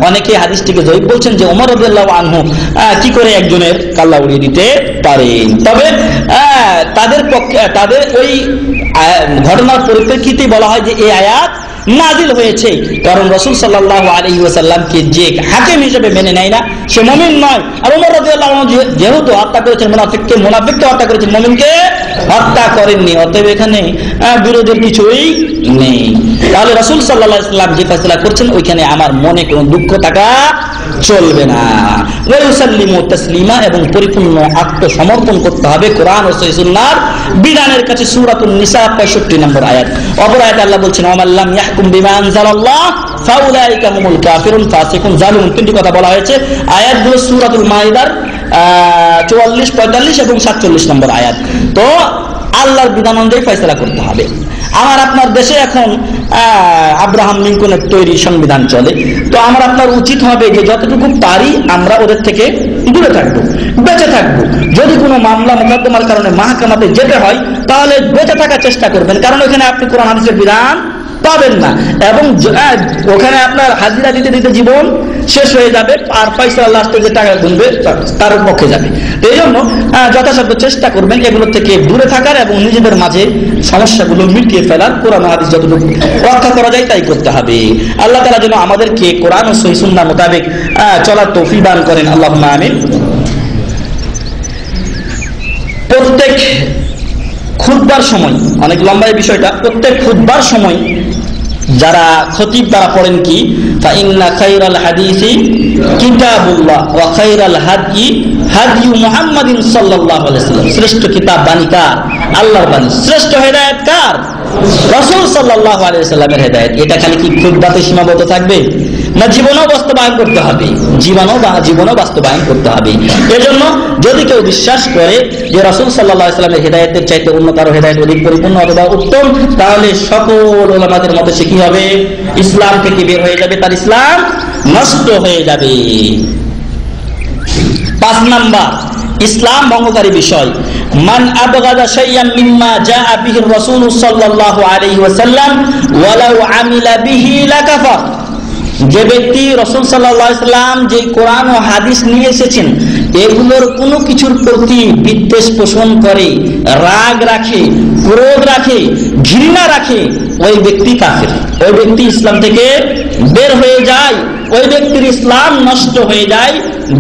অনেকে হাদিসটিকে জয়ীফ বলছেন যে ওমর রাদিয়াল্লাহু আনহু কি করে একজনের কাল্লা উড়িয়ে দিতে পারেন। তবে তাদের পক্ষে, তাদের ওই ঘটনার পরিপ্রেক্ষিতে বলা হয় যে এই আয়াত নাজিল হয়েছে। কারণ রাসূল সাল্লাল্লাহু আলাইহি ওয়াসাল্লামকে যে হাকিম হিসেবে মেনে নেয় না সে মুমিন নয়। আর ওমর রাদিয়াল্লাহু আনহু যেহেতু হত্যা করেছেন মুনাফিককে হত্যা করেছেন, মুমিনকে হত্যা করেননি, অতএব এখানে বিরোধের কিছুই নেই। তাহলে রাসূল সাল্লাল্লাহু আলাইহি ওয়াসাল্লাম যে ফয়সালা করছেন ওইখানে আমার মনে কোনো দুঃখ থাকা চলবে না। ওয়া ইউসাল্লিমু তাসলিমা, এবং পরিপূর্ণ আত্মসমর্পণ করতে হবে কোরআন ও সহিহ সুন্নাহর বিধানের কাছে। সূরাতুন নিসা 65 নম্বর আয়াত। অপর আয়াতে আল্লাহ বলছেন ওয়ামাল্লাম ইয়াহকুম বিমা আনজালাল্লাহ ফাউলাইকা হুমুল কাফিরুন ফাসিকুন জালিমুন। তিনটি কথা বলা হয়েছে। আয়াতগুলো সূরাতুল মাইদার 44, 45 এবং 47 নম্বর আয়াত। তো আল্লাহর বিধান অনুযায়ী ফয়সালা করতে হবে। আমার আপনার দেশে এখন আব্রাহাম লিঙ্কনের তৈরি সংবিধান চলে। তো আমার আপনার উচিত হবে যে যতটুকু পারি আমরা ওদের থেকে দূরে থাকবো, বেঁচে থাকবো। যদি কোনো মামলা মোকদ্দমার কারণে মাহকামাতে যেতে হয় তাহলে বেঁচে থাকার চেষ্টা করবেন, কারণ ওখানে আপনি কোরআন হাদিসের বিধান পাবেন না, এবং ওখানে আপনার হাজিরা দিতে দিতে জীবন শেষ হয়ে যাবে, আর পয়সা লাস্টে যে টাকা গুনবে তার পক্ষে যাবে। তো এই জন্য যথাসাধ্য চেষ্টা করবেন এগুলো থেকে দূরে থাকার এবং নিজেদের মাঝে সমস্যাগুলো মিটিয়ে ফেলার। কোরআন হাদিস যতটুকু রক্ষা করা যায় তাই করতে হবে। আল্লাহ তাআলা যেন আমাদেরকে কোরআন ও সহিহ সুন্নাহ মোতাবেক চলার তৌফিক দান করেন, আল্লাহুম্মা আমিন। প্রত্যেক খুতবার সময়, অনেক লম্বা এই বিষয়টা, প্রত্যেক খুতবার সময় যারা খতিব তারা পড়েন কি ফাইন্না খায়রাল হাদিসি কিতাবুল্লাহ ওয়া খায়রাল হাদী হাদী মুহাম্মাদিন সাল্লাল্লাহু আলাইহি ওয়াসাল্লাম। শ্রেষ্ঠ কিতাব বাণী কার? আল্লাহর বাণী। শ্রেষ্ঠ হেদায়েত কার? রাসূল সাল্লাল্লাহু আলাইহি ওয়াসাল্লামের হেদায়েত। এটা খালি কি খুতবাতে সীমাবদ্ধ থাকবে না, জীবনেও বাস্তবায়ন করতে হবে? জীবনেও বাস্তবায়ন করতে হবে। এজন্য যদি কেউ বিশ্বাস করে যে রাসূল সাল্লাল্লাহু আলাইহি ওয়াসাল্লামের হেদায়েতের চাইতে অন্য কারো হেদায়েত অধিক পরিপূর্ণ অথবা উত্তম, তাহলে সকল উলামাদের মতে সে কি হবে? ইসলাম থেকে বের হয়ে যাবে, তার ইসলাম নষ্ট হয়ে যাবে। 5 নাম্বার ইসলাম ভঙ্গকারী বিষয়, মান আবগাদা শাইয়ান মিম্মা জাআ বিহি রাসূল সাল্লাল্লাহু আলাইহি ওয়াসাল্লাম ওয়ালাউ আমিলা বিহি লাকাফার। যে ব্যক্তি রাসূল সাল্লাল্লাহু আলাইহি ওয়াসাল্লাম যে কোরআন ও হাদিস নিয়ে এসেছেন এগুলোর কোনো কিছুর প্রতি বিদ্বেষ পোষণ করে, রাগ রাখে, ক্রোধ রাখে, ঘৃণা রাখে, ওই ব্যক্তি কাফের, ওই ব্যক্তি ইসলাম থেকে বের হয়ে যায়, ওই ব্যক্তির ইসলাম নষ্ট হয়ে যায়,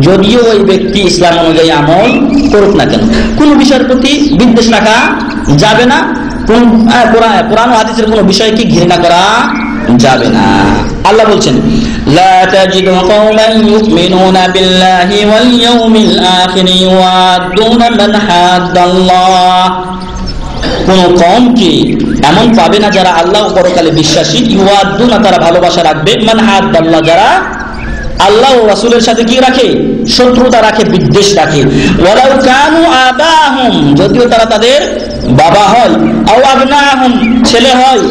যদিও ওই ব্যক্তি ইসলাম অনুযায়ী আমল করুক না কেন। কোন বিষয়ের প্রতি বিদ্বেষ রাখা যাবে না, কোরআন ও হাদিসের কোনো বিষয়কে ঘৃণা করা যাবে না। আল্লাহ বলছেন লা তাজিদু কওমান ইউমিনুনা বিল্লাহি ওয়াল ইয়াউমিল আখির ইউআদুনা মান হাদাল্লাহ। কোন কওমকে এমন পাবে না যারা আল্লাহ ও পরকালে বিশ্বাসী, ইউআদুনা তারা ভালোবাসা রাখবে, মান হাদাল্লাহ যারা আল্লাহ ও রাসূলের সাথে কি রাখে? শত্রুতা রাখে, বিদ্বেষ রাখে। ওয়ালাউ কানু আবাহুম, যদিও তারা তাদের বাবা হয়, আও আবনাহুম ছেলে হয়,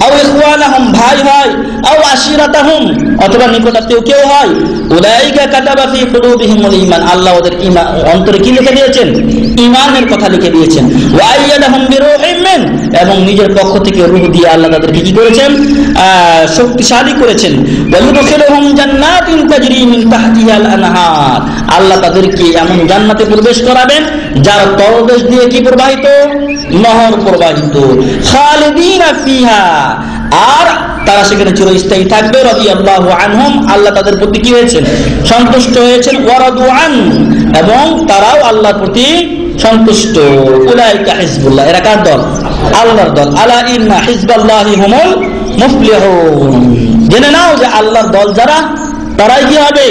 আও ইখওয়ানাহুম ভাই হয়, আও আশিরাতাহুম অথবা নিকটাত্মীয় কেউ হয়, উলাইকা কাতাবা ফি কুলুবিহিমুল ঈমান, আল্লাহ ওদের ঈমান অন্তরে কি লিখে দিয়েছেন? ঈমানের কথা লিখে দিয়েছেন। ওয়া আইয়াদাহুম বিরূহিম মিন, এবং নিজের পক্ষ থেকে রূহ দিয়ে আল্লাহ তাদেরকে কি করেছেন? শক্তিশালী করেছেন। ওয়া ইউদখিলুহুম জান্নাতিন তাজরি মিন তাহতিহাল আনহার, আল্লাহ তাদেরকে এমন জান্নাতে প্রবেশ করাবেন যার তলদেশ দিয়ে কি প্রবাহিত? নহর প্রবাহিত। খালিদিনা ফিহা, আর তারা সেখানে চিরস্থায়ী থাকবে। রাদিয়াল্লাহু আনহুম, আল্লাহ তাদের প্রতি কি হয়েছেন? সন্তুষ্ট হয়েছেন। ওয়ারাদু আন, এবং তারাও আল্লাহর প্রতি সন্তুষ্ট। উলাইকা হিজবুল্লাহ, এরা কার দল? আল্লাহর দল। আলা ইন্না হিজবাল্লাহি হুমুল মুফলিহুন, জেনে নাও যে আল্লাহর দল যারা তারাই কি হবে?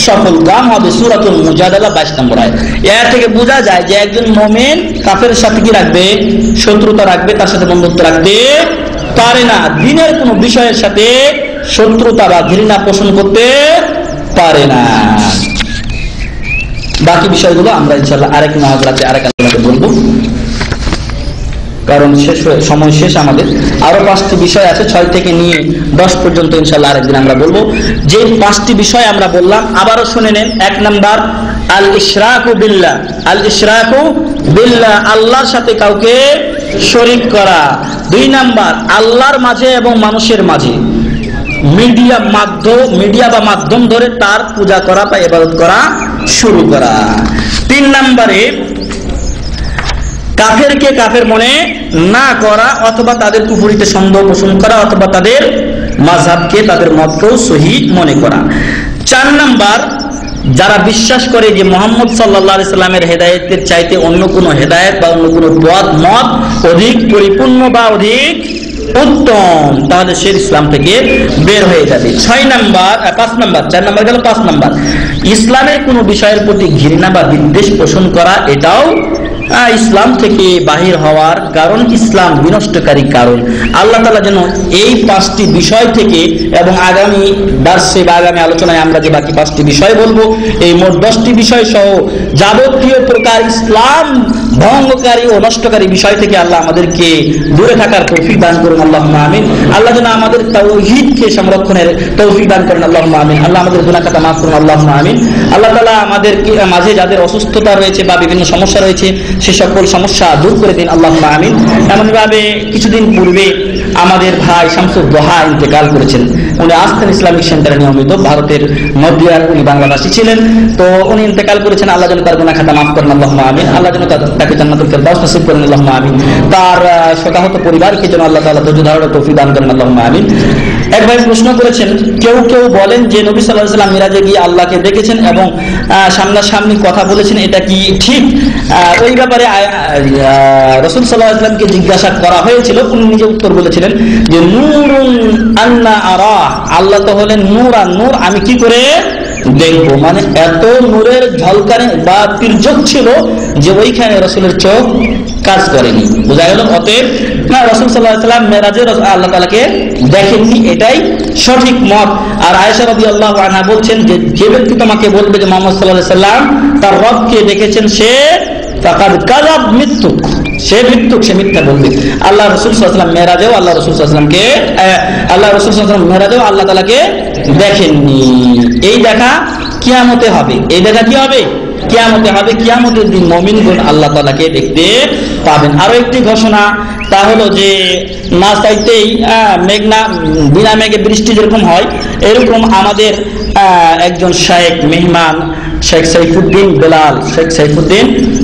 সফল কাম হবে। সূরাতুল মুজাদালা 22 নম্বর আয়াত। এর থেকে বোঝা যায় যে একজন মুমিন কাফেরের সাথে কি রাখবে? শত্রুতা রাখবে, তার সাথে বন্ধুত্ব রাখতে পারে না। দিনের কোনো বিষয়ের সাথে শত্রুতা বা ঘৃণা পোষণ করতে পারে না। বাকি বিষয়গুলো আমরা ইনশাআল্লাহ আরেক মহাজরাতে আরেক আলোচনাতে বলবো, কারণ সময় শেষ আমাদের। আরো 5টি বিষয় আছে, 6 থেকে নিয়ে 10 পর্যন্ত ইনশাআল্লাহ আরেকদিন আমরা বলবো। যে 5টি বিষয় আমরা বললাম আবারও শুনে নেন। 1 নাম্বার আল ইশরাকু বিল্লাহ, আল ইশরাকু বিল্লাহ, আল্লাহর সাথে কাউকে শরীক করা। 2 নাম্বার আল্লাহর মাঝে এবং মানুষের মাঝে মিডিয়া বা মাধ্যম ধরে তার পূজা করা বা ইবাদত করা শুরু করা। 3 নম্বরে কাফেরকে কাফের মনে না করা, অথবা তাদের কুফরিতে সন্দেহ পোষণ করা, অথবা তাদের মাযহাবকে, তাদের মতকেও সহি মনে করা। 4 নাম্বার, যারা বিশ্বাস করে যে মুহাম্মদ সাল্লাল্লাহু আলাইহি সাল্লামের হেদায়েতের চাইতে অন্য কোনো হেদায়েত বা অন্য কোনো মত অধিক পরিপূর্ণ বা অধিক উত্তম, তাহলে সে ইসলাম থেকে বের হয়ে যাবে। 5 নাম্বার 4 নাম্বার গেল। 5 নাম্বার, ইসলামের কোনো বিষয়ের প্রতি ঘৃণা বা বিদ্বেষ পোষণ করা, এটাও ইসলাম থেকে বাহির হওয়ার কারণ, ইসলাম বিনষ্টকারী কারণ। আল্লাহ তাআলা যেন এই 5টি বিষয় থেকে, এবং আগামী দার্সে বা আগামী আলোচনায় আমরা যে বাকি 5টি বিষয় বলবো, এই মোট 10টি বিষয় সহ যাবতীয় প্রকার ইসলাম ভঙ্গকারী ও নষ্টকারী বিষয় থেকে আল্লাহ আমাদেরকে দূরে থাকার তৌফিক দান করুন, আল্লাহুম্মা আমিন। আল্লাহ যেন আমাদের তাওহীদকে সংরক্ষণের তৌফিক দান করেন, আল্লাহুম্মা আমিন। আল্লাহ আমাদের গুনাহ খাতা মাফ করুন, আল্লাহুম্মা আমিন। আল্লাহ তাআলা আমাদেরকে মাঝে যাদের অসুস্থতা রয়েছে বা বিভিন্ন সমস্যা রয়েছে, সে সকল সমস্যা দূর করে দিন, আল্লাহুম্মা আমিন। এমনভাবে কিছুদিন পূর্বে আমাদের ভাই শামসুদ দোহা ইন্তেকাল করেছেন। উনি আসতেন ইসলামিক সেন্টারে নিয়মিত, ভারতের নদিয়ার, উনি বাংলাদেশী ছিলেন। তো উনি ইন্তেকাল করেছেন, আল্লাহ যেন তার গুনাহ খাতা মাফ করেন, আল্লাহুম্মা আমিন। আল্লাহ যেন তাকে জান্নাতুল ফেরদাউস নসিব করেন, আল্লাহুম্মা আমিন। তার শোকাহত পরিবারকে যেন আল্লাহ তাআলা ধৈর্য ধারণের তৌফিক দান করেন, আল্লাহুম্মা আমিন। এক ভাই প্রশ্ন করেছেন, কেউ বলেন যে নবী সাল্লাল্লাহু আলাইহি ওয়াসাল্লাম মিরাজে গিয়ে আল্লাহকে দেখেছেন এবং সামনাসামনি কথা বলেছেন, এটা কি ঠিক? ওই ব্যাপারে রাসূল সাল্লাল্লাহু আলাইহি ওয়াসাল্লামকে জিজ্ঞাসা করা হয়েছিল, উনি নিজে উত্তর বলেছিলেন যে নূরুন আন্না আরা, আল্লাহ তো হলেন নূর, আর নূর আমি কি করে দেখবো? মানে এত নূরের ঝলকানি বা তির্যক ছিল যে ওইখানে রাসূলের চোখ কাজ করেনি, বোঝা গেল। অতএব রাসূল সাল্লাল্লাহু আলাইহি ওয়াসাল্লাম মেরাজে আল্লাহ তাআলাকে দেখেননি, এটাই সঠিক মত। আর আয়েশা রাদিয়াল্লাহু আনহা বলছেন যে ব্যক্তি তোমাকে বলবে যে মুহাম্মদ সাল্লাল্লাহু আলাইহি ওয়াসাল্লাম তার রবকে দেখেছেন, সে ফাকাদ কাযাব, মিথ্যুক, সে মিথ্যুক, সে মিথ্যা বলবে। আল্লাহ রাসূল সাল্লাল্লাহু আলাইহি ওয়াসাল্লাম মেরাজেও আল্লাহ রাসূল সাল্লাল্লাহু আলাইহি ওয়াসাল্লাম মেরাজেও আল্লাহ তাআলাকে দেখেননি। এই দেখা কিয়ামতে হবে, এই দেখা কি হবে? কিয়ামতে হবে। কিয়ামতের দিন মুমিনগণ আল্লাহ তাআলাকে দেখতে পাবেন। আরো একটি ঘোষণা, তা হলো যে না চাইতেই মেঘনা, বিনা মেঘে বৃষ্টি যেরকম হয়, এরকম আমাদের একজন শায়েখ মেহমান শেখ সাইফুদ্দিন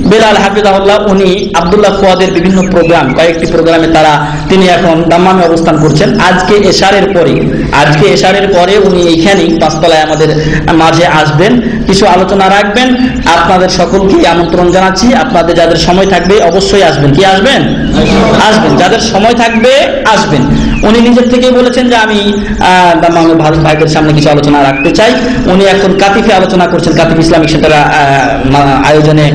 বেলাল হাফিজাহুল্লাহ, উনি আব্দুল্লাহ ফুয়াদের বিভিন্ন প্রোগ্রাম, কয়েকটি প্রোগ্রামে তিনি এখন দাম্মামে অবস্থান করছেন। আজকে এশারের পরে উনি এইখানেই 5 তলায় আমাদের মাঝে আসবেন, কিছু আলোচনা রাখবেন। আপনাদের সকলকে আমন্ত্রণ জানাচ্ছি। আপনাদের যাদের সময় থাকবে অবশ্যই আসবেন। কি আসবেন? যাদের সময় থাকবে আসবেন। উনি নিজের থেকেই বলেছেন যে আমি দাম্মামের ভাইদের সামনে কিছু আলোচনা রাখতে চাই। উনি এখন কাতিফে আলোচনা করছেন, কাতিফ ইসলামিক সেন্টার আয়োজনে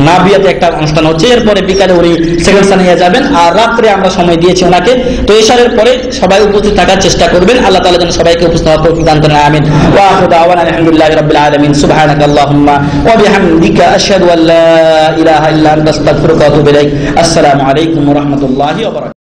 নাবিয়াতে একটা অনুষ্ঠান হচ্ছে। এরপরে বিকালে উনি সেকেন্ড সানিয়া যাবেন, আর রাত্রে আমরা সময় দিয়েছি ওনাকে। তো এশারের পরে সবাই উপস্থিত থাকার চেষ্টা করবেন। আল্লাহ তাআলা যেন সবাইকে উপস্থিত হওয়ার তৌফিক দান করেন, আমিন। ওয়া আখিরু দাওয়ানা আলহামদুলিল্লাহি রাব্বিল আলামিন। সুবহানাকাল্লাহুম্মা ওয়া বিহামদিকা আশহাদু আল্লা ইলাহা ইল্লা আনতা আস্তাগফিরুকা ওয়া আতুবু ইলাইক। আসসালামু আলাইকুম ওয়া রাহমাতুল্লাহি ওয়া বারাকাতুহু।